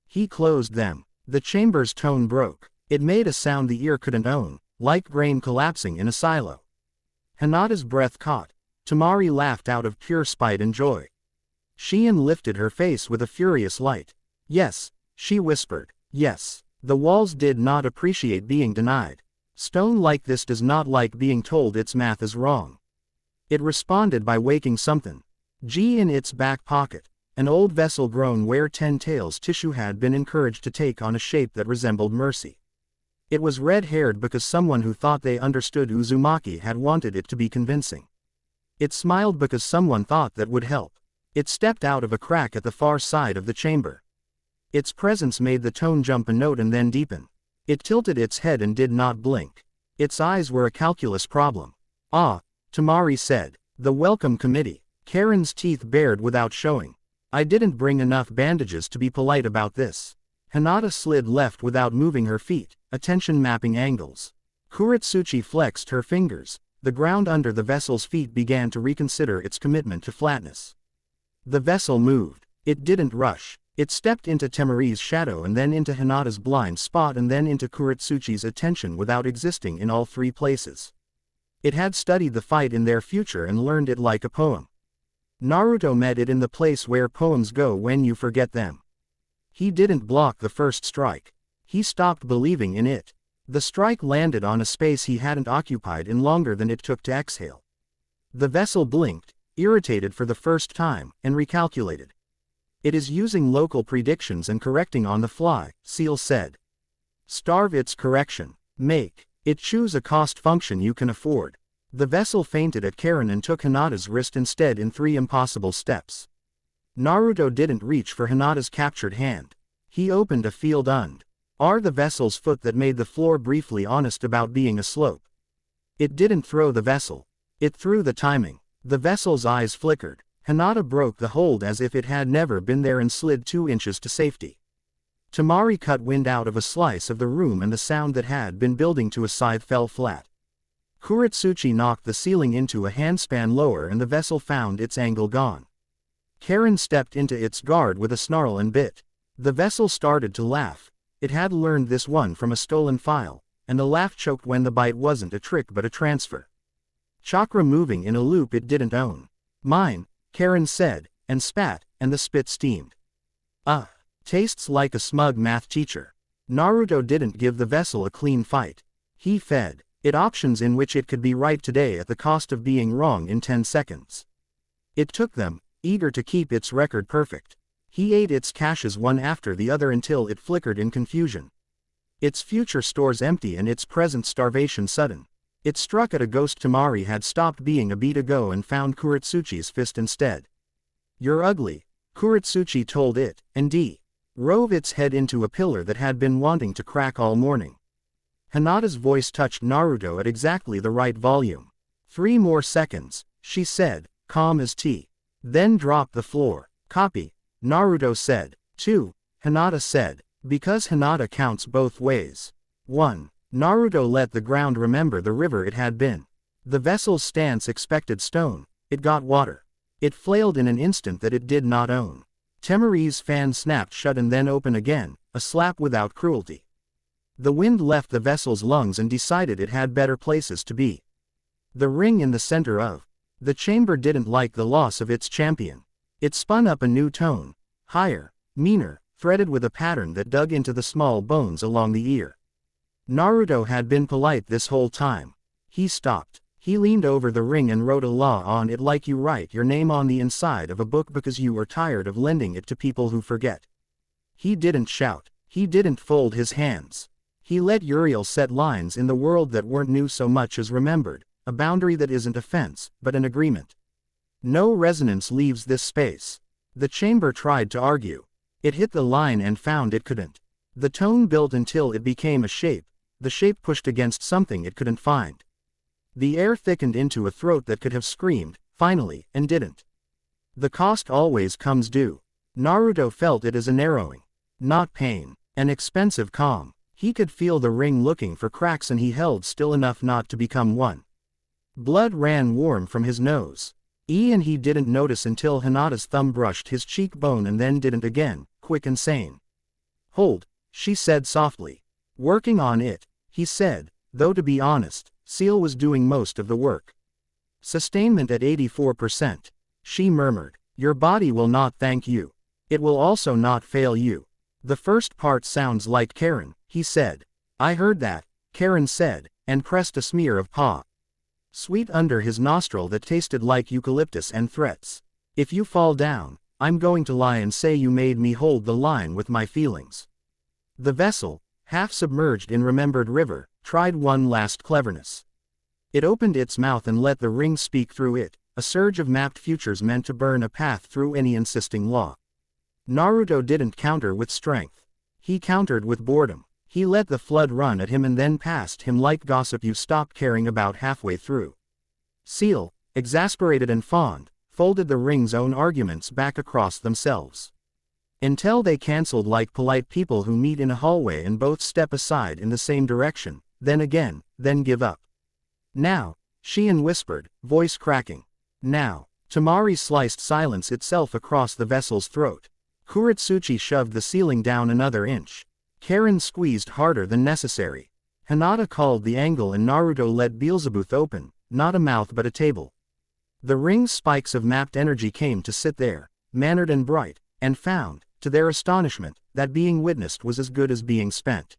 He closed them. The chamber's tone broke. It made a sound the ear couldn't own, like grain collapsing in a silo. Hinata's breath caught. Temari laughed out of pure spite and joy. Shien lifted her face with a furious light. Yes, she whispered. Yes. The walls did not appreciate being denied. Stone like this does not like being told its math is wrong. It responded by waking something. In its back pocket. An old vessel grown where 10 tails tissue had been encouraged to take on a shape that resembled mercy. It was red-haired because someone who thought they understood Uzumaki had wanted it to be convincing. It smiled because someone thought that would help. It stepped out of a crack at the far side of the chamber. Its presence made the tone jump a note and then deepen. It tilted its head and did not blink. Its eyes were a calculus problem. Ah, Temari said. The welcome committee. Karen's teeth bared without showing. I didn't bring enough bandages to be polite about this. Hinata slid left without moving her feet, attention mapping angles. Kuretsuchi flexed her fingers. The ground under the vessel's feet began to reconsider its commitment to flatness. The vessel moved. It didn't rush. It stepped into Temari's shadow and then into Hinata's blind spot and then into Kuretsuchi's attention without existing in all 3 places. It had studied the fight in their future and learned it like a poem. Naruto met it in the place where poems go when you forget them. He didn't block the first strike. He stopped believing in it. The strike landed on a space he hadn't occupied in longer than it took to exhale. The vessel blinked, irritated for the first time, and recalculated. It is using local predictions and correcting on the fly, Ciel said. Starve its correction. Make it choose a cost function you can afford. The vessel feinted at Karen and took Hinata's wrist instead in 3 impossible steps. Naruto didn't reach for Hinata's captured hand. He opened a field the vessel's foot that made the floor briefly honest about being a slope. It didn't throw the vessel. It threw the timing. The vessel's eyes flickered. Hinata broke the hold as if it had never been there and slid 2 inches to safety. Tamari cut wind out of a slice of the room and the sound that had been building to a scythe fell flat. Kuretsuchi knocked the ceiling into a handspan lower and the vessel found its angle gone. Karen stepped into its guard with a snarl and bit. The vessel started to laugh. It had learned this one from a stolen file, and the laugh choked when the bite wasn't a trick but a transfer. Chakra moving in a loop it didn't own. Mine, Karen said, and spat, and the spit steamed. Tastes like a smug math teacher. Naruto didn't give the vessel a clean fight. He fed it options in which it could be right today at the cost of being wrong in 10 seconds. It took them, eager to keep its record perfect. He ate its caches one after the other until it flickered in confusion. Its future stores empty and its present starvation sudden. It struck at a ghost Tamari had stopped being a beat ago and found Kuretsuchi's fist instead. You're ugly, Kuretsuchi told it, and rove its head into a pillar that had been wanting to crack all morning. Hinata's voice touched Naruto at exactly the right volume. 3 more seconds, she said, calm as tea. Then drop the floor. Copy, Naruto said. 2, Hinata said, because Hinata counts both ways. 1. Naruto let the ground remember the river it had been. The vessel's stance expected stone. It got water. It flailed in an instant that it did not own. Temari's fan snapped shut and then open again, a slap without cruelty. The wind left the vessel's lungs and decided it had better places to be. The ring in the center of the chamber didn't like the loss of its champion. It spun up a new tone, higher, meaner, threaded with a pattern that dug into the small bones along the ear. Naruto had been polite this whole time. He stopped. He leaned over the ring and wrote a law on it like you write your name on the inside of a book because you are tired of lending it to people who forget. He didn't shout. He didn't fold his hands. He let Uriel set lines in the world that weren't new so much as remembered, a boundary that isn't a fence, but an agreement. No resonance leaves this space. The chamber tried to argue. It hit the line and found it couldn't. The tone built until it became a shape. The shape pushed against something it couldn't find. The air thickened into a throat that could have screamed, finally, and didn't. The cost always comes due. Naruto felt it as a narrowing, not pain, an expensive calm. He could feel the ring looking for cracks and he held still enough not to become one. Blood ran warm from his nose. And he didn't notice until Hinata's thumb brushed his cheekbone and then didn't again, quick and sane. Hold, she said softly. Working on it, he said, though to be honest, Ciel was doing most of the work. Sustainment at 84%. She murmured. Your body will not thank you. It will also not fail you. The first part sounds like Karen, he said. I heard that, Karen said, and pressed a smear of paw sweet under his nostril that tasted like eucalyptus and threats. If you fall down, I'm going to lie and say you made me hold the line with my feelings. The vessel, half submerged in remembered river, tried one last cleverness. It opened its mouth and let the ring speak through it, a surge of mapped futures meant to burn a path through any insisting law. Naruto didn't counter with strength. He countered with boredom. He let the flood run at him and then passed him like gossip you stop caring about halfway through. Ciel, exasperated and fond, folded the ring's own arguments back across themselves. Until they canceled like polite people who meet in a hallway and both step aside in the same direction, then again, then give up. Now, Shion whispered, voice cracking. Now, Tamari sliced silence itself across the vessel's throat. Kuretsuchi shoved the ceiling down another inch. Karen squeezed harder than necessary. Hinata called the angle and Naruto let Beelzebub open, not a mouth but a table. The ring's spikes of mapped energy came to sit there, mannered and bright, and found, to their astonishment, that being witnessed was as good as being spent.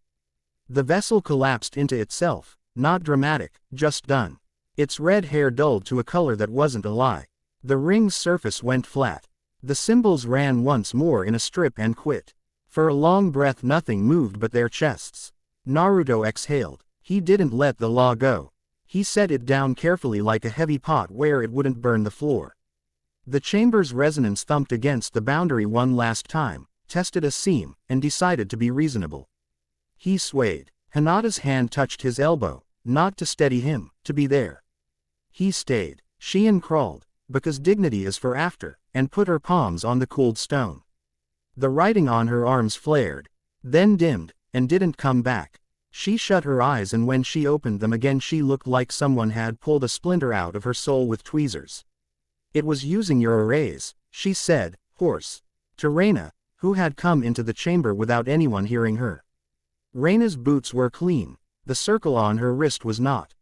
The vessel collapsed into itself, not dramatic, just done. Its red hair dulled to a color that wasn't a lie. The ring's surface went flat. The symbols ran once more in a strip and quit. For a long breath nothing moved but their chests. Naruto exhaled. He didn't let the law go. He set it down carefully like a heavy pot where it wouldn't burn the floor. The chamber's resonance thumped against the boundary one last time, tested a seam, and decided to be reasonable. He swayed. Hinata's hand touched his elbow, not to steady him, to be there. He stayed. Shein crawled, because dignity is for after, and put her palms on the cooled stone. The writing on her arms flared, then dimmed, and didn't come back. She shut her eyes, and when she opened them again she looked like someone had pulled a splinter out of her soul with tweezers. "It was using your arrays," she said, hoarse, to Reina, who had come into the chamber without anyone hearing her. Reina's boots were clean. The circle on her wrist was not.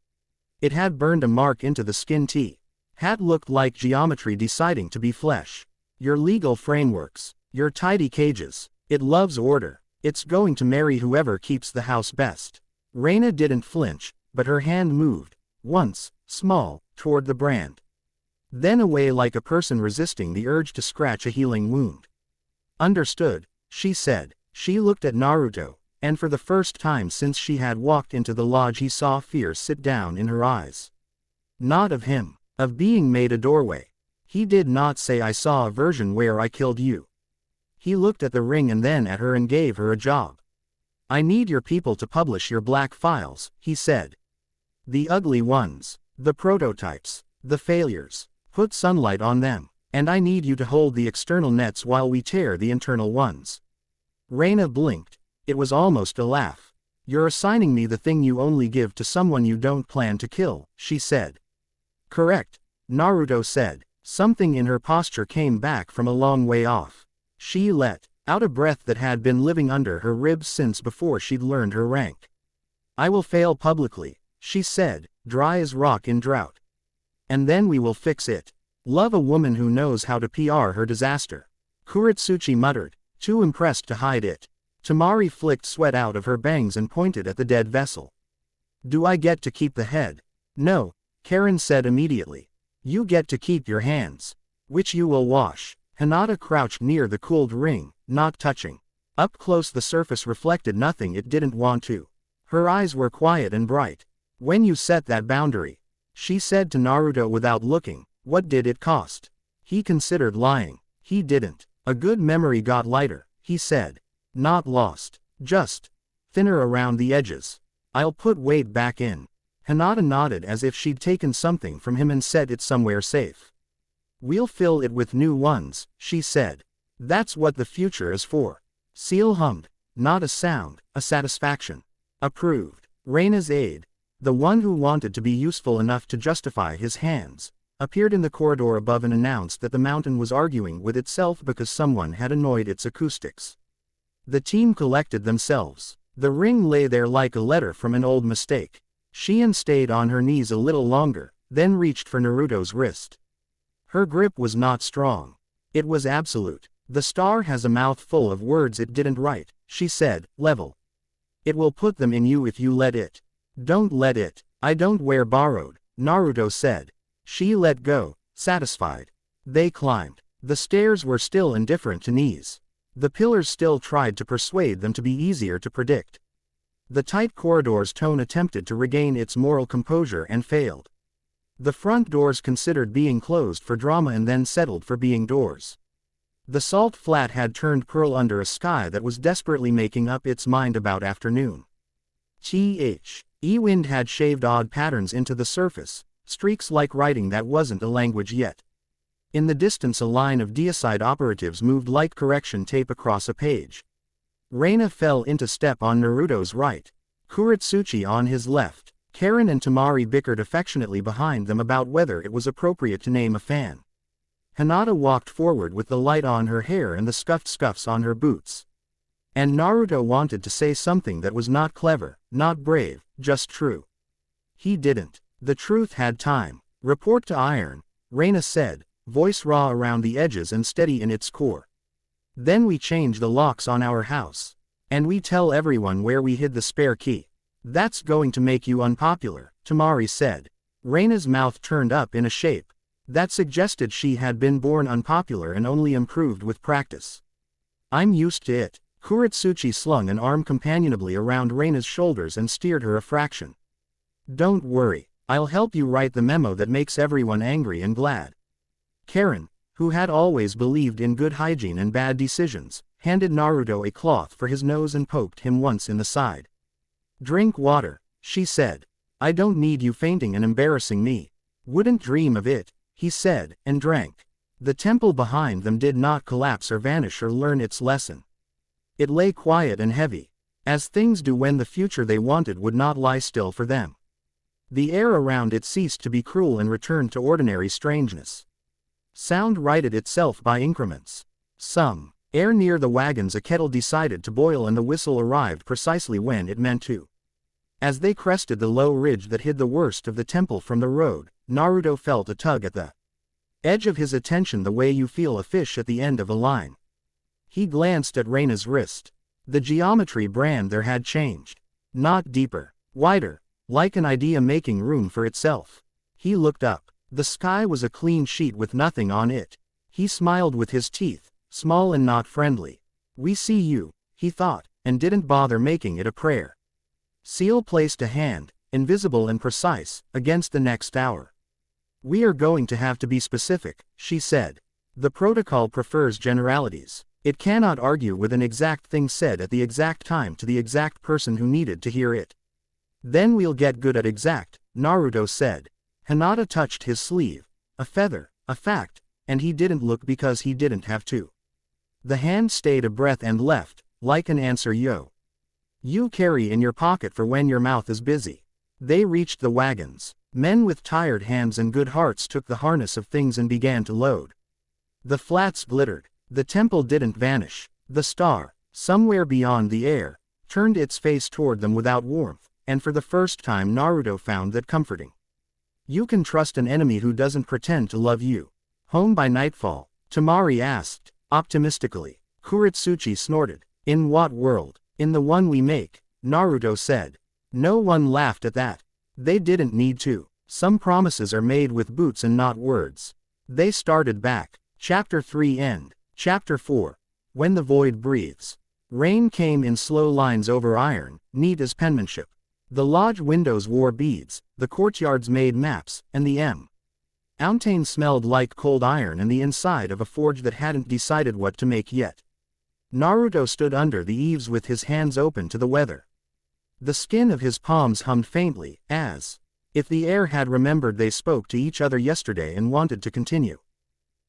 It had burned a mark into the skin tee. Had looked like geometry deciding to be flesh. "Your legal frameworks. Your tidy cages. It loves order. It's going to marry whoever keeps the house best." Reina didn't flinch, but her hand moved, once, small, toward the brand. Then away like a person resisting the urge to scratch a healing wound. "Understood," she said. She looked at Naruto, and for the first time since she had walked into the lodge he saw fear sit down in her eyes. Not of him, of being made a doorway. He did not say, "I saw a version where I killed you." He looked at the ring and then at her and gave her a job. "I need your people to publish your black files," he said. "The ugly ones, the prototypes, the failures. Put sunlight on them. And I need you to hold the external nets while we tear the internal ones." Reina blinked. It was almost a laugh. "You're assigning me the thing you only give to someone you don't plan to kill," she said. "Correct," Naruto said. Something in her posture came back from a long way off. She let out a breath that had been living under her ribs since before she'd learned her rank. "I will fail publicly," she said, dry as rock in drought. "And then we will fix it. Love a woman who knows how to PR her disaster." Kuretsuchi muttered, too impressed to hide it. Tamari flicked sweat out of her bangs and pointed at the dead vessel. "Do I get to keep the head?" "No," Karen said immediately. "You get to keep your hands. Which you will wash." Hinata crouched near the cooled ring, not touching. Up close the surface reflected nothing it didn't want to. Her eyes were quiet and bright. "When you set that boundary," she said to Naruto without looking, "what did it cost?" He considered lying. He didn't. "A good memory got lighter," he said. "Not lost. Just thinner around the edges. I'll put weight back in." Hinata nodded as if she'd taken something from him and set it somewhere safe. "We'll fill it with new ones," she said. "That's what the future is for." Ciel hummed. Not a sound, a satisfaction. Approved. Reina's aide, the one who wanted to be useful enough to justify his hands, appeared in the corridor above and announced that the mountain was arguing with itself because someone had annoyed its acoustics. The team collected themselves. The ring lay there like a letter from an old mistake. Shein stayed on her knees a little longer, then reached for Naruto's wrist. Her grip was not strong. It was absolute. "The star has a mouth full of words it didn't write," she said, level. "It will put them in you if you let it." "Don't let it." "I don't wear borrowed," Naruto said. She let go, satisfied. They climbed. The stairs were still indifferent to knees. The pillars still tried to persuade them to be easier to predict. The tight corridor's tone attempted to regain its moral composure and failed. The front doors considered being closed for drama and then settled for being doors. The salt flat had turned pearl under a sky that was desperately making up its mind about afternoon. Wind had shaved odd patterns into the surface, streaks like writing that wasn't a language yet. In the distance a line of deicide operatives moved like correction tape across a page. Reina fell into step on Naruto's right, Kuretsuchi on his left. Karen and Tamari bickered affectionately behind them about whether it was appropriate to name a fan. Hinata walked forward with the light on her hair and the scuffed scuffs on her boots. And Naruto wanted to say something that was not clever, not brave, just true. He didn't. The truth had time. "Report to Iron," Reina said, voice raw around the edges and steady in its core. Then we change the locks on our house. And we tell everyone where we hid the spare key. That's going to make you unpopular, Tamari said. Reina's mouth turned up in a shape that suggested she had been born unpopular and only improved with practice. I'm used to it. Kuretsuchi slung an arm companionably around Reina's shoulders and steered her a fraction. Don't worry, I'll help you write the memo that makes everyone angry and glad. Karen, who had always believed in good hygiene and bad decisions, handed Naruto a cloth for his nose and poked him once in the side. Drink water, she said. I don't need you fainting and embarrassing me. Wouldn't dream of it, he said, and drank. The temple behind them did not collapse or vanish or learn its lesson. It lay quiet and heavy, as things do when the future they wanted would not lie still for them. The air around it ceased to be cruel and returned to ordinary strangeness. Sound righted itself by increments. Some air near the wagons. A kettle decided to boil and the whistle arrived precisely when it meant to. As they crested the low ridge that hid the worst of the temple from the road, Naruto felt a tug at the edge of his attention, the way you feel a fish at the end of a line. He glanced at Reina's wrist. The geometry brand there had changed. Not deeper, wider, like an idea making room for itself. He looked up. The sky was a clean sheet with nothing on it. He smiled with his teeth, small and not friendly. We see you, he thought, and didn't bother making it a prayer. Ciel placed a hand, invisible and precise, against the next hour. We are going to have to be specific, she said. The protocol prefers generalities. It cannot argue with an exact thing said at the exact time to the exact person who needed to hear it. Then we'll get good at exact, Naruto said. Hinata touched his sleeve. A feather, a fact, and he didn't look because he didn't have to. The hand stayed a breath and left, like an answer yo. You carry in your pocket for when your mouth is busy. They reached the wagons. Men with tired hands and good hearts took the harness of things and began to load. The flats glittered. The temple didn't vanish. The star, somewhere beyond the air, turned its face toward them without warmth, and for the first time Naruto found that comforting. You can trust an enemy who doesn't pretend to love you. Home by nightfall, Tamari asked, optimistically. Kuretsuchi snorted. In what world? In the one we make, Naruto said. No one laughed at that. They didn't need to. Some promises are made with boots and not words. They started back. Chapter 3 end. Chapter 4. When the Void Breathes. Rain came in slow lines over iron, neat as penmanship. The lodge windows wore beads, the courtyards made maps, and the Mountain smelled like cold iron and the inside of a forge that hadn't decided what to make yet. Naruto stood under the eaves with his hands open to the weather. The skin of his palms hummed faintly, as if the air had remembered they spoke to each other yesterday and wanted to continue.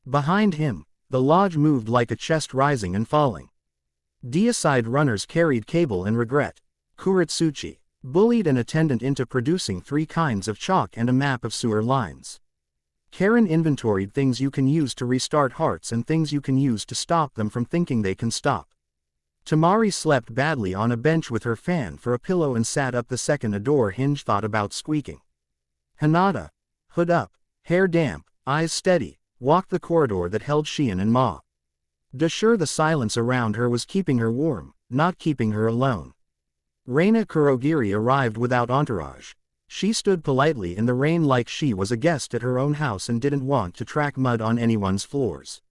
Behind him, the lodge moved like a chest rising and falling. Deicide runners carried cable and regret. Kuretsuchi bullied an attendant into producing 3 kinds of chalk and a map of sewer lines. Karen inventoried things you can use to restart hearts and things you can use to stop them from thinking they can stop. Tamari slept badly on a bench with her fan for a pillow and sat up the second a door hinge thought about squeaking. Hinata, hood up, hair damp, eyes steady, walked the corridor that held Shion and Ma. Sure, the silence around her was keeping her warm, not keeping her alone. Reina Kurogiri arrived without entourage. She stood politely in the rain like she was a guest at her own house and didn't want to track mud on anyone's floors.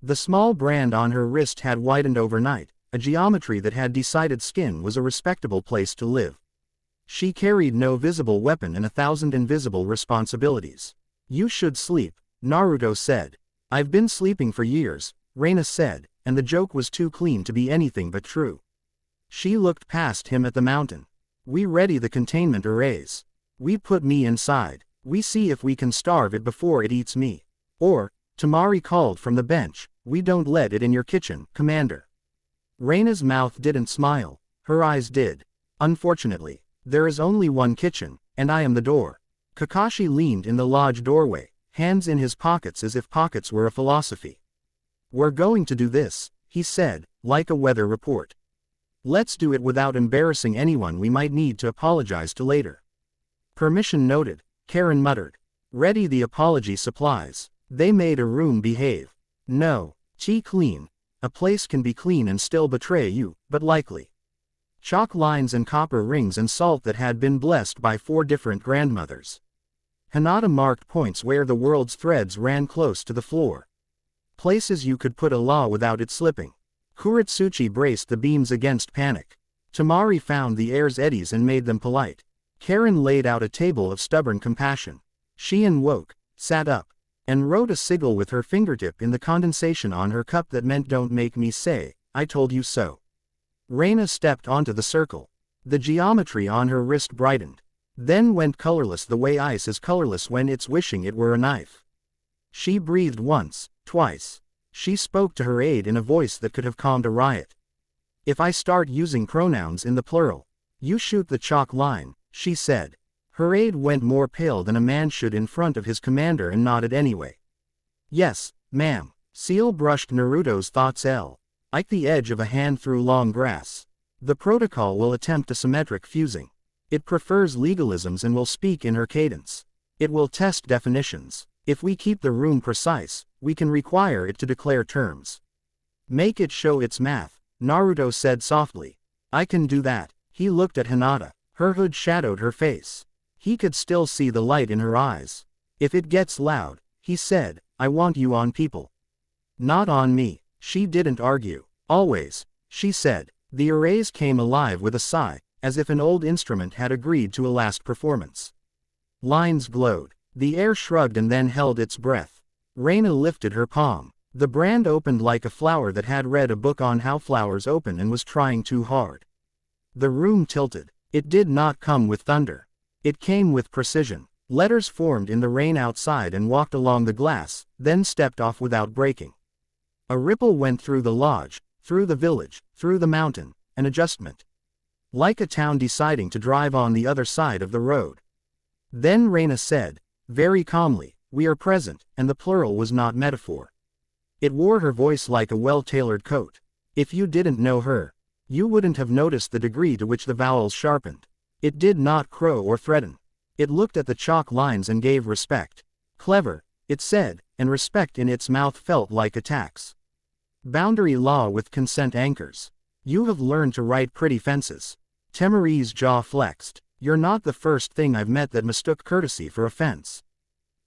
The small brand on her wrist had widened overnight, a geometry that had decided skin was a respectable place to live. She carried no visible weapon and 1,000 invisible responsibilities. You should sleep, Naruto said. I've been sleeping for years, Reina said, and the joke was too clean to be anything but true. She looked past him at the mountain. We ready the containment arrays. We put me inside. We see if we can starve it before it eats me. Or, Tamari called from the bench, we don't let it in your kitchen, Commander. Reina's mouth didn't smile, her eyes did. Unfortunately, there is only one kitchen, and I am the door. Kakashi leaned in the lodge doorway, hands in his pockets as if pockets were a philosophy. We're going to do this, he said, like a weather report. Let's do it without embarrassing anyone we might need to apologize to later. Permission noted, Karen muttered. Ready the apology supplies. They made a room behave. No, tea clean. A place can be clean and still betray you, but likely. Chalk lines and copper rings and salt that had been blessed by 4 different grandmothers. Hinata marked points where the world's threads ran close to the floor. Places you could put a law without it slipping. Kuretsuchi braced the beams against panic. Temari found the air's eddies and made them polite. Karen laid out a table of stubborn compassion. Shion woke, sat up, and wrote a sigil with her fingertip in the condensation on her cup that meant "Don't make me say, I told you so." Reina stepped onto the circle. The geometry on her wrist brightened. Then went colorless the way ice is colorless when it's wishing it were a knife. She breathed once, twice. She spoke to her aide in a voice that could have calmed a riot. "If I start using pronouns in the plural, you shoot the chalk line," she said. Her aide went more pale than a man should in front of his commander and nodded anyway. "Yes, ma'am." Ciel brushed Naruto's thoughts like the edge of a hand through long grass. "The protocol will attempt a symmetric fusing. It prefers legalisms and will speak in her cadence. It will test definitions. If we keep the room precise, we can require it to declare terms." "Make it show its math," Naruto said softly. "I can do that." He looked at Hinata. Her hood shadowed her face. He could still see the light in her eyes. "If it gets loud," he said, "I want you on people. Not on me." She didn't argue. "Always," she said. The arrays came alive with a sigh, as if an old instrument had agreed to a last performance. Lines glowed. The air shrugged and then held its breath. Reina lifted her palm. The brand opened like a flower that had read a book on how flowers open and was trying too hard. The room tilted. It did not come with thunder. It came with precision. Letters formed in the rain outside and walked along the glass, then stepped off without breaking. A ripple went through the lodge, through the village, through the mountain, an adjustment. Like a town deciding to drive on the other side of the road. Then Reina said, very calmly, "We are present," and the plural was not metaphor. It wore her voice like a well-tailored coat. If you didn't know her, you wouldn't have noticed the degree to which the vowels sharpened. It did not crow or threaten. It looked at the chalk lines and gave respect. "Clever," it said, and respect in its mouth felt like a tax. "Boundary law with consent anchors. You have learned to write pretty fences." Temari's jaw flexed. "You're not the first thing I've met that mistook courtesy for offense."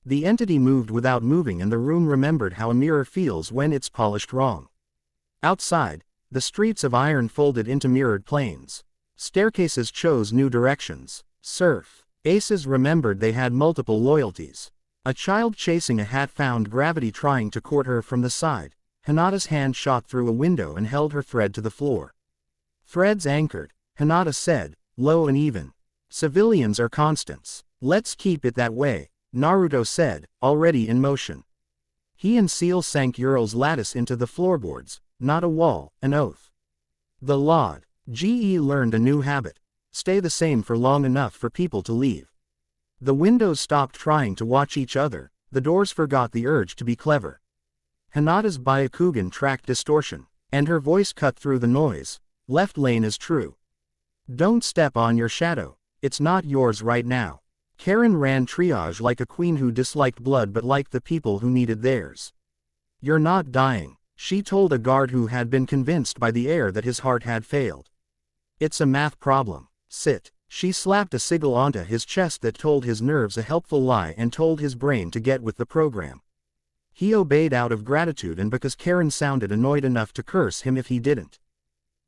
The entity moved without moving and the room remembered how a mirror feels when it's polished wrong. Outside, the streets of iron folded into mirrored planes. Staircases chose new directions. Surf. Aces remembered they had multiple loyalties. A child chasing a hat found gravity trying to court her from the side. Hinata's hand shot through a window and held her thread to the floor. "Threads anchored," Hinata said, low and even. "Civilians are constants. Let's keep it that way," Naruto said, already in motion. He and Ciel sank Ural's lattice into the floorboards, not a wall, an oath. The Lord GE learned a new habit. Stay the same for long enough for people to leave. The windows stopped trying to watch each other, the doors forgot the urge to be clever. Hinata's Byakugan tracked distortion, and her voice cut through the noise. "Left lane is true. Don't step on your shadow. It's not yours right now." Karen ran triage like a queen who disliked blood but liked the people who needed theirs. "You're not dying," she told a guard who had been convinced by the air that his heart had failed. "It's a math problem. Sit." She slapped a sigil onto his chest that told his nerves a helpful lie and told his brain to get with the program. He obeyed out of gratitude and because Karen sounded annoyed enough to curse him if he didn't.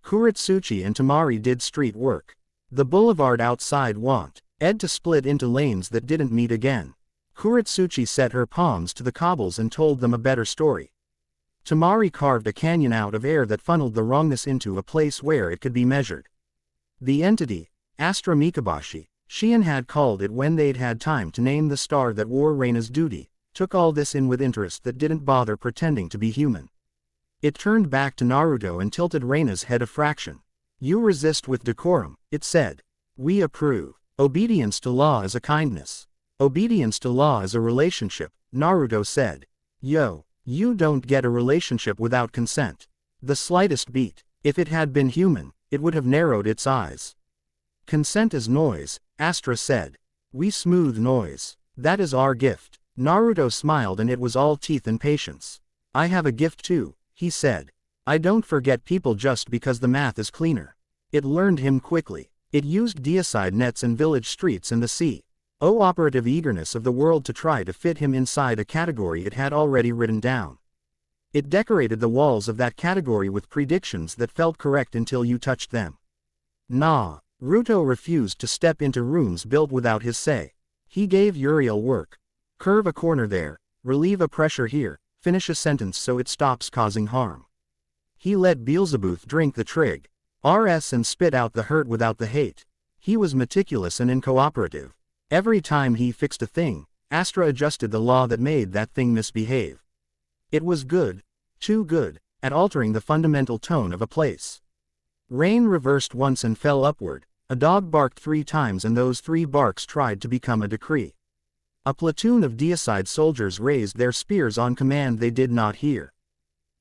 Kuretsuchi and Temari did street work. The boulevard outside want Ed to split into lanes that didn't meet again. Kuretsuchi set her palms to the cobbles and told them a better story. Temari carved a canyon out of air that funneled the wrongness into a place where it could be measured. The entity, Astra Mikabashi, Shion had called it when they'd had time to name the star that wore Reina's duty, took all this in with interest that didn't bother pretending to be human. It turned back to Naruto and tilted Reina's head a fraction. "You resist with decorum," it said. "We approve. Obedience to law is a kindness. Obedience to law is a relationship," Naruto said. "Yo, you don't get a relationship without consent." The slightest beat. If it had been human, it would have narrowed its eyes. "Consent is noise," Astra said. "We smooth noise. That is our gift." Naruto smiled and it was all teeth and patience. "I have a gift too," he said. I don't forget people just because the math is cleaner. It learned him quickly. It used deicide nets and village streets and the sea. Operative eagerness of the world to try to fit him inside a category it had already written down. It decorated the walls of that category with predictions that felt correct until you touched them. Nah. Naruto refused to step into rooms built without his say. He gave Uriel work. Curve a corner there, relieve a pressure here, finish a sentence so it stops causing harm. He let Beelzebub drink the trig. RS and spit out the hurt without the hate. He was meticulous and incooperative. Every time he fixed a thing, Astra adjusted the law that made that thing misbehave. It was good, too good, at altering the fundamental tone of a place. Rain reversed once and fell upward. A dog barked 3 times and those 3 barks tried to become a decree. A platoon of deicide soldiers raised their spears on command they did not hear.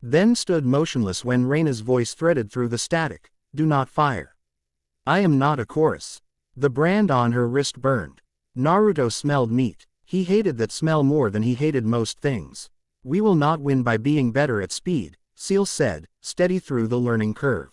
Then stood motionless when Reina's voice threaded through the static. Do not fire. I am not a chorus. The brand on her wrist burned. Naruto smelled meat. He hated that smell more than he hated most things. We will not win by being better at speed, Ciel said, steady through the learning curve.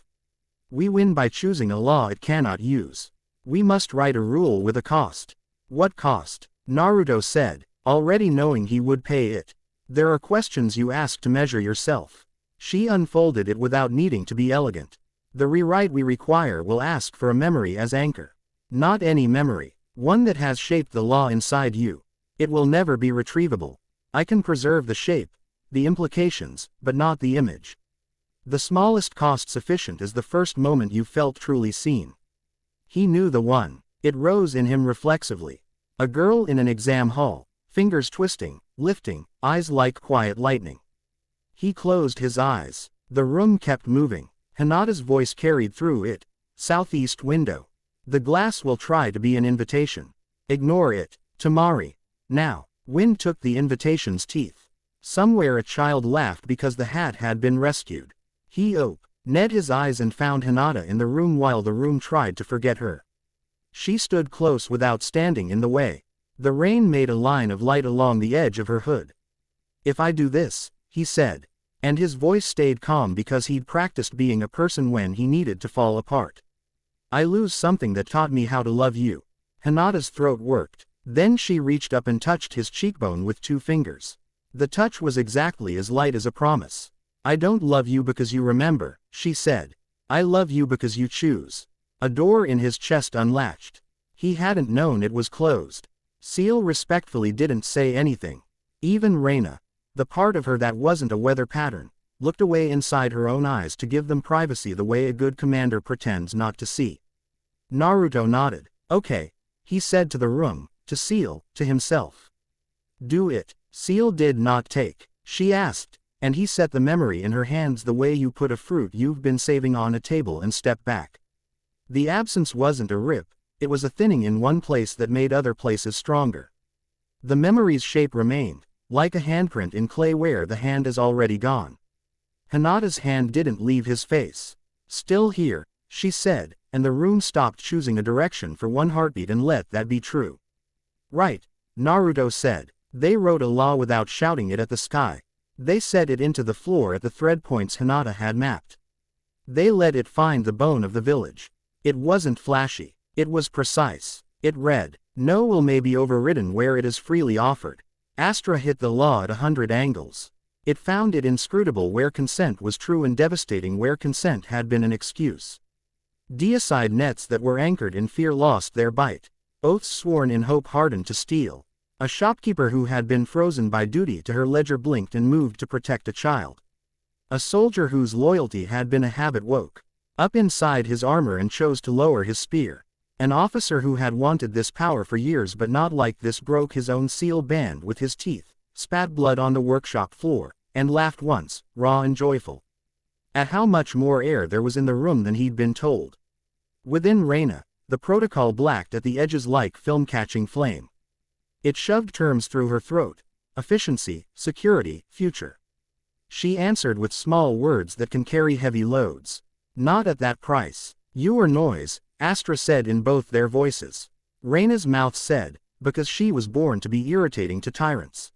We win by choosing a law it cannot use. We must write a rule with a cost. What cost? Naruto said, already knowing he would pay it. There are questions you ask to measure yourself. She unfolded it without needing to be elegant. The rewrite we require will ask for a memory as anchor. Not any memory, one that has shaped the law inside you. It will never be retrievable. I can preserve the shape, the implications, but not the image. The smallest cost sufficient is the first moment you felt truly seen. He knew the one. It rose in him reflexively. A girl in an exam hall, fingers twisting, lifting, eyes like quiet lightning. He closed his eyes. The room kept moving. Hinata's voice carried through it. Southeast window. The glass will try to be an invitation. Ignore it. Tamari. Now. Wind took the invitation's teeth. Somewhere a child laughed because the hat had been rescued. He Ned his eyes and found Hinata in the room while the room tried to forget her. She stood close without standing in the way. The rain made a line of light along the edge of her hood. If I do this, he said. And his voice stayed calm because he'd practiced being a person when he needed to fall apart. I lose something that taught me how to love you. Hinata's throat worked. Then she reached up and touched his cheekbone with 2 fingers. The touch was exactly as light as a promise. I don't love you because you remember, she said. I love you because you choose. A door in his chest unlatched. He hadn't known it was closed. Ciel respectfully didn't say anything. Even Reina, the part of her that wasn't a weather pattern, looked away inside her own eyes to give them privacy the way a good commander pretends not to see. Naruto nodded. Okay, he said to the room, to Ciel, to himself. Do it. Ciel did not take. She asked, and he set the memory in her hands the way you put a fruit you've been saving on a table and step back. The absence wasn't a rip, it was a thinning in one place that made other places stronger. The memory's shape remained, like a handprint in clay where the hand is already gone. Hinata's hand didn't leave his face. Still here, she said, and the room stopped choosing a direction for one heartbeat and let that be true. Right, Naruto said. They wrote a law without shouting it at the sky. They set it into the floor at the thread points Hinata had mapped. They let it find the bone of the village. It wasn't flashy. It was precise. It read, no will may be overridden where it is freely offered. Astra hit the law at 100 angles. It found it inscrutable where consent was true and devastating where consent had been an excuse. Deicide nets that were anchored in fear lost their bite. Oaths sworn in hope hardened to steel. A shopkeeper who had been frozen by duty to her ledger blinked and moved to protect a child. A soldier whose loyalty had been a habit woke up inside his armor and chose to lower his spear. An officer who had wanted this power for years but not like this broke his own seal band with his teeth, spat blood on the workshop floor, and laughed once, raw and joyful. At how much more air there was in the room than he'd been told. Within Reina, the protocol blacked at the edges like film catching flame. It shoved terms through her throat. Efficiency, security, future. She answered with small words that can carry heavy loads. Not at that price. You or noise, Astra said in both their voices. Reina's mouth said, because she was born to be irritating to tyrants.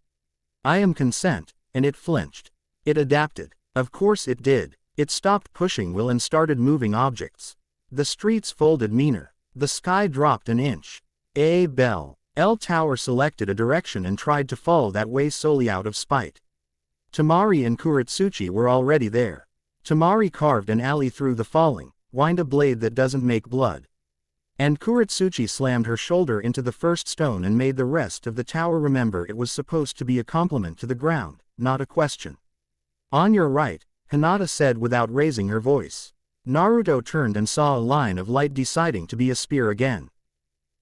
I am consent, and it flinched. It adapted. Of course it did. It stopped pushing Will and started moving objects. The streets folded meaner. The sky dropped an inch. A bell. L Tower selected a direction and tried to fall that way solely out of spite. Temari and Kuretsuchi were already there. Temari carved an alley through the falling, wind a blade that doesn't make blood. And Kuretsuchi slammed her shoulder into the first stone and made the rest of the tower remember it was supposed to be a compliment to the ground, not a question. On your right, Hinata said without raising her voice. Naruto turned and saw a line of light deciding to be a spear again.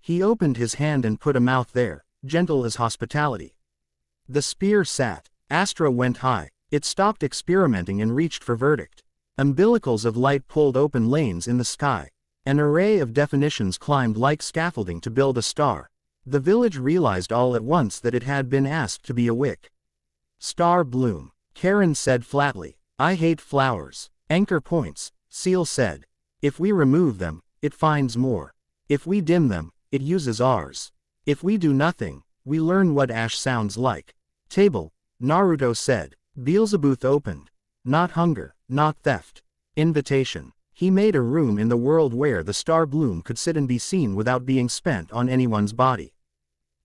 He opened his hand and put a mouth there, gentle as hospitality. The spear sat. Astra went high. It stopped experimenting and reached for verdict. Umbilicals of light pulled open lanes in the sky. An array of definitions climbed like scaffolding to build a star. The village realized all at once that it had been asked to be a wick. Star bloom. Karen said flatly. I hate flowers. Anchor points, Ciel said. If we remove them, it finds more. If we dim them, it uses ours. If we do nothing, we learn what ash sounds like. Table, Naruto said. Beelzebub opened. Not hunger, not theft. Invitation. He made a room in the world where the star bloom could sit and be seen without being spent on anyone's body.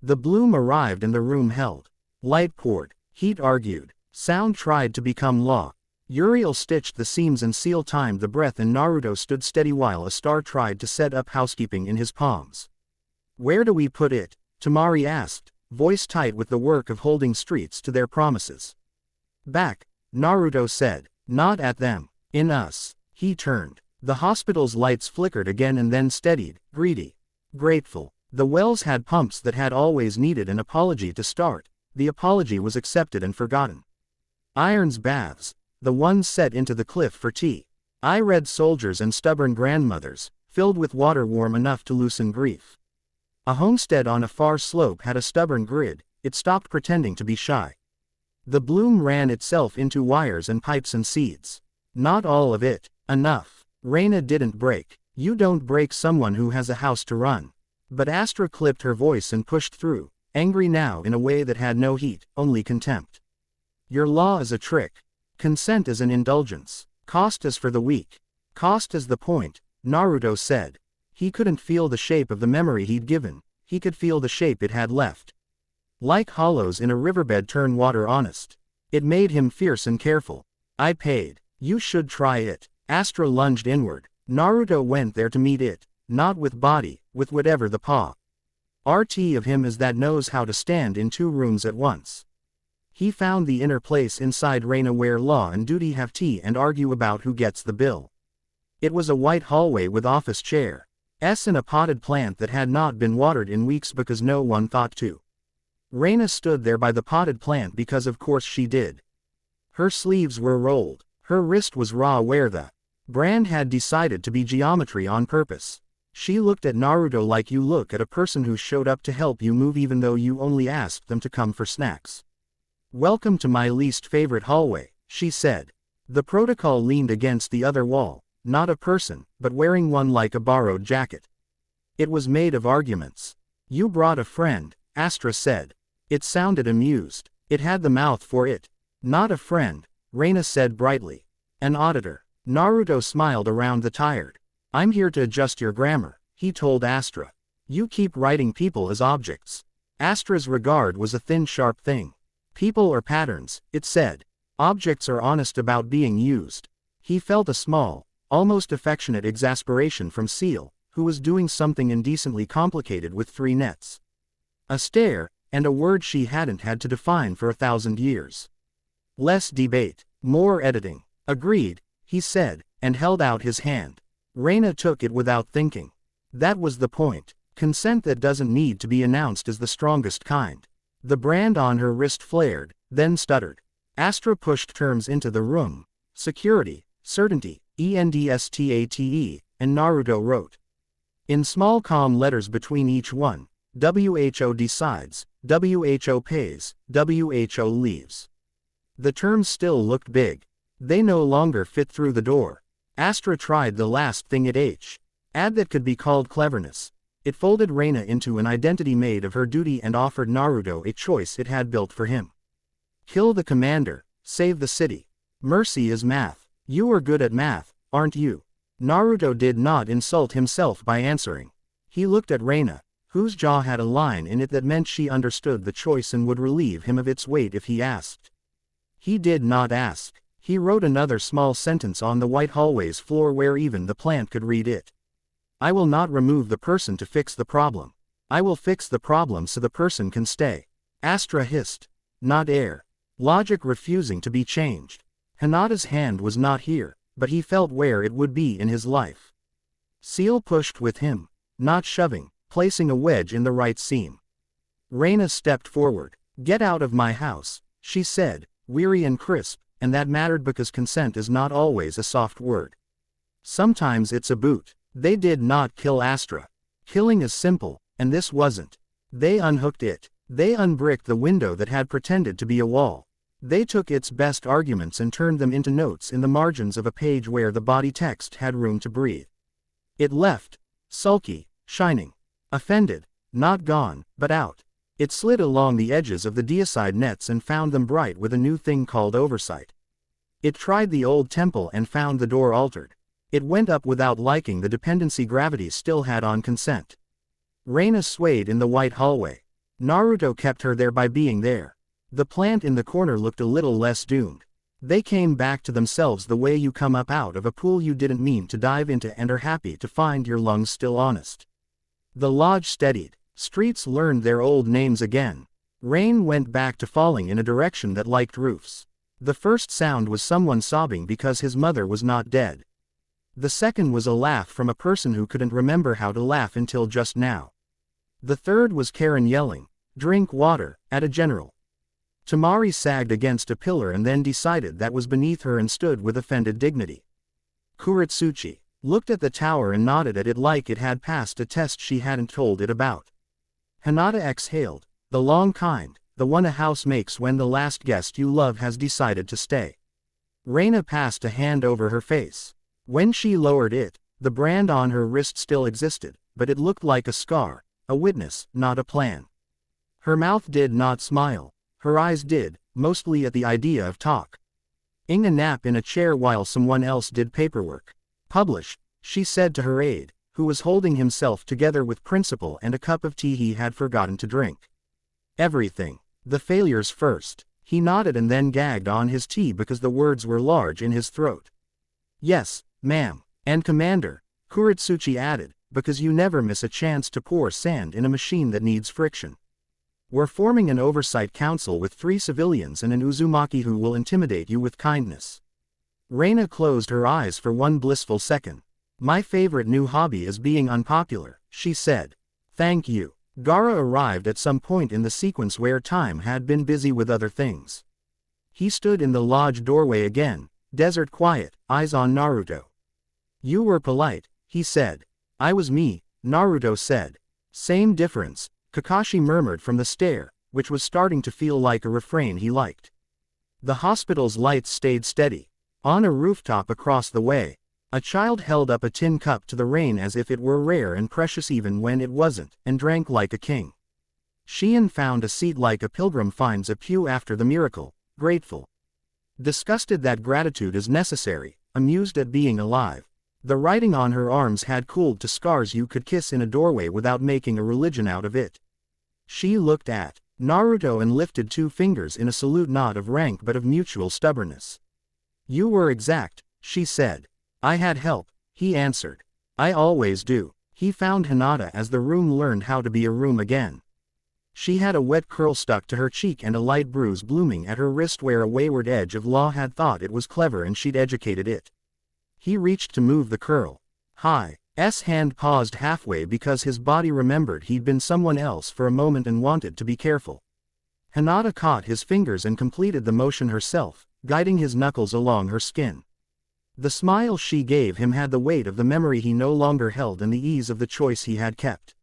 The bloom arrived and the room held. Light poured. Heat argued. Sound tried to become law. Uriel stitched the seams and Ciel timed the breath and Naruto stood steady while a star tried to set up housekeeping in his palms. Where do we put it? Temari asked, voice tight with the work of holding streets to their promises. Back, Naruto said. Not at them. In us. He turned. The hospital's lights flickered again and then steadied, greedy. Grateful. The wells had pumps that had always needed an apology to start. The apology was accepted and forgotten. Iron's baths. The ones set into the cliff for tea. I-red soldiers and stubborn grandmothers, filled with water warm enough to loosen grief. A homestead on a far slope had a stubborn grid. It stopped pretending to be shy. The bloom ran itself into wires and pipes and seeds. Not all of it. Enough. Reina didn't break. You don't break someone who has a house to run. But Astra clipped her voice and pushed through, angry now in a way that had no heat, only contempt. Your law is a trick. Consent is an indulgence. Cost is for the weak. Cost is the point, Naruto said. He couldn't feel the shape of the memory he'd given, he could feel the shape it had left. Like hollows in a riverbed turn water honest. It made him fierce and careful. I paid. You should try it. Astra lunged inward. Naruto went there to meet it, not with body, with whatever the paw. RT of him is that knows how to stand in two rooms at once. He found the inner place inside Reina where law and duty have tea and argue about who gets the bill. It was a white hallway with office chair. And a potted plant that had not been watered in weeks because no one thought to. Reina stood there by the potted plant because of course she did. Her sleeves were rolled. Her wrist was raw where the brand had decided to be geometry on purpose. She looked at Naruto like you look at a person who showed up to help you move even though you only asked them to come for snacks. Welcome to my least favorite hallway, she said. The protocol leaned against the other wall, not a person, but wearing one like a borrowed jacket. It was made of arguments. You brought a friend, Astra said. It sounded amused. It had the mouth for it. Not a friend, Reina said brightly. An auditor. Naruto smiled around the tired. I'm here to adjust your grammar, he told Astra. You keep writing people as objects. Astra's regard was a thin sharp thing. People or patterns, it said. Objects are honest about being used. He felt a small, almost affectionate exasperation from Ciel, who was doing something indecently complicated with 3 nets. A stare, and a word she hadn't had to define for 1,000 years. Less debate, more editing. Agreed, he said, and held out his hand. Reina took it without thinking. That was the point. Consent that doesn't need to be announced is the strongest kind. The brand on her wrist flared, then stuttered. Astra pushed terms into the room. Security, certainty, ENDSTATE, and Naruto wrote. In small calm letters between each one, WHO decides, WHO pays, WHO leaves. The terms still looked big. They no longer fit through the door. Astra tried the last thing at H. Add that could be called cleverness. It folded Reina into an identity made of her duty and offered Naruto a choice it had built for him. Kill the commander, save the city. Mercy is math. You are good at math, aren't you? Naruto did not insult himself by answering. He looked at Reina, whose jaw had a line in it that meant she understood the choice and would relieve him of its weight if he asked. He did not ask. He wrote another small sentence on the white hallway's floor where even the plant could read it. I will not remove the person to fix the problem. I will fix the problem so the person can stay. Astra hissed. Not air. Logic refusing to be changed. Hinata's hand was not here, but he felt where it would be in his life. Ciel pushed with him, not shoving, placing a wedge in the right seam. Reina stepped forward. Get out of my house, she said, weary and crisp, and that mattered because consent is not always a soft word. Sometimes it's a boot. They did not kill Astra. Killing is simple, and this wasn't. They unhooked it. They unbricked the window that had pretended to be a wall. They took its best arguments and turned them into notes in the margins of a page where the body text had room to breathe. It left, sulky, shining, offended, not gone, but out. It slid along the edges of the deicide nets and found them bright with a new thing called oversight. It tried the old temple and found the door altered. It went up without liking the dependency gravity still had on consent. Reina swayed in the white hallway. Naruto kept her there by being there. The plant in the corner looked a little less doomed. They came back to themselves the way you come up out of a pool you didn't mean to dive into and are happy to find your lungs still honest. The lodge steadied. Streets learned their old names again. Rain went back to falling in a direction that liked roofs. The first sound was someone sobbing because his mother was not dead. The second was a laugh from a person who couldn't remember how to laugh until just now. The third was Karen yelling, "Drink water," at a general. Tamari sagged against a pillar and then decided that was beneath her and stood with offended dignity. Kuretsuchi looked at the tower and nodded at it like it had passed a test she hadn't told it about. Hinata exhaled, the long kind, the one a house makes when the last guest you love has decided to stay. Reina passed a hand over her face. When she lowered it, the brand on her wrist still existed, but it looked like a scar, a witness, not a plan. Her mouth did not smile. Her eyes did, mostly at the idea of talk. Ing a nap in a chair while someone else did paperwork. Publish, she said to her aide, who was holding himself together with principle and a cup of tea he had forgotten to drink. Everything. The failures first. He nodded and then gagged on his tea because the words were large in his throat. Yes, ma'am. And Commander, Kuretsuchi added, because you never miss a chance to pour sand in a machine that needs friction. We're forming an oversight council with 3 civilians and an Uzumaki who will intimidate you with kindness. Reina closed her eyes for one blissful second. My favorite new hobby is being unpopular, she said. Thank you. Gaara arrived at some point in the sequence where time had been busy with other things. He stood in the lodge doorway again, desert quiet, eyes on Naruto. You were polite, he said. I was me, Naruto said. Same difference, Kakashi murmured from the stair, which was starting to feel like a refrain he liked. The hospital's lights stayed steady. On a rooftop across the way, a child held up a tin cup to the rain as if it were rare and precious even when it wasn't, and drank like a king. Shion found a seat like a pilgrim finds a pew after the miracle, grateful. Disgusted that gratitude is necessary, amused at being alive. The writing on her arms had cooled to scars you could kiss in a doorway without making a religion out of it. She looked at Naruto and lifted 2 fingers in a salute not of rank but of mutual stubbornness. You were exact, she said. I had help, he answered. I always do. He found Hinata as the room learned how to be a room again. She had a wet curl stuck to her cheek and a light bruise blooming at her wrist where a wayward edge of law had thought it was clever and she'd educated it. He reached to move the curl. Hi's hand paused halfway because his body remembered he'd been someone else for a moment and wanted to be careful. Hinata caught his fingers and completed the motion herself, guiding his knuckles along her skin. The smile she gave him had the weight of the memory he no longer held and the ease of the choice he had kept.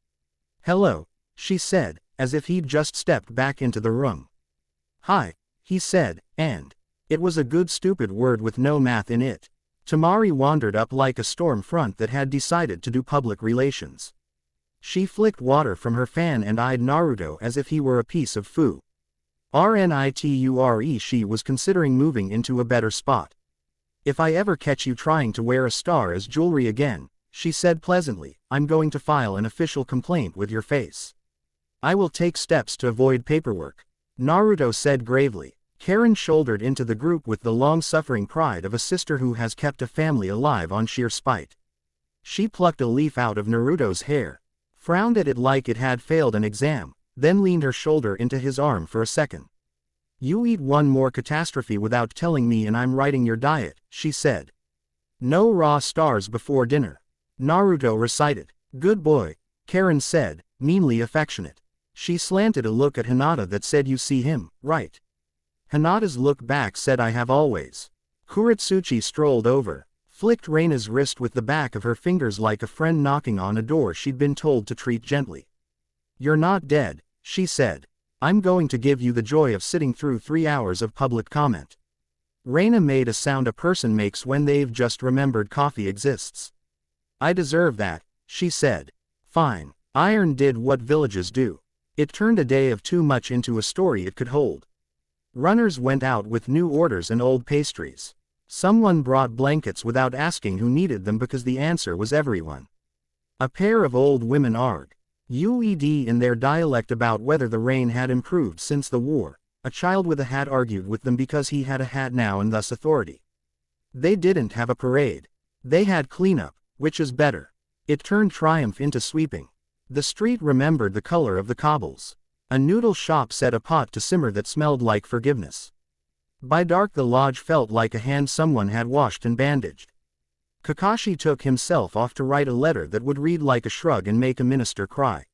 Hello, she said, as if he'd just stepped back into the room. Hi, he said, and it was a good stupid word with no math in it. Tamari wandered up like a storm front that had decided to do public relations. She flicked water from her fan and eyed Naruto as if he were a piece of foo. Rniture she was considering moving into a better spot. If I ever catch you trying to wear a star as jewelry again, she said pleasantly, I'm going to file an official complaint with your face. I will take steps to avoid paperwork. Naruto said gravely. Karen shouldered into the group with the long-suffering pride of a sister who has kept a family alive on sheer spite. She plucked a leaf out of Naruto's hair, frowned at it like it had failed an exam, then leaned her shoulder into his arm for a second. You eat one more catastrophe without telling me and I'm writing your diet, she said. No raw stars before dinner. Naruto recited. Good boy, Karen said, meanly affectionate. She slanted a look at Hinata that said you see him, right? Hinata's look back said I have always. Kuretsuchi strolled over, flicked Reina's wrist with the back of her fingers like a friend knocking on a door she'd been told to treat gently. You're not dead, she said. I'm going to give you the joy of sitting through 3 hours of public comment. Reina made a sound a person makes when they've just remembered coffee exists. I deserve that, she said. Fine. Iron did what villages do. It turned a day of too much into a story it could hold. Runners went out with new orders and old pastries. Someone brought blankets without asking who needed them because the answer was everyone. A pair of old women argued in their dialect about whether the rain had improved since the war. A child with a hat argued with them because he had a hat now and thus authority. They didn't have a parade. They had cleanup, which is better. It turned triumph into sweeping. The street remembered the color of the cobbles. A noodle shop set a pot to simmer that smelled like forgiveness. By dark the lodge felt like a hand someone had washed and bandaged. Kakashi took himself off to write a letter that would read like a shrug and make a minister cry.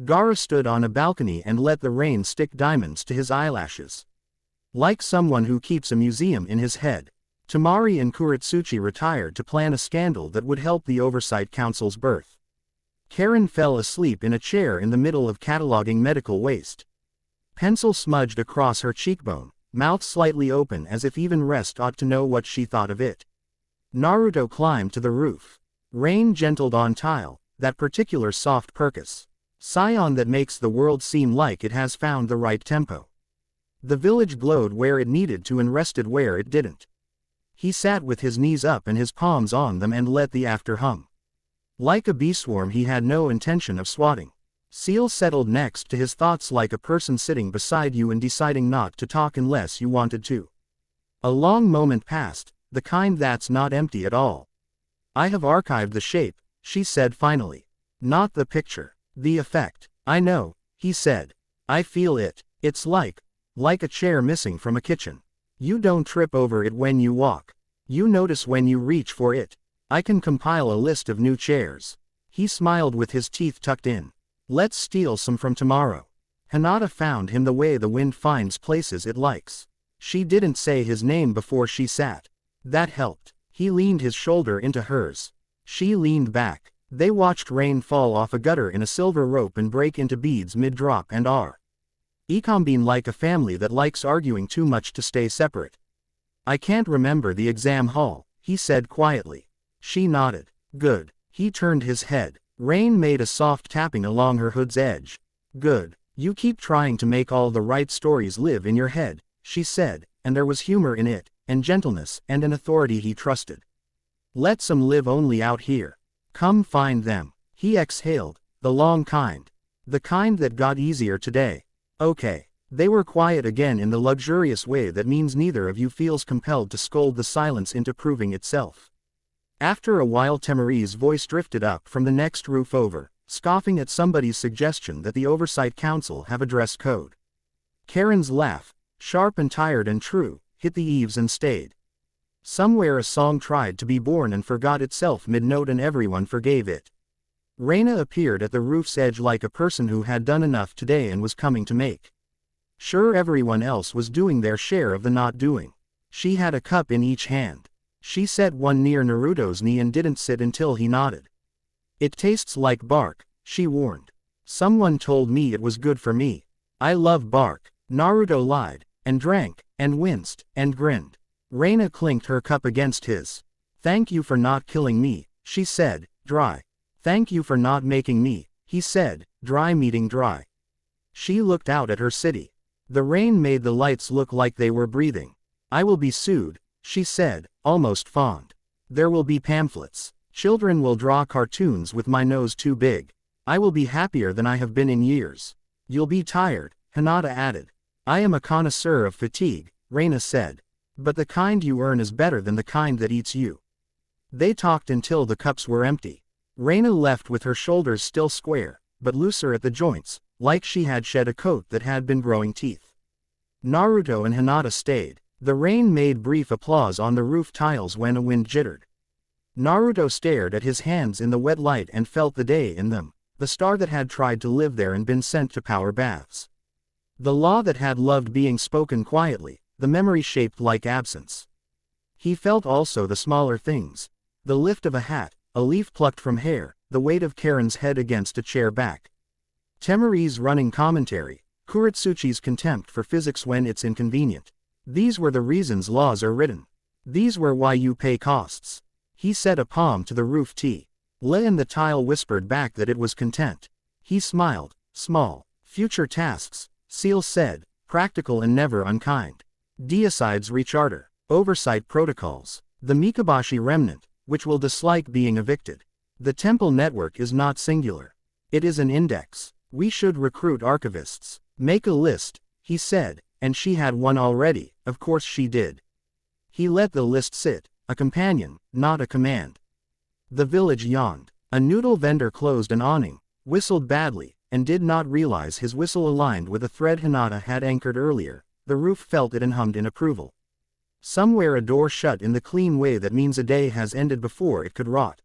Gaara stood on a balcony and let the rain stick diamonds to his eyelashes. Like someone who keeps a museum in his head, Tamari and Kuretsuchi retired to plan a scandal that would help the Oversight Council's birth. Karen fell asleep in a chair in the middle of cataloging medical waste. Pencil smudged across her cheekbone, mouth slightly open as if even rest ought to know what she thought of it. Naruto climbed to the roof. Rain gentled on tile, that particular soft percus. Scion that makes the world seem like it has found the right tempo. The village glowed where it needed to and rested where it didn't. He sat with his knees up and his palms on them and let the after hum. Like a bee swarm he had no intention of swatting. Ciel settled next to his thoughts like a person sitting beside you and deciding not to talk unless you wanted to. A long moment passed, the kind that's not empty at all. I have archived the shape, she said finally. Not the picture. The effect. I know, he said. I feel it. It's like a chair missing from a kitchen. You don't trip over it when you walk. You notice when you reach for it. I can compile a list of new chairs. He smiled with his teeth tucked in. Let's steal some from tomorrow. Hinata found him the way the wind finds places it likes. She didn't say his name before she sat. That helped. He leaned his shoulder into hers. She leaned back. They watched rain fall off a gutter in a silver rope and break into beads mid-drop and combine like a family that likes arguing too much to stay separate. I can't remember the exam hall, he said quietly. She nodded. Good. He turned his head. Rain made a soft tapping along her hood's edge. Good. You keep trying to make all the right stories live in your head, she said, and there was humor in it, and gentleness, and an authority he trusted. Let some live only out here. Come find them. He exhaled, the long kind. The kind that got easier today. Okay. They were quiet again in the luxurious way that means neither of you feels compelled to scold the silence into proving itself. After a while Temari's voice drifted up from the next roof over, scoffing at somebody's suggestion that the Oversight Council have a dress code. Karen's laugh, sharp and tired and true, hit the eaves and stayed. Somewhere a song tried to be born and forgot itself mid-note and everyone forgave it. Reina appeared at the roof's edge like a person who had done enough today and was coming to make sure everyone else was doing their share of the not doing. She had a cup in each hand. She set one near Naruto's knee and didn't sit until he nodded. It tastes like bark, she warned. Someone told me it was good for me. I love bark. Naruto lied, and drank, and winced, and grinned. Reina clinked her cup against his. Thank you for not killing me, she said, dry. Thank you for not making me, he said, dry meeting dry. She looked out at her city. The rain made the lights look like they were breathing. I will be sued, she said, almost fond. There will be pamphlets. Children will draw cartoons with my nose too big. I will be happier than I have been in years. You'll be tired, Hinata added. I am a connoisseur of fatigue, Reina said. But the kind you earn is better than the kind that eats you. They talked until the cups were empty. Reina left with her shoulders still square, but looser at the joints, like she had shed a coat that had been growing teeth. Naruto and Hinata stayed. The rain made brief applause on the roof tiles when a wind jittered. Naruto stared at his hands in the wet light and felt the day in them, the star that had tried to live there and been sent to power baths. The law that had loved being spoken quietly, the memory shaped like absence. He felt also the smaller things. The lift of a hat, a leaf plucked from hair, the weight of Karen's head against a chair back. Temari's running commentary, Kuretsuchi's contempt for physics when it's inconvenient. These were the reasons laws are written. These were why you pay costs. He set a palm to the roof tee. And the tile whispered back that it was content. He smiled. Small. Future tasks, Ciel said, practical and never unkind. Deicides recharter. Oversight protocols. The Mikabashi remnant, which will dislike being evicted. The temple network is not singular. It is an index. We should recruit archivists. Make a list, he said, and she had one already, of course she did. He let the list sit, a companion, not a command. The village yawned. A noodle vendor closed an awning, whistled badly, and did not realize his whistle aligned with a thread Hinata had anchored earlier. The roof felt it and hummed in approval. Somewhere a door shut in the clean way that means a day has ended before it could rot.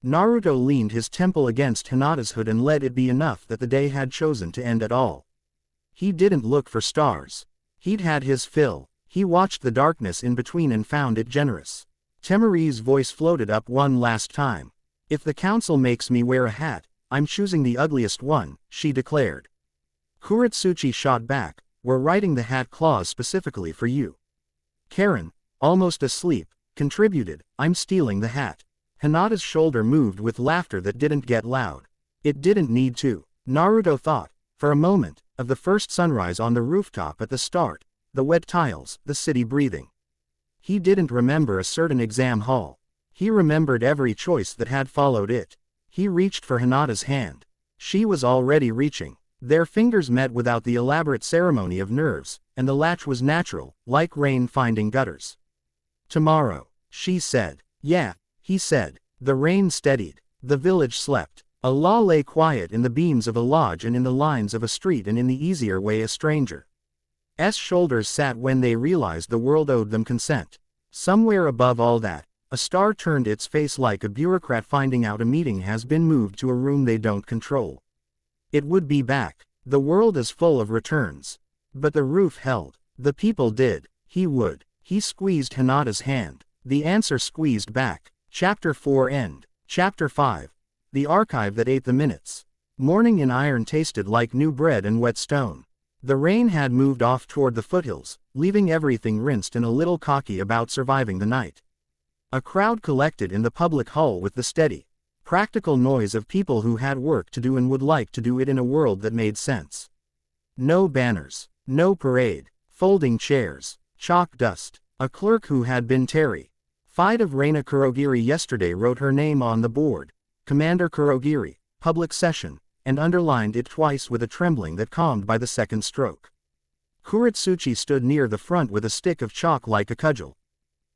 Naruto leaned his temple against Hinata's hood and let it be enough that the day had chosen to end at all. He didn't look for stars. He'd had his fill. He watched the darkness in between and found it generous. Temari's voice floated up one last time. If the council makes me wear a hat, I'm choosing the ugliest one, she declared. Kuretsuchi shot back, we're writing the hat clause specifically for you. Karen, almost asleep, contributed, I'm stealing the hat. Hinata's shoulder moved with laughter that didn't get loud. It didn't need to. Naruto thought, for a moment, of the first sunrise on the rooftop at the start, the wet tiles, the city breathing. He didn't remember a certain exam hall. He remembered every choice that had followed it. He reached for Hinata's hand. She was already reaching. Their fingers met without the elaborate ceremony of nerves, and the latch was natural, like rain finding gutters. Tomorrow, she said. Yeah, he said. The rain steadied. The village slept. Allah lay quiet in the beams of a lodge and in the lines of a street and in the easier way a stranger's shoulders sat when they realized the world owed them consent. Somewhere above all that, a star turned its face like a bureaucrat finding out a meeting has been moved to a room they don't control. It would be back. The world is full of returns. But the roof held. The people did. He would. He squeezed Hinata's hand. The answer squeezed back. Chapter 4 End. Chapter 5. The archive that ate the minutes. Morning in iron tasted like new bread and wet stone. The rain had moved off toward the foothills, leaving everything rinsed and a little cocky about surviving the night. A crowd collected in the public hall with the steady, practical noise of people who had work to do and would like to do it in a world that made sense. No banners, no parade, folding chairs, chalk dust. A clerk who had been Terry Fide of Reina Kurogiri yesterday wrote her name on the board. Commander Kurogiri, public session, and underlined it twice with a trembling that calmed by the second stroke. Kuretsuchi stood near the front with a stick of chalk like a cudgel,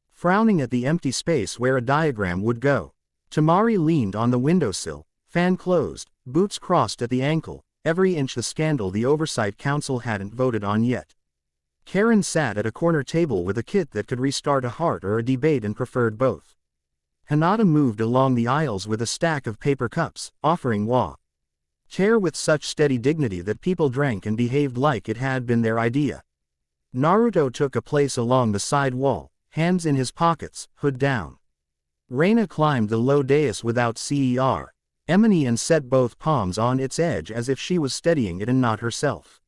frowning at the empty space where a diagram would go. Temari leaned on the windowsill, fan closed, boots crossed at the ankle, every inch the scandal the Oversight Council hadn't voted on yet. Karen sat at a corner table with a kit that could restart a heart or a debate and preferred both. Hinata moved along the aisles with a stack of paper cups, offering chair with such steady dignity that people drank and behaved like it had been their idea. Naruto took a place along the side wall, hands in his pockets, hood down. Reina climbed the low dais without ceremony and set both palms on its edge as if she was steadying it and not herself.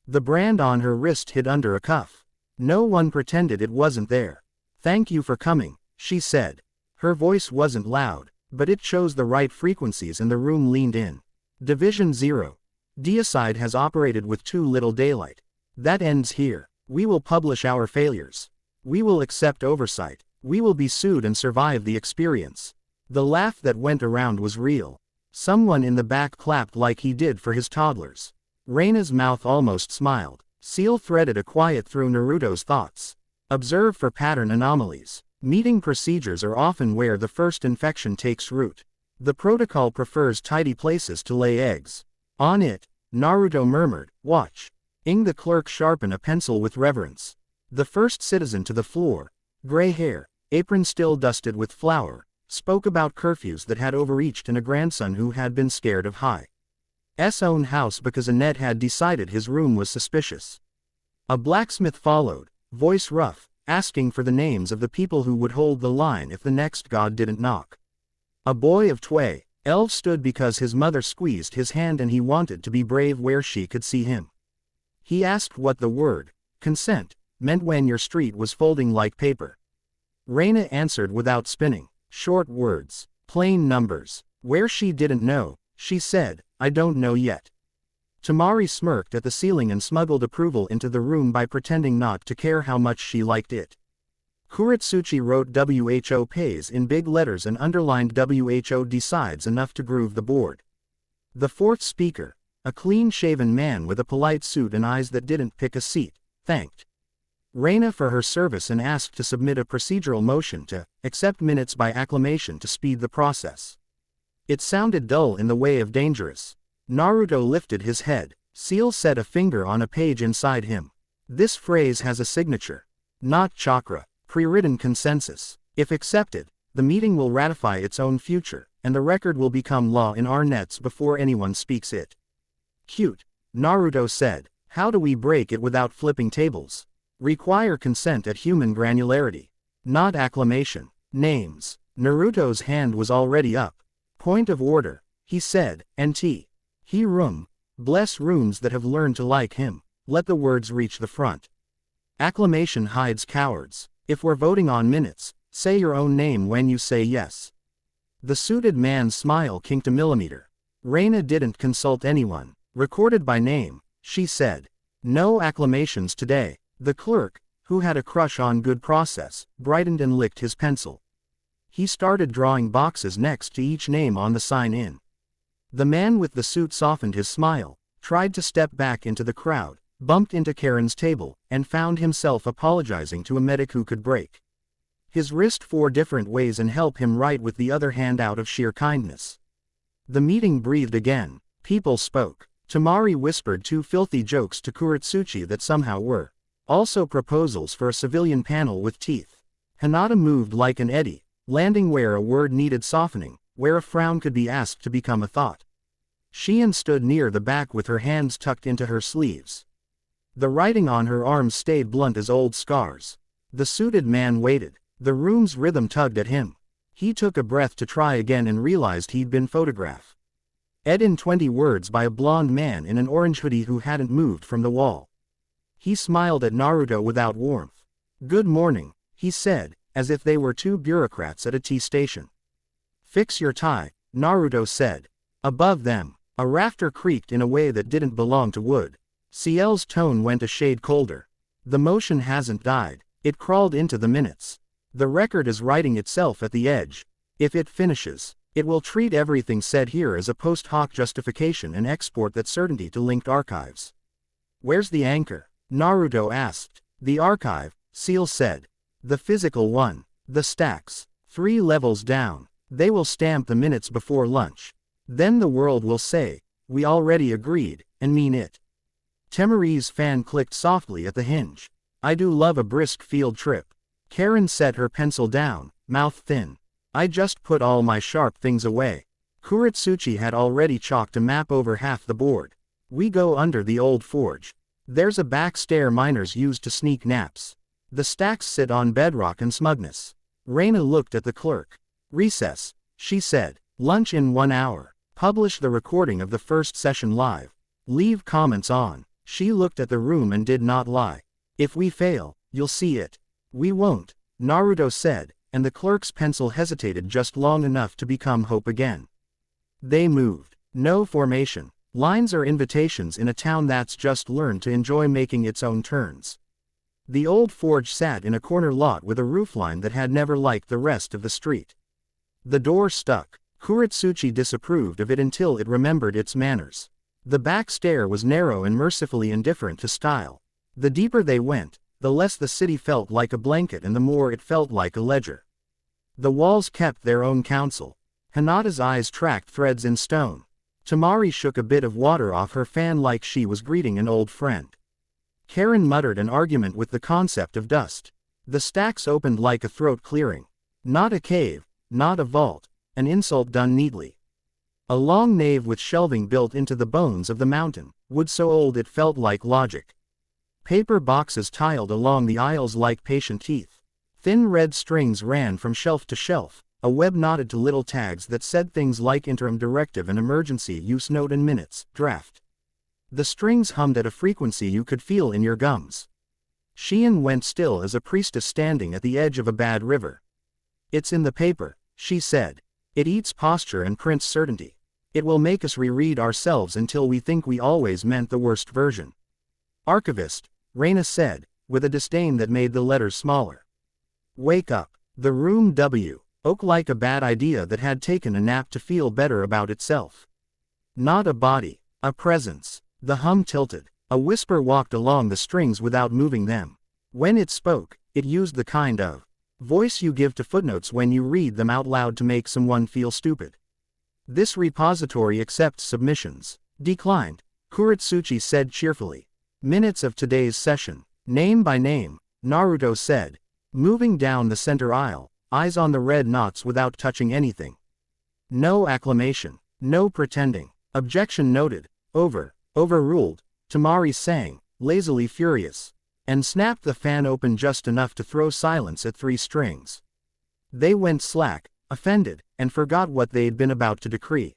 The brand on her wrist hid under a cuff. No one pretended it wasn't there. Thank you for coming, she said. Her voice wasn't loud, but it chose the right frequencies and the room leaned in. Division 0. Deicide has operated with too little daylight. That ends here. We will publish our failures. We will accept oversight. We will be sued and survive the experience. The laugh that went around was real. Someone in the back clapped like he did for his toddlers. Reina's mouth almost smiled. Ciel threaded a quiet through Naruto's thoughts. Observe for pattern anomalies. Meeting procedures are often where the first infection takes root. The protocol prefers tidy places to lay eggs. On it, Naruto murmured, watch. The clerk sharpened a pencil with reverence. The first citizen to the floor, gray hair, apron still dusted with flour, spoke about curfews that had overreached and a grandson who had been scared of Hi's own house because Annette had decided his room was suspicious. A blacksmith followed, voice rough, asking for the names of the people who would hold the line if the next god didn't knock. A boy of 12 stood because his mother squeezed his hand and he wanted to be brave where she could see him. He asked what the word, consent, meant when your street was folding like paper. Reina answered without spinning, short words, plain numbers. Where she didn't know, she said, I don't know yet. Tamari smirked at the ceiling and smuggled approval into the room by pretending not to care how much she liked it. Kuretsuchi wrote WHO pays in big letters and underlined WHO decides enough to groove the board. The fourth speaker, a clean-shaven man with a polite suit and eyes that didn't pick a seat, thanked Reina for her service and asked to submit a procedural motion to accept minutes by acclamation to speed the process. It sounded dull in the way of dangerous. Naruto lifted his head. Ciel set a finger on a page inside him. This phrase has a signature. Not chakra. Pre-written consensus. If accepted, the meeting will ratify its own future, and the record will become law in our nets before anyone speaks it. Cute. Naruto said. How do we break it without flipping tables? Require consent at human granularity. Not acclamation. Names. Naruto's hand was already up. Point of order, he said, NT. He room. Bless rooms that have learned to like him. Let the words reach the front. Acclamation hides cowards. If we're voting on minutes, say your own name when you say yes. The suited man's smile kinked a millimeter. Reina didn't consult anyone. Recorded by name, she said. No acclamations today. The clerk, who had a crush on good process, brightened and licked his pencil. He started drawing boxes next to each name on the sign-in. The man with the suit softened his smile, tried to step back into the crowd, bumped into Karen's table, and found himself apologizing to a medic who could break his wrist 4 different ways and help him write with the other hand out of sheer kindness. The meeting breathed again. People spoke. Tamari whispered 2 filthy jokes to Kuretsuchi that somehow were also proposals for a civilian panel with teeth. Hinata moved like an eddy, landing where a word needed softening, where a frown could be asked to become a thought. Shion stood near the back with her hands tucked into her sleeves. The writing on her arms stayed blunt as old scars. The suited man waited. The room's rhythm tugged at him. He took a breath to try again and realized he'd been photographed. Ed in 20 words by a blonde man in an orange hoodie who hadn't moved from the wall. He smiled at Naruto without warmth. Good morning, he said, as if they were 2 bureaucrats at a tea station. Fix your tie, Naruto said. Above them, a rafter creaked in a way that didn't belong to wood. Ciel's tone went a shade colder. The motion hasn't died. It crawled into the minutes. The record is writing itself at the edge. If it finishes, it will treat everything said here as a post hoc justification and export that certainty to linked archives. Where's the anchor? Naruto asked. The archive, Ciel said. The physical one. The stacks. 3 levels down. They will stamp the minutes before lunch. Then the world will say, we already agreed, and mean it. Temari's fan clicked softly at the hinge. I do love a brisk field trip. Karen set her pencil down, mouth thin. I just put all my sharp things away. Kuretsuchi had already chalked a map over half the board. We go under the old forge. There's a back stair miners use to sneak naps. The stacks sit on bedrock and smugness. Reina looked at the clerk. Recess, she said. Lunch in 1 hour. Publish the recording of the first session live. Leave comments on. She looked at the room and did not lie. If we fail, you'll see it. We won't, Naruto said, and the clerk's pencil hesitated just long enough to become hope again. They moved. No formation. Lines are invitations in a town that's just learned to enjoy making its own turns. The old forge sat in a corner lot with a roofline that had never liked the rest of the street. The door stuck. Kuretsuchi disapproved of it until it remembered its manners. The back stair was narrow and mercifully indifferent to style. The deeper they went, the less the city felt like a blanket and the more it felt like a ledger. The walls kept their own counsel. Hinata's eyes tracked threads in stone. Tamari shook a bit of water off her fan like she was greeting an old friend. Karen muttered an argument with the concept of dust. The stacks opened like a throat clearing. Not a cave, not a vault, an insult done neatly. A long nave with shelving built into the bones of the mountain, wood so old it felt like logic. Paper boxes tiled along the aisles like patient teeth. Thin red strings ran from shelf to shelf, a web knotted to little tags that said things like interim directive and emergency use note and minutes, draft. The strings hummed at a frequency you could feel in your gums. Sheehan went still as a priestess standing at the edge of a bad river. It's in the paper, she said. It eats posture and prints certainty. It will make us reread ourselves until we think we always meant the worst version. Archivist, Reina said, with a disdain that made the letters smaller. Wake up. The room woke like a bad idea that had taken a nap to feel better about itself. Not a body, a presence. The hum tilted. A whisper walked along the strings without moving them. When it spoke, it used the kind of voice you give to footnotes when you read them out loud to make someone feel stupid. This repository accepts submissions. Declined, Kuretsuchi said cheerfully. Minutes of today's session. Name by name, Naruto said. Moving down the center aisle, eyes on the red knots without touching anything. No acclamation. No pretending. Objection noted. Overruled, Tamari sang, lazily furious. And snapped the fan open just enough to throw silence at 3 strings. They went slack, offended, and forgot what they'd been about to decree.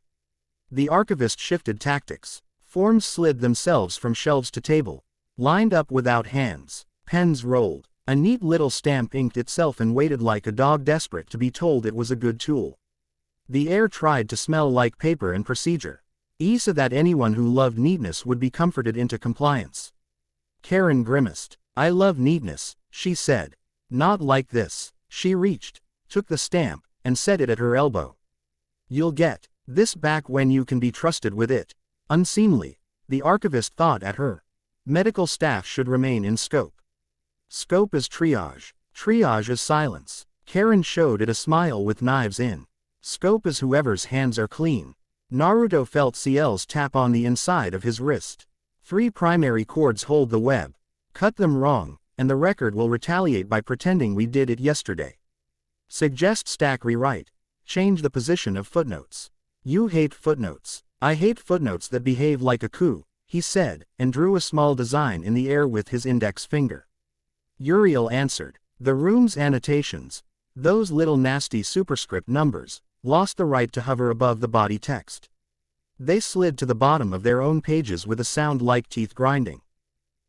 The archivist shifted tactics. Forms slid themselves from shelves to table, lined up without hands. Pens rolled. A neat little stamp inked itself and waited like a dog desperate to be told it was a good tool. The air tried to smell like paper and procedure. So that anyone who loved neatness would be comforted into compliance. Karen grimaced. I love neatness, she said. Not like this. She reached, took the stamp, and set it at her elbow. You'll get this back when you can be trusted with it. Unseemly, the archivist thought at her. Medical staff should remain in scope. Scope is triage. Triage is silence. Karen showed it a smile with knives in. Scope is whoever's hands are clean. Naruto felt Ciel's tap on the inside of his wrist. 3 primary cords hold the web. Cut them wrong, and the record will retaliate by pretending we did it yesterday. Suggest stack rewrite. Change the position of footnotes. You hate footnotes. I hate footnotes that behave like a coup, he said, and drew a small design in the air with his index finger. Uriel answered. The room's annotations, those little nasty superscript numbers, lost the right to hover above the body text. They slid to the bottom of their own pages with a sound like teeth grinding.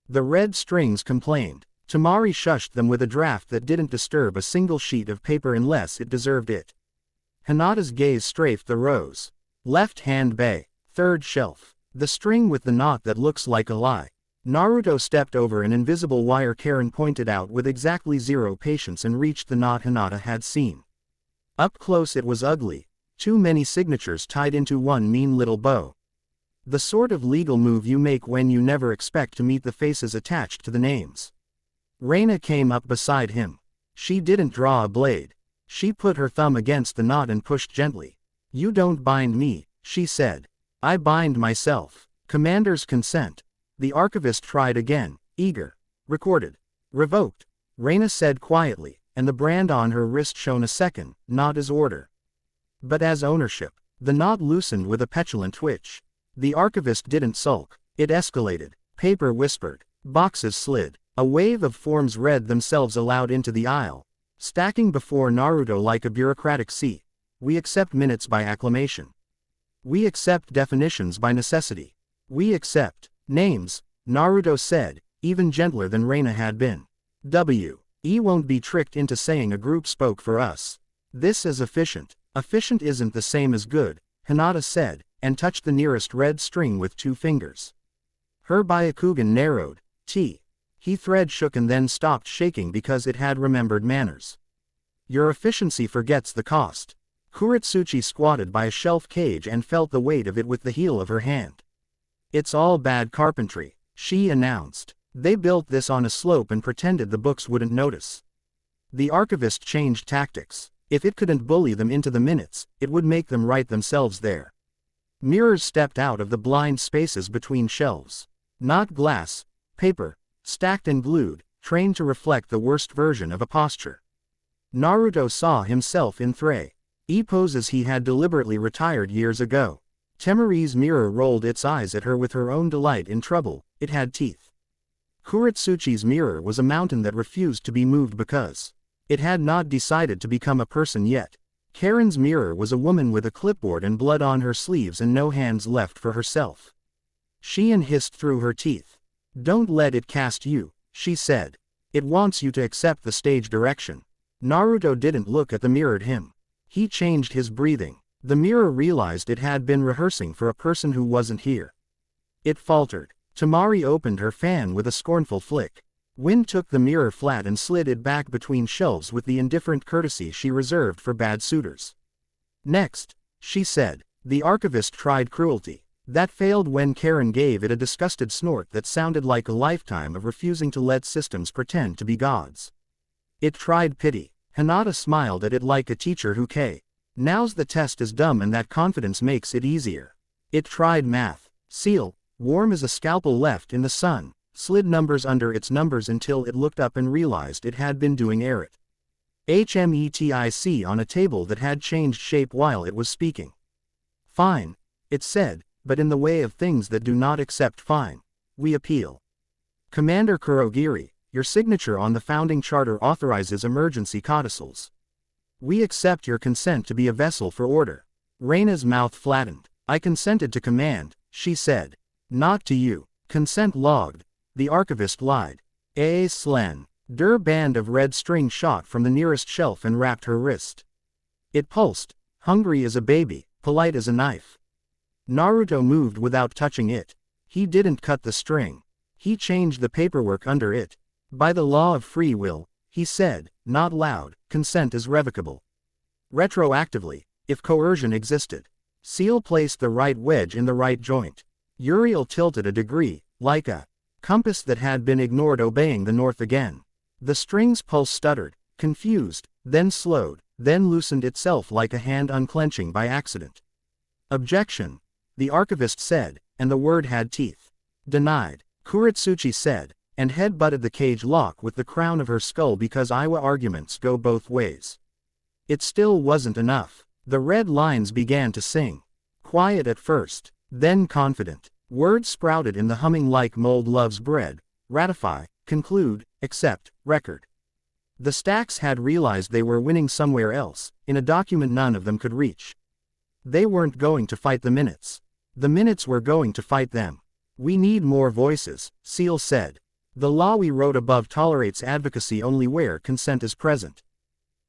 The red strings complained. Tamari shushed them with a draft that didn't disturb a single sheet of paper unless it deserved it. Hinata's gaze strafed the rows. Left hand bay, 3rd shelf. The string with the knot that looks like a lie. Naruto stepped over an invisible wire Karen pointed out with exactly 0 patience and reached the knot Hinata had seen. Up close it was ugly. Too many signatures tied into one mean little bow. The sort of legal move you make when you never expect to meet the faces attached to the names. Reina came up beside him. She didn't draw a blade. She put her thumb against the knot and pushed gently. You don't bind me, she said. I bind myself. Commander's consent. The archivist tried again, eager. Recorded. Revoked. Reina said quietly, and the brand on her wrist shone a second, not as order, but as ownership. The knot loosened with a petulant twitch. The archivist didn't sulk. It escalated. Paper whispered. Boxes slid. A wave of forms read themselves aloud into the aisle, stacking before Naruto like a bureaucratic sea. We accept minutes by acclamation. We accept definitions by necessity. We accept names, Naruto said, even gentler than Reina had been. We won't be tricked into saying a group spoke for us. This is efficient. Efficient isn't the same as good, Hinata said, and touched the nearest red string with 2 fingers. Her Byakugan narrowed. He thread shook and then stopped shaking because it had remembered manners. Your efficiency forgets the cost. Kuretsuchi squatted by a shelf cage and felt the weight of it with the heel of her hand. It's all bad carpentry, she announced. They built this on a slope and pretended the books wouldn't notice. The archivist changed tactics. If it couldn't bully them into the minutes, it would make them write themselves there. Mirrors stepped out of the blind spaces between shelves. Not glass, paper, stacked and glued, trained to reflect the worst version of a posture. Naruto saw himself in 3 poses he had deliberately retired years ago. Temari's mirror rolled its eyes at her with her own delight in trouble. It had teeth. Kuretsuchi's mirror was a mountain that refused to be moved because it had not decided to become a person yet. Karen's mirror was a woman with a clipboard and blood on her sleeves and no hands left for herself. Shein hissed through her teeth. Don't let it cast you, she said. It wants you to accept the stage direction. Naruto didn't look at the mirror at him. He changed his breathing. The mirror realized it had been rehearsing for a person who wasn't here. It faltered. Temari opened her fan with a scornful flick. Wind took the mirror flat and slid it back between shelves with the indifferent courtesy she reserved for bad suitors. Next, she said. The archivist tried cruelty. That failed when Karen gave it a disgusted snort that sounded like a lifetime of refusing to let systems pretend to be gods. It tried pity. Hinata smiled at it like a teacher who now's the test is dumb and that confidence makes it easier. It tried math. Ciel, warm as a scalpel left in the sun, slid numbers under its numbers until it looked up and realized it had been doing arithmetic on a table that had changed shape while it was speaking. Fine, it said, but in the way of things that do not accept fine, we appeal. Commander Kurogiri, your signature on the founding charter authorizes emergency codicils. We accept your consent to be a vessel for order. Reina's mouth flattened. I consented to command, she said. Not to you. Consent logged. The archivist lied. Slen. Der band of red string shot from the nearest shelf and wrapped her wrist. It pulsed, hungry as a baby, polite as a knife. Naruto moved without touching it. He didn't cut the string. He changed the paperwork under it. By the law of free will, he said, not loud, consent is revocable. Retroactively, if coercion existed. Ciel placed the right wedge in the right joint. Uriel tilted a degree, like a compass that had been ignored obeying the north again. The string's pulse stuttered, confused, then slowed, then loosened itself like a hand unclenching by accident. Objection, the archivist said, and the word had teeth. Denied, Kuretsuchi said, and head-butted the cage lock with the crown of her skull because Iwa arguments go both ways. It still wasn't enough. The red lines began to sing. Quiet at first, then confident. Words sprouted in the humming like mold loves bread. Ratify, conclude, accept, record. The stacks had realized they were winning somewhere else, in a document none of them could reach. They weren't going to fight the minutes. The minutes were going to fight them. We need more voices, Ciel said. The law we wrote above tolerates advocacy only where consent is present.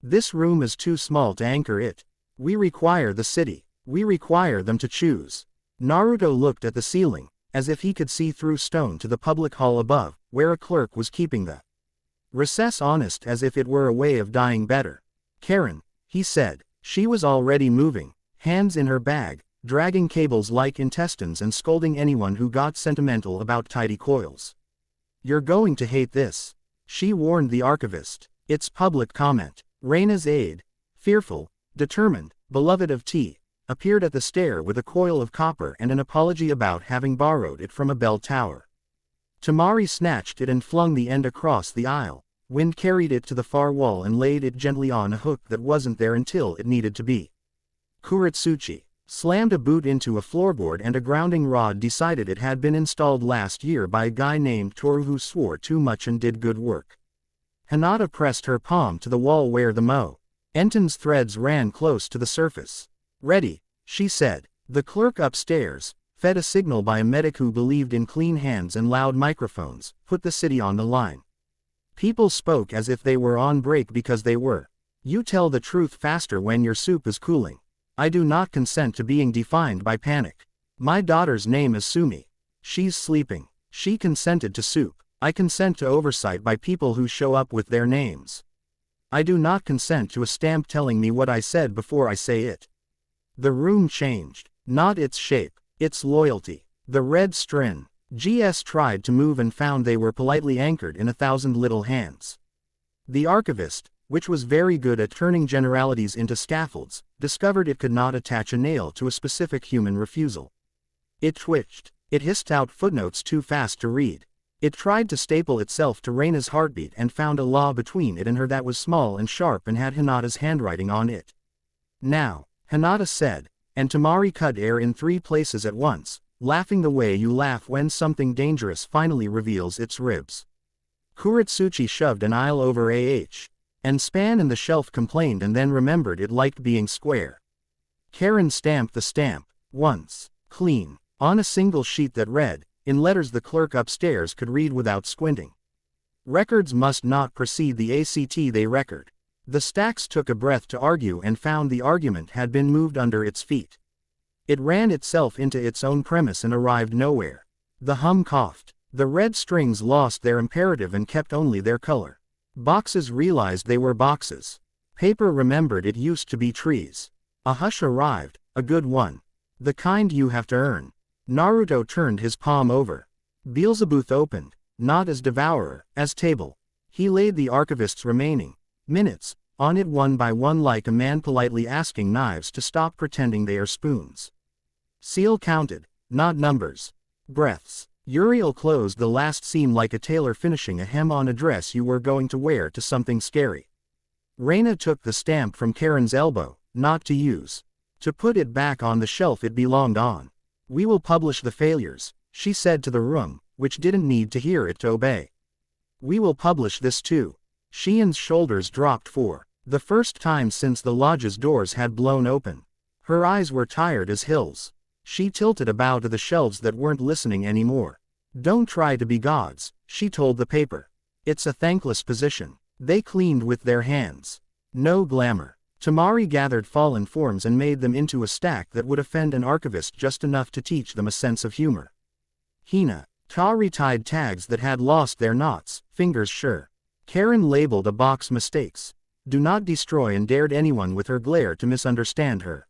This room is too small to anchor it. We require the city. We require them to choose. Naruto looked at the ceiling, as if he could see through stone to the public hall above, where a clerk was keeping the recess honest as if it were a way of dying better. Karen, he said. She was already moving, hands in her bag, dragging cables like intestines and scolding anyone who got sentimental about tidy coils. You're going to hate this, she warned the archivist. It's public comment. Reina's aide, fearful, determined, beloved of tea, appeared at the stair with a coil of copper and an apology about having borrowed it from a bell tower. Temari snatched it and flung the end across the aisle. Wind carried it to the far wall and laid it gently on a hook that wasn't there until it needed to be. Kuretsuchi slammed a boot into a floorboard and a grounding rod decided it had been installed last year by a guy named Toru who swore too much and did good work. Hinata pressed her palm to the wall where the Enton's threads ran close to the surface. Ready, she said. The clerk upstairs, fed a signal by a medic who believed in clean hands and loud microphones, put the city on the line. People spoke as if they were on break because they were. You tell the truth faster when your soup is cooling. I do not consent to being defined by panic. My daughter's name is Sumi. She's sleeping. She consented to soup. I consent to oversight by people who show up with their names. I do not consent to a stamp telling me what I said before I say it. The room changed. Not its shape, its loyalty. The red string. GS tried to move and found they were politely anchored in 1,000 little hands. The archivist, which was very good at turning generalities into scaffolds, discovered it could not attach a nail to a specific human refusal. It twitched. It hissed out footnotes too fast to read. It tried to staple itself to Reina's heartbeat and found a law between it and her that was small and sharp and had Hinata's handwriting on it. Now, Hinata said, and Temari cut air in 3 places at once, laughing the way you laugh when something dangerous finally reveals its ribs. Kuretsuchi shoved an aisle over and Span in the shelf complained and then remembered it liked being square. Karen stamped the stamp, once, clean, on a single sheet that read, in letters the clerk upstairs could read without squinting. Records must not precede the ACT they record. The Stacks took a breath to argue and found the argument had been moved under its feet. It ran itself into its own premise and arrived nowhere. The hum coughed. The red strings lost their imperative and kept only their color. Boxes realized they were boxes. Paper remembered it used to be trees. A hush arrived, a good one. The kind you have to earn. Naruto turned his palm over. Beelzebub opened, not as devourer, as table. He laid the archivist's remaining minutes on it one by one like a man politely asking knives to stop pretending they are spoons. Ciel counted, not numbers. Breaths. Uriel closed the last seam like a tailor finishing a hem on a dress you were going to wear to something scary. Reina took the stamp from Karen's elbow, not to use. To put it back on the shelf it belonged on. We will publish the failures, she said to the room, which didn't need to hear it to obey. We will publish this too. Shien's shoulders dropped for the first time since the lodge's doors had blown open. Her eyes were tired as hills. She tilted about to the shelves that weren't listening anymore. Don't try to be gods, she told the paper. It's a thankless position. They cleaned with their hands. No glamour. Temari gathered fallen forms and made them into a stack that would offend an archivist just enough to teach them a sense of humor. Hina. Ta retied tags that had lost their knots, fingers sure. Karen labeled a box mistakes. Do not destroy and dared anyone with her glare to misunderstand her.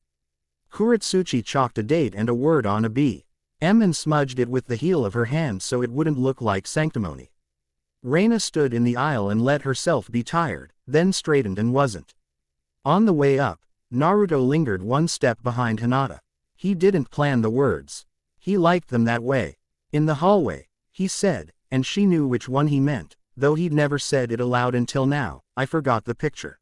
Kuretsuchi chalked a date and a word on a B. M and smudged it with the heel of her hand so it wouldn't look like sanctimony. Reina stood in the aisle and let herself be tired, then straightened and wasn't. On the way up, Naruto lingered one step behind Hinata. He didn't plan the words. He liked them that way. In the hallway, he said, and she knew which one he meant, though he'd never said it aloud until now, I forgot the picture.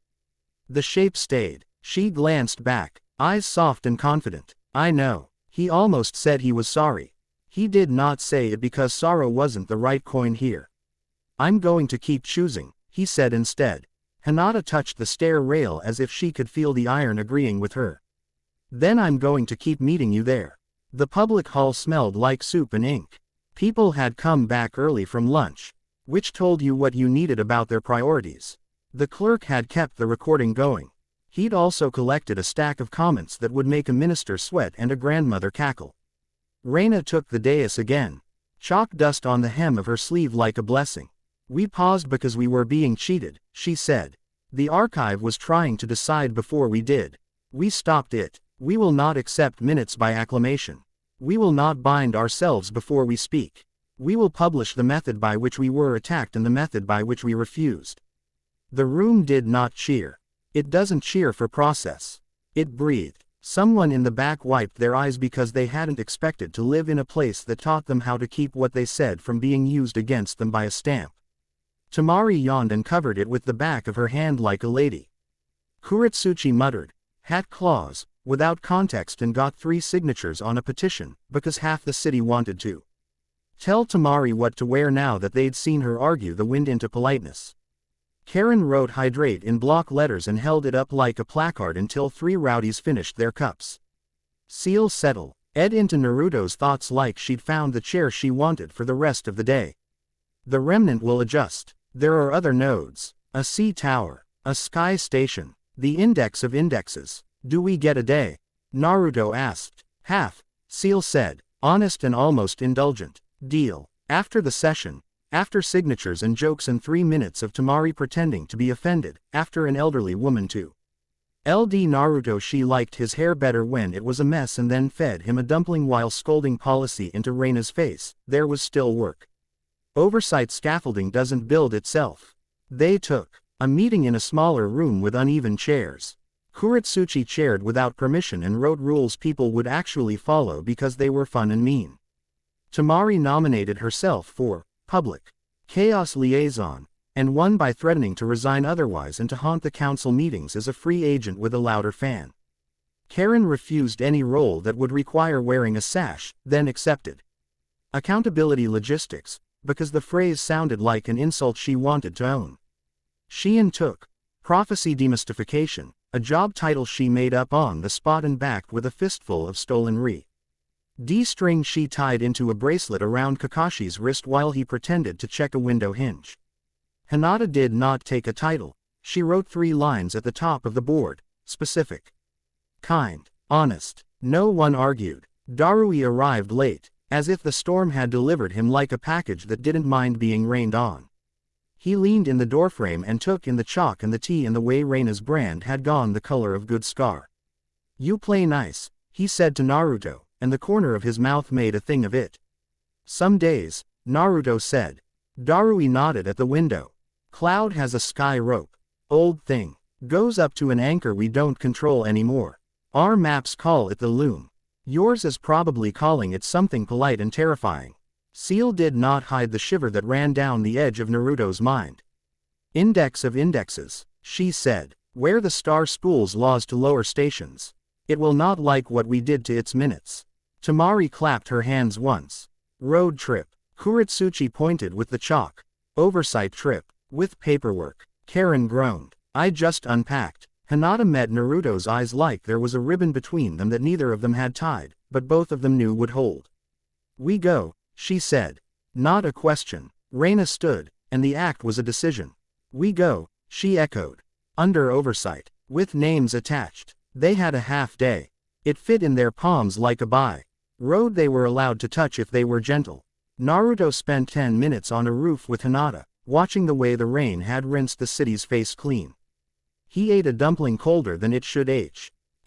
The shape stayed. She glanced back, eyes soft and confident. I know. He almost said he was sorry. He did not say it because sorrow wasn't the right coin here. I'm going to keep choosing, he said instead. Hinata touched the stair rail as if she could feel the iron agreeing with her. Then I'm going to keep meeting you there. The public hall smelled like soup and ink. People had come back early from lunch, which told you what you needed about their priorities. The clerk had kept the recording going. He'd also collected a stack of comments that would make a minister sweat and a grandmother cackle. Reina took the dais again. Chalk dust on the hem of her sleeve like a blessing. We paused because we were being cheated, she said. The archive was trying to decide before we did. We stopped it. We will not accept minutes by acclamation. We will not bind ourselves before we speak. We will publish the method by which we were attacked and the method by which we refused. The room did not cheer. It doesn't cheer for process. It breathed. Someone in the back wiped their eyes because they hadn't expected to live in a place that taught them how to keep what they said from being used against them by a stamp. Temari yawned and covered it with the back of her hand like a lady. Kuretsuchi muttered, "Hat claws," without context and got 3 signatures on a petition, because half the city wanted to. Tell Temari what to wear now that they'd seen her argue the wind into politeness. Karen wrote hydrate in block letters and held it up like a placard until 3 rowdies finished their cups. Ciel settled, Ed into Naruto's thoughts like she'd found the chair she wanted for the rest of the day. The remnant will adjust. There are other nodes. A sea tower. A sky station. The index of indexes. Do we get a day? Naruto asked. Half, Ciel said, honest and almost indulgent. Deal. After the session, After signatures and jokes and 3 minutes of Temari pretending to be offended, after an elderly woman too. LD Naruto, she liked his hair better when it was a mess and then fed him a dumpling while scolding policy into Reina's face. There was still work. Oversight scaffolding doesn't build itself. They took a meeting in a smaller room with uneven chairs. Kuretsuchi chaired without permission and wrote rules people would actually follow because they were fun and mean. Temari nominated herself for Public Chaos Liaison, and won by threatening to resign otherwise and to haunt the council meetings as a free agent with a louder fan. Karen refused any role that would require wearing a sash, then accepted Accountability Logistics, because the phrase sounded like an insult she wanted to own. Sheehan took Prophecy Demystification, a job title she made up on the spot and backed with a fistful of stolen D-string she tied into a bracelet around Kakashi's wrist while he pretended to check a window hinge. Hinata did not take a title. She wrote 3 lines at the top of the board: specific, kind, honest. No one argued. Darui arrived late, as if the storm had delivered him like a package that didn't mind being rained on. He leaned in the doorframe and took in the chalk and the tea and the way Reina's brand had gone the color of good scar. "You play nice," he said to Naruto, and the corner of his mouth made a thing of it. "Some days," Naruto said. Darui nodded at the window. "Cloud has a sky rope. Old thing. Goes up to an anchor we don't control anymore. Our maps call it the loom. Yours is probably calling it something polite and terrifying." Ciel did not hide the shiver that ran down the edge of Naruto's mind. "Index of indexes," she said. "Where the star spools laws to lower stations. It will not like what we did to its minutes." Temari clapped her hands once. "Road trip." Kuretsuchi pointed with the chalk. "Oversight trip. With paperwork." Karen groaned. "I just unpacked." Hinata met Naruto's eyes like there was a ribbon between them that neither of them had tied, but both of them knew would hold. "We go," she said. Not a question. Reina stood, and the act was a decision. "We go," she echoed. Under oversight. With names attached. They had a half day. It fit in their palms like a bye. Road they were allowed to touch if they were gentle. Naruto spent 10 minutes on a roof with Hinata, watching the way the rain had rinsed the city's face clean. He ate a dumpling colder than it should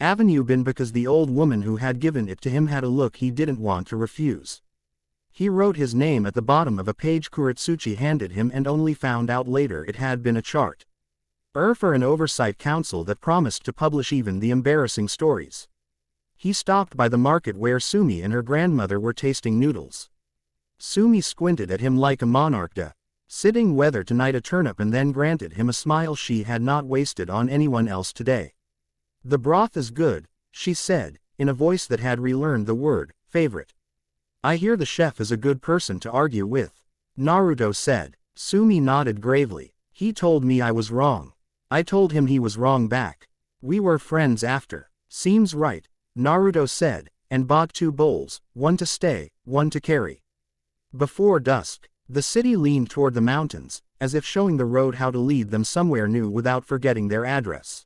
Avenue been because the old woman who had given it to him had a look he didn't want to refuse. He wrote his name at the bottom of a page Kuretsuchi handed him and only found out later it had been a chart. For an oversight council that promised to publish even the embarrassing stories. He stopped by the market where Sumi and her grandmother were tasting noodles. Sumi squinted at him like a monarch sitting whether to knight a turnip and then granted him a smile she had not wasted on anyone else today. "The broth is good," she said, in a voice that had relearned the word, favorite. "I hear the chef is a good person to argue with," Naruto said. Sumi nodded gravely. "He told me I was wrong. I told him he was wrong back. We were friends after." "Seems right," Naruto said, and bought 2 bowls, one to stay, one to carry. Before dusk, the city leaned toward the mountains, as if showing the road how to lead them somewhere new without forgetting their address.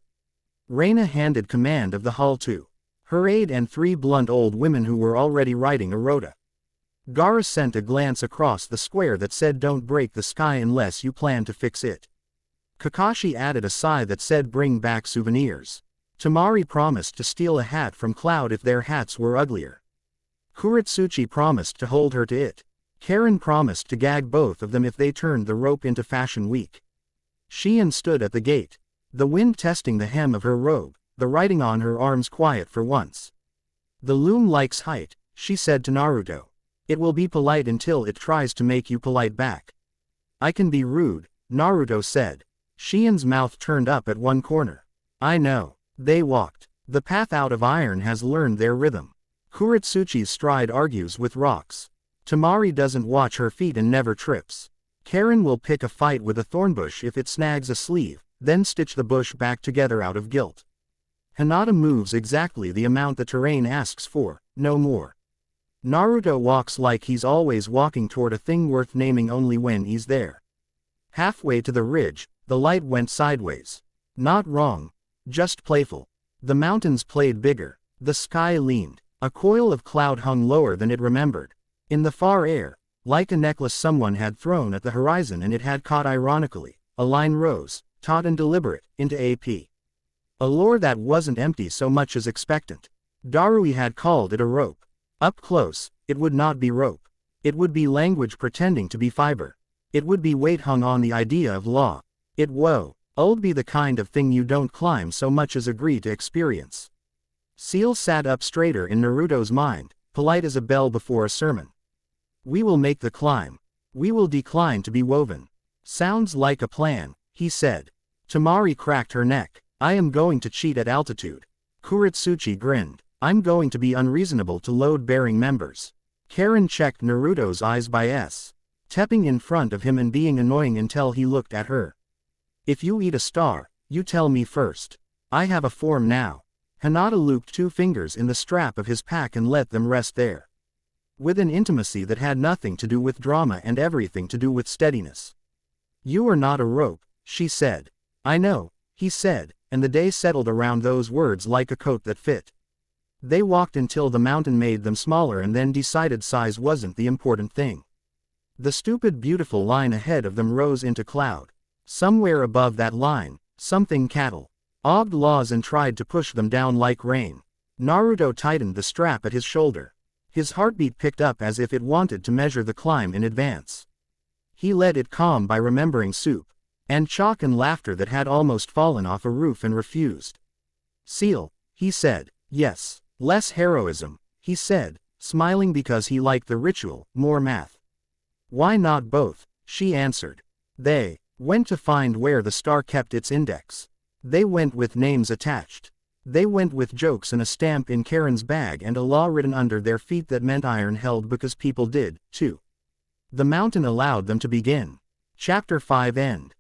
Reina handed command of the hull to her aide and 3 blunt old women who were already writing a rota. Gaara sent a glance across the square that said "Don't break the sky unless you plan to fix it." Kakashi added a sigh that said "Bring back souvenirs." Temari promised to steal a hat from Cloud if their hats were uglier. Kuretsuchi promised to hold her to it. Karen promised to gag both of them if they turned the rope into Fashion Week. Sheehan stood at the gate, the wind testing the hem of her robe, the writing on her arms quiet for once. "The loom likes height," she said to Naruto. "It will be polite until it tries to make you polite back." "I can be rude," Naruto said. Sheehan's mouth turned up at one corner. "I know." They walked. The path out of iron has learned their rhythm. Kuretsuchi's stride argues with rocks. Temari doesn't watch her feet and never trips. Karen will pick a fight with a thornbush if it snags a sleeve, then stitch the bush back together out of guilt. Hinata moves exactly the amount the terrain asks for, no more. Naruto walks like he's always walking toward a thing worth naming only when he's there. Halfway to the ridge, the light went sideways. Not wrong, just playful. The mountains played bigger. The sky leaned. A coil of cloud hung lower than it remembered. In the far air, Like a necklace someone had thrown at the horizon and it had caught ironically, a line rose, taut and deliberate, into AP. A lure that wasn't empty so much as expectant. Darui had called it a rope. Up close, it would not be rope. It would be language pretending to be fiber. It would be weight hung on the idea of law. It would be the kind of thing you don't climb so much as agree to experience. Ciel sat up straighter in Naruto's mind, polite as a bell before a sermon. We will make the climb. We will decline to be woven. Sounds like a plan, he said. Tamari cracked her neck. I am going to cheat at altitude. Kuritsuchi grinned. I'm going to be unreasonable to load-bearing members. Karen checked Naruto's eyes by stepping in front of him and being annoying until he looked at her. If you eat a star, you tell me first. I have a form now. Hinata looped 2 fingers in the strap of his pack and let them rest there. With an intimacy that had nothing to do with drama and everything to do with steadiness. You are not a rope, she said. I know, he said, and the day settled around those words like a coat that fit. They walked until the mountain made them smaller and then decided size wasn't the important thing. The stupid beautiful line ahead of them rose into cloud. Somewhere above that line, something cattle ogged laws and tried to push them down like rain. Naruto tightened the strap at his shoulder. His heartbeat picked up as if it wanted to measure the climb in advance. He let it calm by remembering soup and chalk and laughter that had almost fallen off a roof and refused. Ciel, he said. Yes, less heroism, he said, smiling because he liked the ritual, more math. Why not both, she answered. They went to find where the star kept its index. They went with names attached. They went with jokes and a stamp in Karen's bag and a law written under their feet that meant iron held because people did, too. The mountain allowed them to begin. Chapter 5 End.